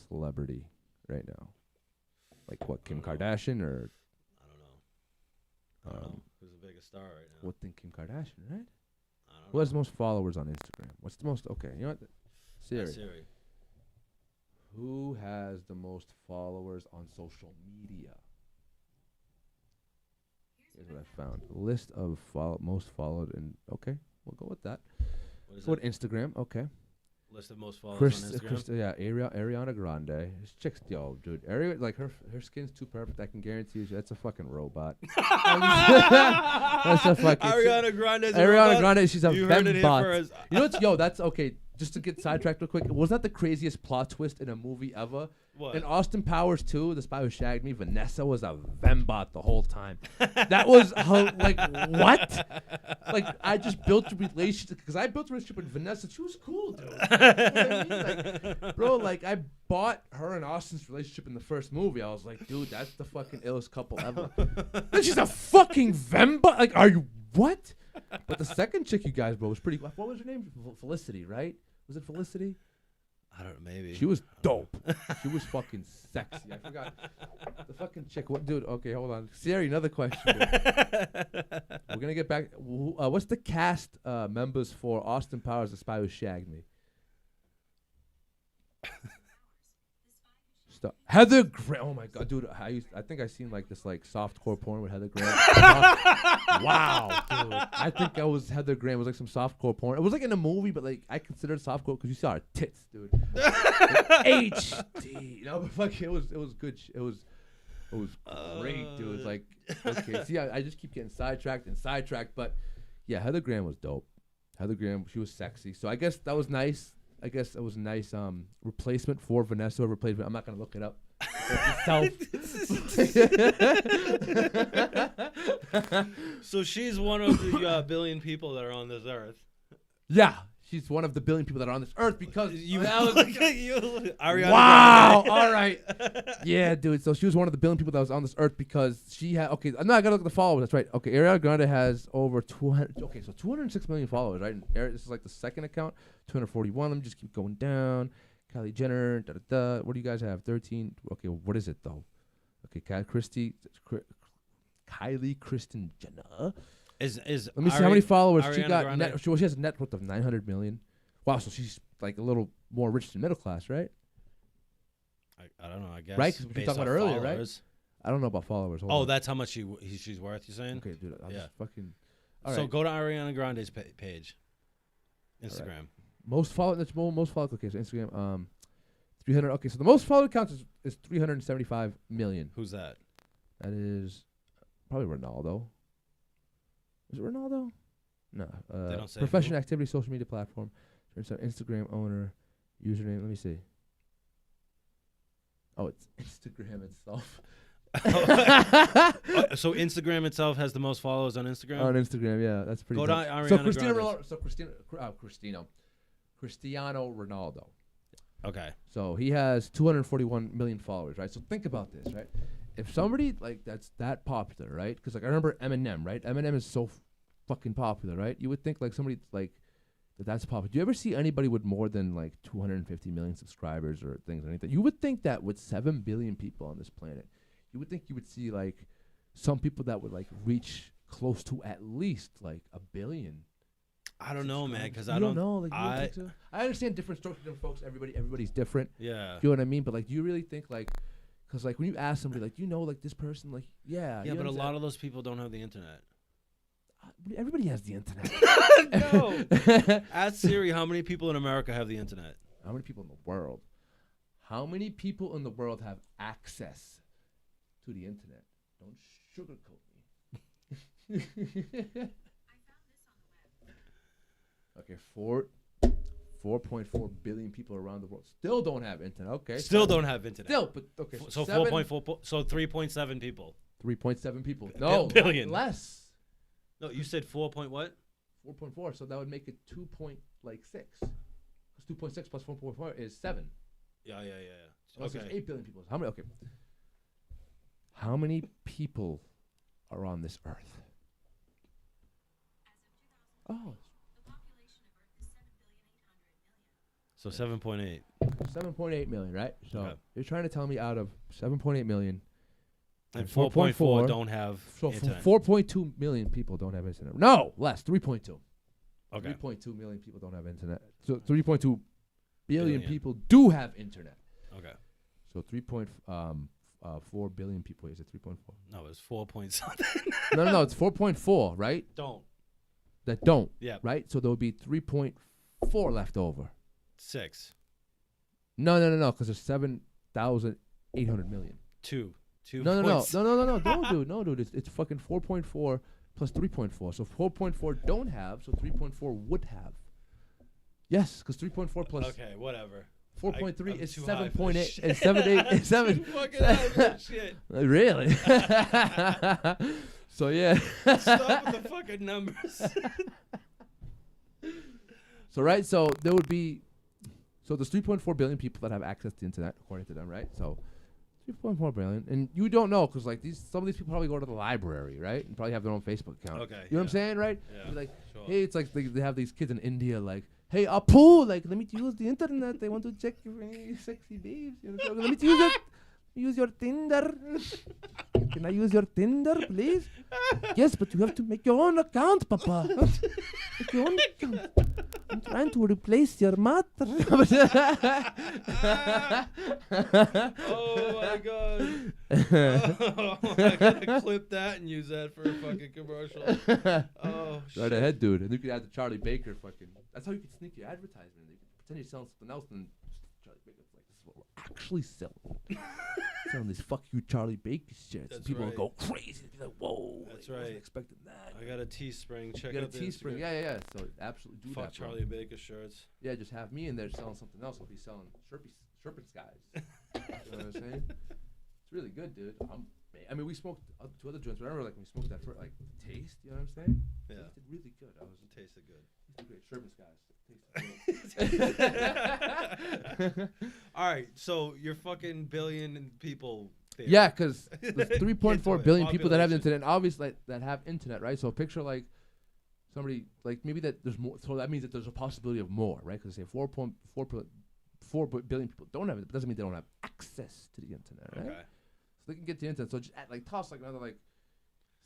celebrity right now? What, Kim Kardashian or? I don't know. Who's the biggest star right now? Would think Kim Kardashian, right? I don't Who has the most followers on Instagram? What's the most? Okay, you know what? Siri. Siri. Who has the most followers on social media? Here's what I found. List of most followed and okay, we'll go with that. What is Go it? with Instagram, okay. List of most followers on Instagram? Yeah, Ariana Grande. This chick's, dude. Her skin's too perfect. I can guarantee you that's a fucking robot. That's a fucking Ariana Grande. Ariana Grande. She's a You heard it here fembot. first. You know what's that's okay. Just to get sidetracked real quick, was that the craziest plot twist in a movie ever? What? In Austin Powers 2, The Spy Who Shagged Me, Vanessa was a fembot the whole time. That was what? I just built a relationship because I built a relationship with Vanessa. She was cool, dude. You know what I mean? Bro, I bought her and Austin's relationship in the first movie. I was like, dude, that's the fucking illest couple ever. Then she's a fucking fembot. Are you what? But the second chick you guys, bro, was pretty. What was her name? Felicity, right? Was it Felicity? I don't know, maybe. She was dope. She was fucking sexy. I forgot the fucking chick. What, dude? Okay, hold on. Siri, another question. We're gonna get back. What's the cast members for Austin Powers: The Spy Who Shagged Me? Heather Graham. Oh my god, dude! I think I seen this softcore porn with Heather Graham. Wow, dude! I think that was Heather Graham. It was some softcore porn. It was in a movie, but I considered it softcore because you saw her tits, dude. HD. But fuck, it was good. It was great, dude. Okay, see, I just keep getting sidetracked, but yeah, Heather Graham was dope. Heather Graham, she was sexy. So I guess that was nice. I guess it was a nice replacement for Vanessa. Replacement. I'm not gonna look it up yourself. So she's one of the billion people that are on this earth. Yeah, she's one of the billion people that are on this earth because Ariana wow. Grande. All right. Yeah, dude. So she was one of the billion people that was on this earth because she had. Okay, no, I gotta look at the followers. That's right. Okay, Ariana Grande has over 200. Okay, so 206 million followers, right? And this is the second account. 241. Let me just keep going down. Kylie Jenner. What do you guys have? 13. Okay, what is it though? Okay, Kylie Kristen Jenner. Is Let me see how many followers she Ariana got. She has a net worth of 900 million. Wow, so she's a little more rich than middle class, right? I don't know. I guess. Right, because we talked about earlier, followers. Right? I don't know about followers. Hold Oh, on. that's how much she's worth. You saying? Okay, dude. I'll Yeah. just fucking. All So right. go to Ariana Grande's page, Instagram. Most followed. That's most followed. Okay, so Instagram. 300. Okay, so the most followed account is 375 million. Who's that? That is probably Ronaldo. Is it Ronaldo? No. They don't say Professional who? activity social media platform. Instagram owner, username. Let me see. Oh, it's Instagram itself. So Instagram itself has the most followers on Instagram? On Instagram, yeah, that's pretty. Go dope. to Ariana So Cristiano Grande. Ronaldo. Cristiano Ronaldo. Okay. So he has 241 million followers, right? So think about this, right? If somebody like that's that popular, right? Because like I remember Eminem, right? Eminem is so fucking popular, right? You would think like somebody like that's popular. Do you ever see anybody with more than like 250 million subscribers or things or anything? You would think that with 7 billion people on this planet, you would think you would see like some people that would like reach close to at least like 1 billion. I don't know, man, because You I don't know. Like, you don't think so? I understand different strokes for different folks. Everybody's different. Yeah. You know what I mean? But like, do you really think like, because like when you ask somebody like, you know, like this person, like, yeah. Yeah, but a lot of those people don't have the internet. Everybody has the internet. No. Ask Siri how many people in America have the internet. How many people in the world? How many people in the world have access to the internet? Don't sugarcoat me. Okay, 4.4 billion people around the world still don't have internet. Okay, Still don't have internet. Still, but okay. So 7 4.4. So 3.7 people. 3.7 people. No, billion. less. No, you said 4 point what? 4.4. So that would make it 2.6. Because 2.6 plus 4.4 is 7. Yeah. Unless there's Okay. 8 billion people. How many? Okay. How many people are on this earth? Oh, So 7.8. 7.8 million, right? So Okay. you're trying to tell me out of 7.8 million, And 4.4 4.4 don't have so internet. 4.2 million people don't have internet. No, less, 3.2. Okay. 3.2 million people don't have internet. So 3.2 billion Billion. people do have internet. Okay. So 3.4 billion people. Is it 3.4? No, it's 4 point something. No, it's 4.4, right? Don't. That don't, Yeah. right? So there would be 3.4 left over. 6. No, because there's 7,800 million. 2. 2. No, don't, dude. It's fucking 4.4 plus 3.4. So 4.4 don't have, so 3.4 would have. Yes, because 3.4 plus Okay, whatever. 4.3 I'm is too high for 7.8. this shit. It's 7.8. It's 7. Too fucking high for this shit. Really? So yeah. Stop with the fucking numbers. So right, so there would be, so there's 3.4 billion people that have access to the internet, according to them, right? So 3.4 billion, and you don't know because like some of these people probably go to the library, right, and probably have their own Facebook account. Okay, you know what I'm saying, right? Yeah, Be like, sure. hey, it's like they have these kids in India, like, hey, Apu, like, let me use the internet. They want to check your sexy babes. You know, so let me use it. Use your Tinder. Can I use your Tinder, please? Yes, but you have to make your own account, Papa. Make your own account. I'm trying to replace your mother. Oh my god. Oh, I gotta clip that and use that for a fucking commercial. Oh shit. Right ahead, dude. And you could add the Charlie Baker fucking. That's how you could sneak your advertisement. You could pretend you're selling something else and Charlie Baker's like, this is what we're actually selling. Selling this fuck you Charlie Baker shit. That's People right. will go crazy. They'll be like, whoa. That's I wasn't right. expecting that. I got a Teespring. Check You got a out the Teespring. Instagram. Yeah. So absolutely do Fuck that. bro. Charlie Baker shirts. Yeah, just have me in there selling something else. I'll be selling Sherman Skies. You know what I'm saying? It's really good, dude. I mean, we smoked 2 other joints. But I remember, like, when we smoked that first, like, taste. You know what I'm saying? Yeah. It tasted really good. It tasted good. Tasted great. Sherman Skies. Tasted good. All right, so you're fucking billion people. Theory. Yeah, because there's Get to 3.4 it. billion people that have Population. internet, and obviously like, that have internet, right? So picture like somebody like maybe that there's more. So that means that there's a possibility of more, right? Because they say 4 billion people don't have it, but doesn't mean they don't have access to the internet, right? Okay. So they can get the internet. So just add, like toss like another like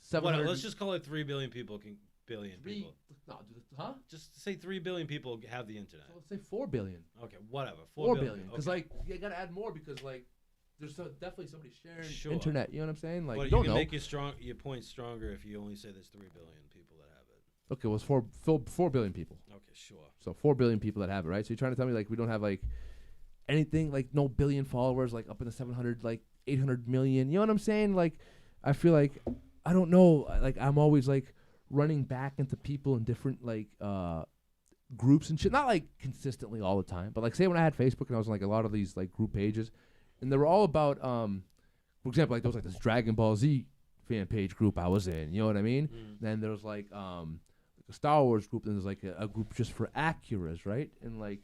700. What, let's just call it 3 billion people. People. No, huh? Just say 3 billion people have the internet. So let's say 4 billion. Okay, whatever. 4 billion. Because Okay. like you gotta add more because like there's definitely somebody sharing Sure. internet. You know what I'm saying? Like But you you don't can know. make your point stronger if you only say there's 3 billion people that have it. Okay, well it's 4 billion people. Okay, sure. So 4 billion people that have it, right? So you're trying to tell me like we don't have like anything like no billion followers like up in the 700 like 800 million. You know what I'm saying? Like I feel like I don't know. Like I'm always like running back into people in different like groups and shit. Not like consistently all the time, but like say when I had Facebook and I was on like a lot of these like group pages, and they were all about for example, like there was like this Dragon Ball Z fan page group I was in. You know what I mean? Then there was like a Star Wars group, and there's like a group just for Acuras, right? And like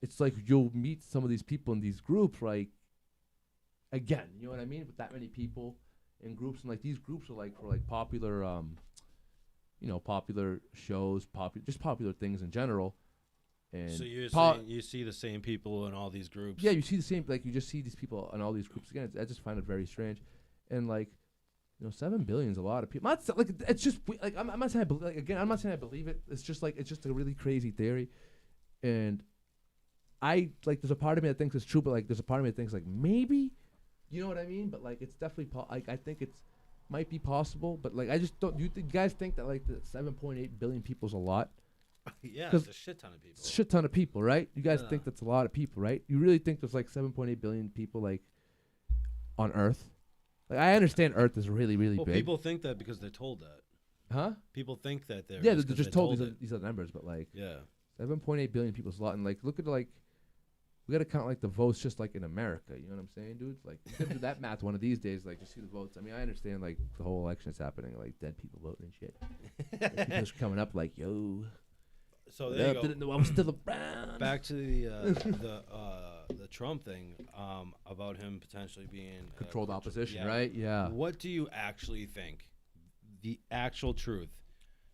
it's like you'll meet some of these people in these groups, like again, you know what I mean? With that many people in groups, and like these groups are like for like popular you know, popular shows, just popular things in general. And so you're saying you see the same people in all these groups? Yeah, you see the same, like you just see these people in all these groups. Again, I just find it very strange. And like, you know, 7 billion is a lot of people. Like it's just like I'm not saying I'm not saying I believe it. It's just like it's just a really crazy theory. And I like there's a part of me that thinks it's true, but like there's a part of me that thinks like maybe, you know what I mean? But like it's definitely like I think it's might be possible, but like I just don't. You guys think that like the 7.8 billion people is a lot? Yeah, it's a shit ton of people. It's a shit ton of people, right? You guys think that's a lot of people, right? You really think there's like 7.8 billion people like on Earth? Like I understand Earth is really, really big. People think that because they're told that. Huh? People think that they're they're just told these are numbers, but like 7.8 billion people is a lot, and like look at like we gotta count like the votes just like in America. You know what I'm saying, dude? Like you gotta do that math one of these days. Like just see the votes. I mean, I understand like the whole election is happening, like dead people voting and shit. Like, people just coming up like yo. So there you go. Didn't know I was still around. Back to the Trump thing about him potentially being controlled opposition, right? Yeah. What do you actually think? The actual truth,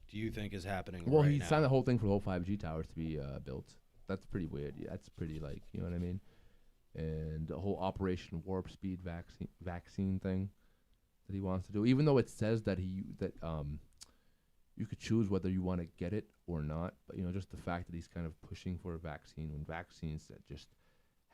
do you think is happening? Well, right he now? signed the whole thing for the whole 5G towers to be built. That's pretty weird. Yeah, that's pretty like you know what I mean. And the whole Operation Warp Speed vaccine thing that he wants to do, even though it says that you could choose whether you want to get it or not. But, you know, just the fact that he's kind of pushing for a vaccine when vaccines that just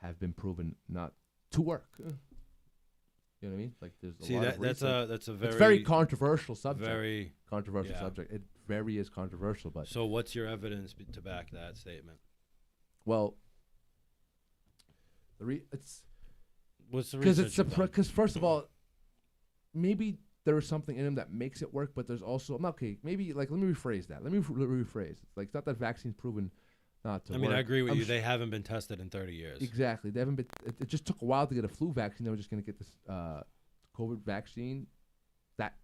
have been proven not to work. You know what I mean? Like, there's a lot of research. That's a it's very controversial subject. Very controversial subject. It very is controversial. But so what's your evidence to back that statement? Well, what's the because research? Because first of all, maybe there is something in him that makes it work, but there's also maybe like let me rephrase that. Let me rephrase. Like it's not that vaccine's proven not to work. I mean, I agree with you. They haven't been tested in 30 years. Exactly. They haven't been. It just took a while to get a flu vaccine. They were just going to get this COVID vaccine that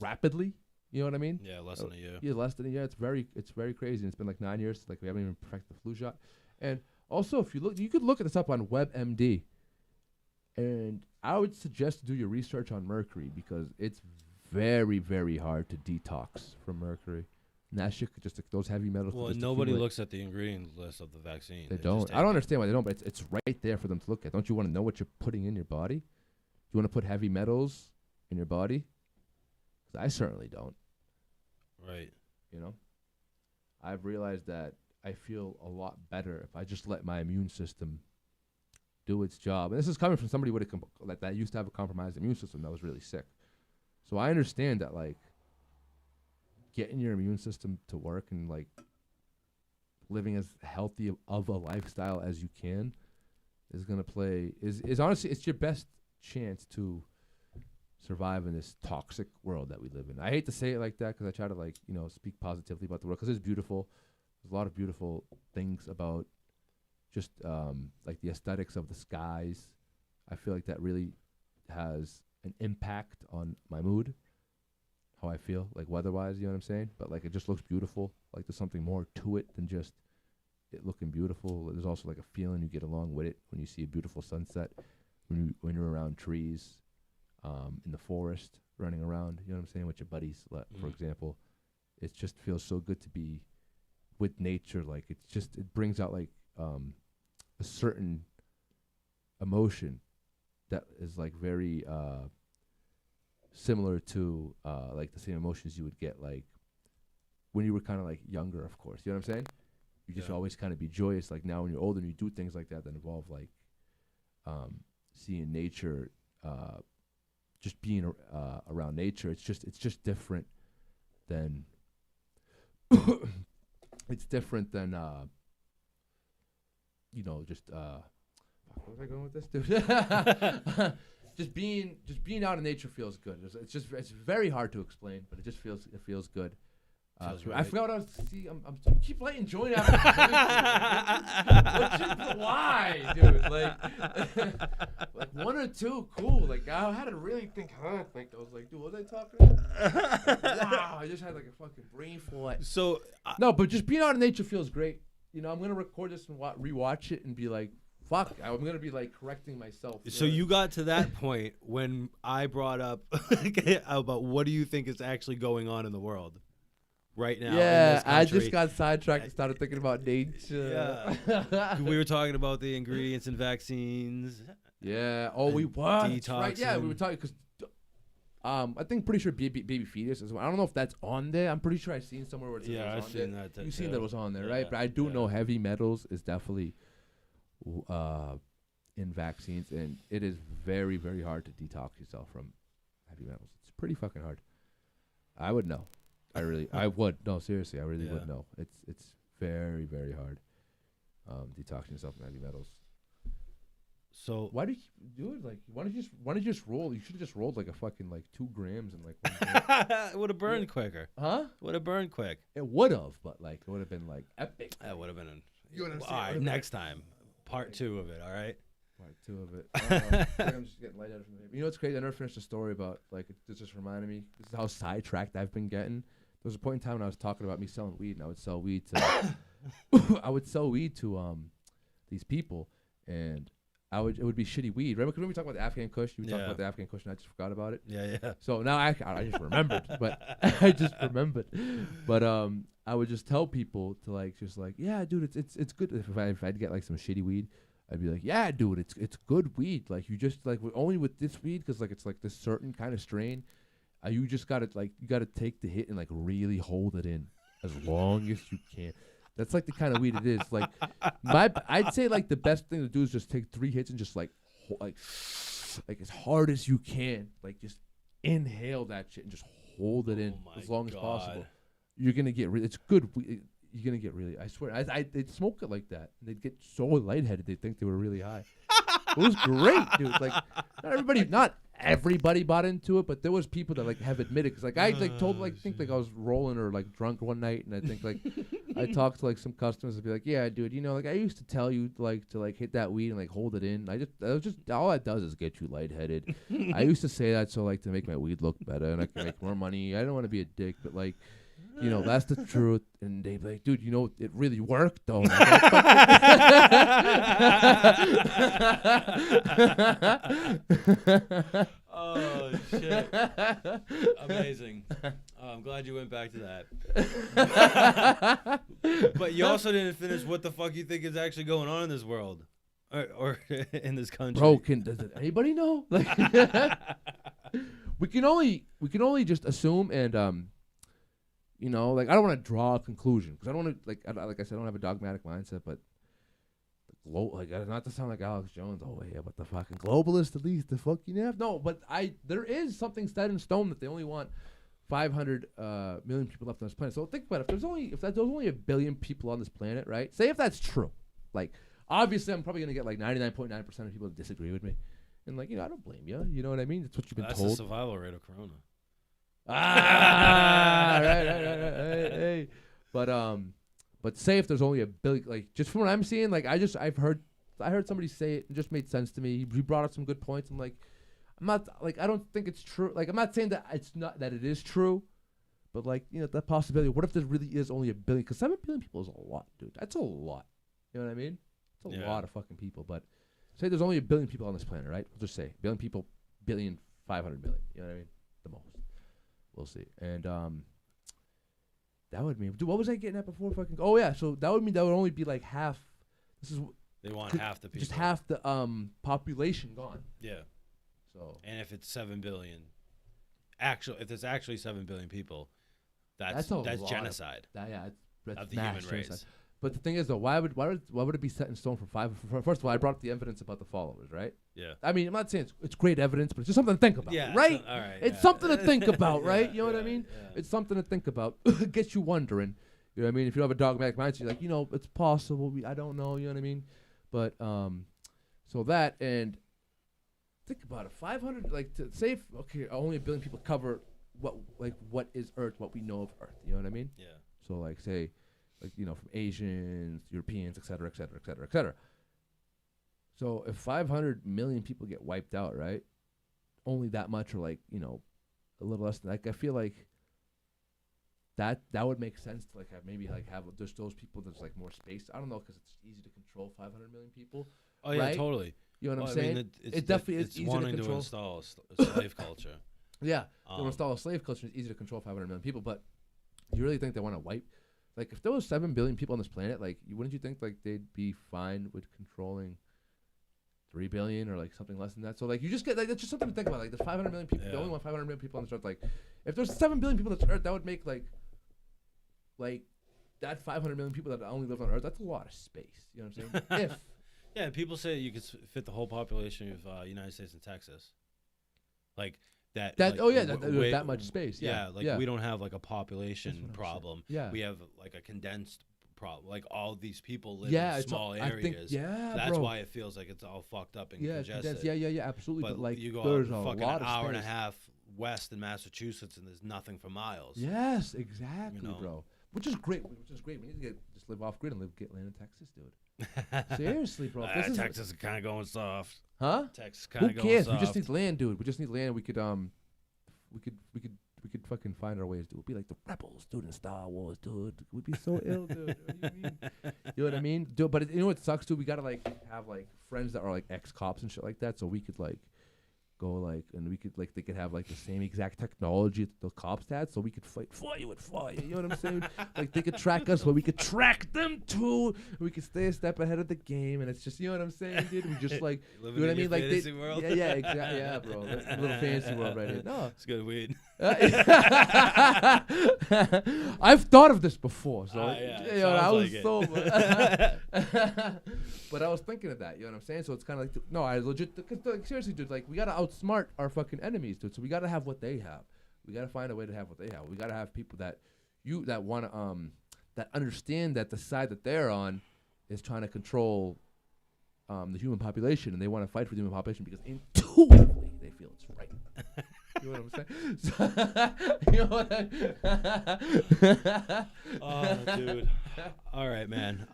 rapidly. You know what I mean? Yeah, less than a year. Yeah, less than a year. It's very crazy. It's been like 9 years. Like we haven't even perfected the flu shot. And also, if you look, you could look at this up on WebMD. And I would suggest to do your research on mercury because it's very, very hard to detox from mercury. And that shit could just those heavy metals. Well, nobody looks at the ingredient list of the vaccine. They don't. I don't understand why they don't, but it's right there for them to look at. Don't you want to know what you're putting in your body? Do you want to put heavy metals in your body? 'Cause I certainly don't. Right. You know, I've realized that I feel a lot better if I just let my immune system do its job. And this is coming from somebody with that used to have a compromised immune system that was really sick. So I understand that like getting your immune system to work and like living as healthy of a lifestyle as you can is gonna is honestly it's your best chance to survive in this toxic world that we live in. I hate to say it like that because I try to like speak positively about the world because it's beautiful. There's a lot of beautiful things about just like the aesthetics of the skies. I feel like that really has an impact on my mood, how I feel, like weather-wise, you know what I'm saying? But like it just looks beautiful. Like there's something more to it than just it looking beautiful. There's also like a feeling you get along with it when you see a beautiful sunset, when you're around trees, in the forest, running around, you know what I'm saying, with your buddies, for example. It just feels so good to be with nature. Like it brings out like a certain emotion that is like very similar to like the same emotions you would get like when you were kind of like younger, of course. You know what I'm saying? You just always kind of be joyous. Like now when you're older and you do things like that involve like seeing nature, just being around nature. It's just different than it's different than just where was I going with this, dude? just being out in nature feels good. It's very hard to explain, but it feels good. Feels I right. forgot what I was. See, I'm you keep letting join after. Why, dude? Like 1 or 2, cool. Like I had to really think hard. Like I was like, dude, what was I talking about? Wow, I just had like a fucking brain fart. So No, but just being out in nature feels great. You know, I'm gonna record this and rewatch it and be like, fuck. I'm gonna be like correcting myself. So you got to that point when I brought up about what do you think is actually going on in the world right now? in Yeah, this I country. just got sidetracked and started thinking about nature. Yeah. We were talking about the ingredients in vaccines. Yeah. Oh, we were. That's right. Yeah, we detoxing. were talking because I think pretty sure baby fetus is. I don't know if that's on there. I'm pretty sure I've seen somewhere where it says Yeah, it was I've on there. seen that. You've seen too. that it was on there, Yeah, right? But I do yeah. know heavy metals is definitely in vaccines, and it is very, very hard to detox yourself from heavy metals. It's pretty fucking hard. I would know. I would. No, seriously, I really Yeah. would know. It's very, very hard detoxing yourself from heavy metals. So Why do you do it? Like, why don't you just roll? You should have just rolled like a fucking like 2 grams and like 1 gram. it would have burned quicker. Huh? Would have burned quick. It would have, but like it would have been like epic. That would have been. You know what I'm saying? All right, Would've been- next time, part 2 of it. All right. Part 2 of it. I don't know. I think I'm just getting lightheaded from it. You know what's crazy? I never finished a story about like this just reminded me. This is how sidetracked I've been getting. There was a point in time when I was talking about me selling weed, and I would sell weed to these people, and it would be shitty weed. Remember? Because when we talked about the Afghan Kush, you were talking Yeah. about the Afghan Kush, and I just forgot about it. Yeah. So now I just remembered, but I just remembered. But I would just tell people to like yeah, dude, it's good. If I'd get like some shitty weed, I'd be like, yeah, dude, it's good weed. Like you just like only with this weed because like it's like this certain kind of strain. You just gotta take the hit and like really hold it in as long as you can. That's like the kind of weed it is. Like I'd say like the best thing to do is just take 3 hits and just like as hard as you can, like just inhale that shit and just hold it in Oh my as long as God. possible. You're gonna get it's good. You're gonna get really. I swear. They'd smoke it like that. And they'd get so lightheaded. They'd think they were really high. It was great, dude. Like not everybody bought into it, but there was people that like have admitted. Cause like I like told think like I was rolling or like drunk one night, and I think like I talked to like some customers and be like, yeah, dude, you know, like I used to tell you like to like hit that weed and like hold it in. That was just all that does is get you lightheaded. I used to say that so like to make my weed look better and I can make more money. I don't want to be a dick, but like. You know, that's the truth. And they'd be like, dude, you know, it really worked, though. Oh shit! Amazing. I'm glad you went back to that. But you also didn't finish what the fuck you think is actually going on in this world, or in this country. Bro, does anybody know? Like, we can only just assume and you know, like I don't want to draw a conclusion because I don't want to like I said I don't have a dogmatic mindset, but like not to sound like Alex Jones. Oh yeah, but the fucking globalist at least the fucking no, but there is something set in stone that they only want 500 million people left on this planet. So think about it. If there's only 1 billion people on this planet, right? Say if that's true, like obviously I'm probably gonna get like 99.9% of people to disagree with me, and like you know I don't blame you. You know what I mean? It's what you've been That's told. the survival rate of Corona. Right. Hey. But say if there's only 1 billion, like just from what I'm seeing, like I heard somebody say it and just made sense to me. He brought up some good points. I'm like, I'm not like I don't think it's true. Like I'm not saying that it's not that it is true, but like you know that possibility. What if there really is only 1 billion? Because 7 billion people is a lot, dude. That's a lot. You know what I mean? It's a lot of fucking people. But say there's only 1 billion people on this planet, right? We'll just say 1 billion people, 500 million. You know what I mean? The most. We'll see. And that would mean, dude, what was I getting at before? Fucking. Oh yeah. So that would mean that would only be like half. This is. They want half the people. Just half the population gone. Yeah. So. And if it's 7 billion, if there's actually 7 billion people, that's genocide That's of the mass human race. genocide. But the thing is, though, why would it be set in stone for 5? First of all, I brought up the evidence about the followers, right? Yeah. I mean, I'm not saying it's great evidence, but it's just something to think about, right? All right. It's something to think about, right? Yeah, You know what I mean? yeah. It's something to think about. It gets you wondering. You know what I mean? If you have a dogmatic mindset, you're like, you know, it's possible. I don't know. You know what I mean? But so that and think about it. 500, like to say, okay, only 1 billion people cover what is Earth, what we know of Earth. You know what I mean? Yeah. So like say, like from Asians, Europeans, et cetera, et cetera, et cetera, et cetera. So if 500 million people get wiped out, right? Only that much, or like a little less than, like I feel like that would make sense to like have just those people that's like more space. I don't know, because it's easy to control 500 million people. Oh yeah, right? totally. You know what Well, I'm saying? I mean, it definitely is it's easy wanting to control. install a slave culture. Yeah, to install a slave culture is easy to control 500 million people, but you really think they want to wipe? Like, if there was 7 billion people on this planet, like, wouldn't you think like they'd be fine with controlling 3 billion or like something less than that? So like, you just get like, that's just something to think about. Like, there's 500 million people. Yeah. They only want 500 million people on this earth. Like, if there's 7 billion people on this earth, that would make like that 500 million people that only live on Earth. That's a lot of space. You know what I'm saying? Yeah, people say you could fit the whole population of United States and Texas. Like that. Like, that much space. Yeah, we don't have like a population problem. Yeah, we have like a condensed problem. Like all these people live in small areas. That's bro. why it feels like it's all fucked up and congested. Yeah, absolutely. But like, you go there's a a fucking lot of hour and a space. half west in Massachusetts, and there's nothing for miles. Yes, exactly, bro. Which is great. We need to just live off grid and get land in Texas, dude. Seriously, bro. Texas is kind of going soft. Huh? Texas kind of Who going cares? soft. We just need land, dude. We just need land. We could fucking find our ways, dude. We'd be like the rebels, dude, in Star Wars, dude. We'd be so ill, dude. What do you mean? You know what I mean? Dude, but you know what sucks, dude? We gotta like have like friends that are like ex-cops and shit like that, so we could like go like, and we could like, they could have like the same exact technology that the cops had, so we could fight fire with fire. You know what I'm saying? Like, they could track us, but we could track them too. We could stay a step ahead of the game, and it's just, you know what I'm saying, dude? We just like, you know what I mean? Like, fantasy world? Yeah, exactly. Yeah, bro. That's a little fantasy world right here. No, It's good weed. I've thought of this before, so yeah, I was like sober. But I was thinking of that, you know what I'm saying? So it's kind of like, no, I legit, cause like, seriously, dude, like, we gotta outsmart our fucking enemies, dude. So we gotta have what they have. We gotta find a way to have what they have. We gotta have people that want to that understand that the side that they're on is trying to control the human population, and they want to fight for the human population because intuitively they feel it's right. You know what I'm saying? So, you know what Oh, dude. All right, man.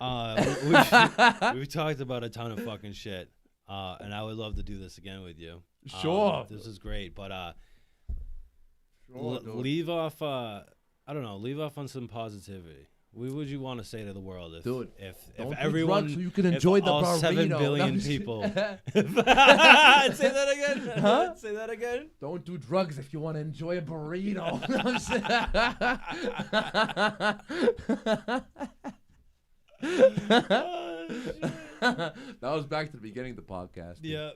We've talked about a ton of fucking shit, and I would love to do this again with you. Sure. This is great, but Sure, leave off. I don't know. Leave off on some positivity. What would you want to say to the world if don't do everyone, drugs so you can enjoy the all burrito. 7 No, billion I'm just people? kidding. Say that again. Huh? Say that again. Don't do drugs if you want to enjoy a burrito. That was back to the beginning of the podcast. Yeah.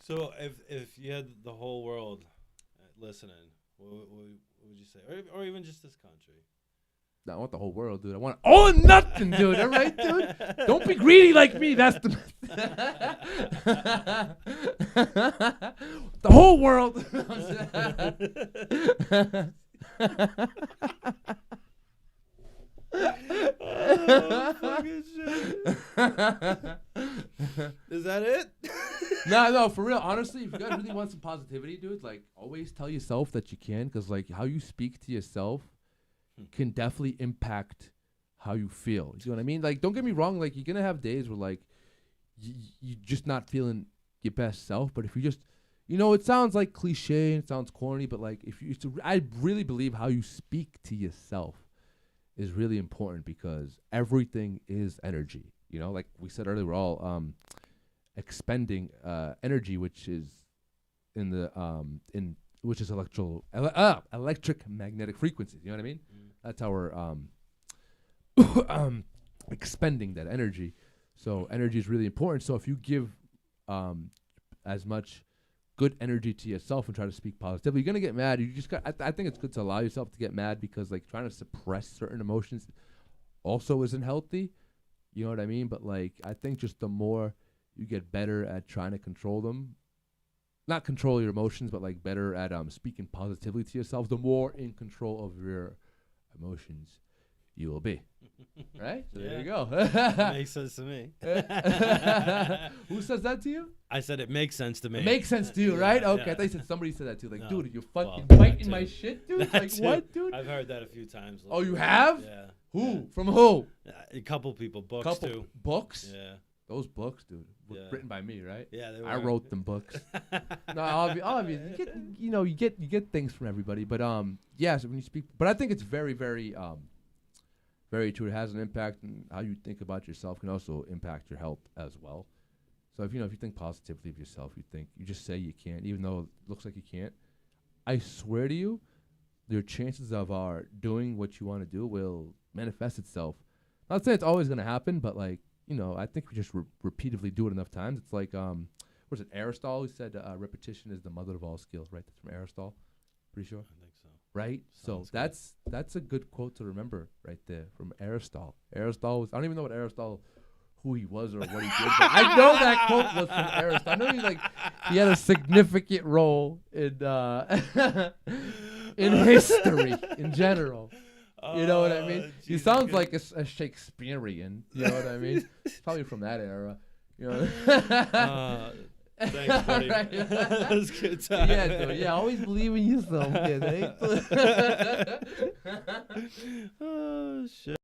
So if you had the whole world listening, what would you say? Or even just this country? No, I want the whole world, dude. I want all or nothing, dude. All right, dude? Don't be greedy like me. That's the the whole world. Oh, fucking shit. Is that it? No, for real. Honestly, if you guys really want some positivity, dude, like, always tell yourself that you can, because, like, how you speak to yourself can definitely impact how you feel. You know what I mean? Like, don't get me wrong. Like, you're going to have days where, like, you're just not feeling your best self. But if you just, it sounds like cliche and it sounds corny, but, like, I really believe how you speak to yourself is really important, because everything is energy. Like we said earlier, we're all expending energy, which is which is electric magnetic frequencies. You know what I mean? That's how we're expending that energy. So energy is really important. So if you give as much good energy to yourself and try to speak positively, you're gonna get mad. You just got. I think it's good to allow yourself to get mad, because like trying to suppress certain emotions also isn't healthy. You know what I mean? But like, I think just the more you get better at trying to control them, not control your emotions, but like better at speaking positively to yourself, the more in control of your emotions you will be. Right? So there you go. Makes sense to me. Who says that to you? I said it makes sense to me. It makes sense to you, right? Okay, yeah. I thought you said somebody said that too. Like, No. dude, you're fucking Well, biting that my too. shit, dude. That Like, too. what, dude? I've heard that a few times. Oh, you have? Yeah. Who? Yeah. From who? A couple people, books Couple too. books? Yeah. Those books, dude, were Yeah. written by me, right? Yeah, they were. I wrote them books. No, obviously, you get things from everybody, but yeah. So when you speak, but I think it's very, very, very true. It has an impact, and how you think about yourself can also impact your health as well. So if you think positively of yourself, you just say you can't, even though it looks like you can't. I swear to you, your chances of doing what you want to do will manifest itself. Not saying it's always gonna happen, but like. I think we just repeatedly do it enough times. It's like, what was it, Aristotle who said repetition is the mother of all skills, right? That's from Aristotle, pretty sure. I think so. Right? Sounds So that's a good quote to remember right there from Aristotle. Aristotle was, I don't even know what Aristotle, who he was or what he did, but I know that quote was from Aristotle. I know he had a significant role in in history in general. You know what I mean? He Jesus sounds Christ. like a Shakespearean. You know what I mean? It's probably from that era. You know. Thanks, buddy. Right. That's good time. Yeah, dude. Yeah, always believe in yourself, kid. Eh? Oh shit.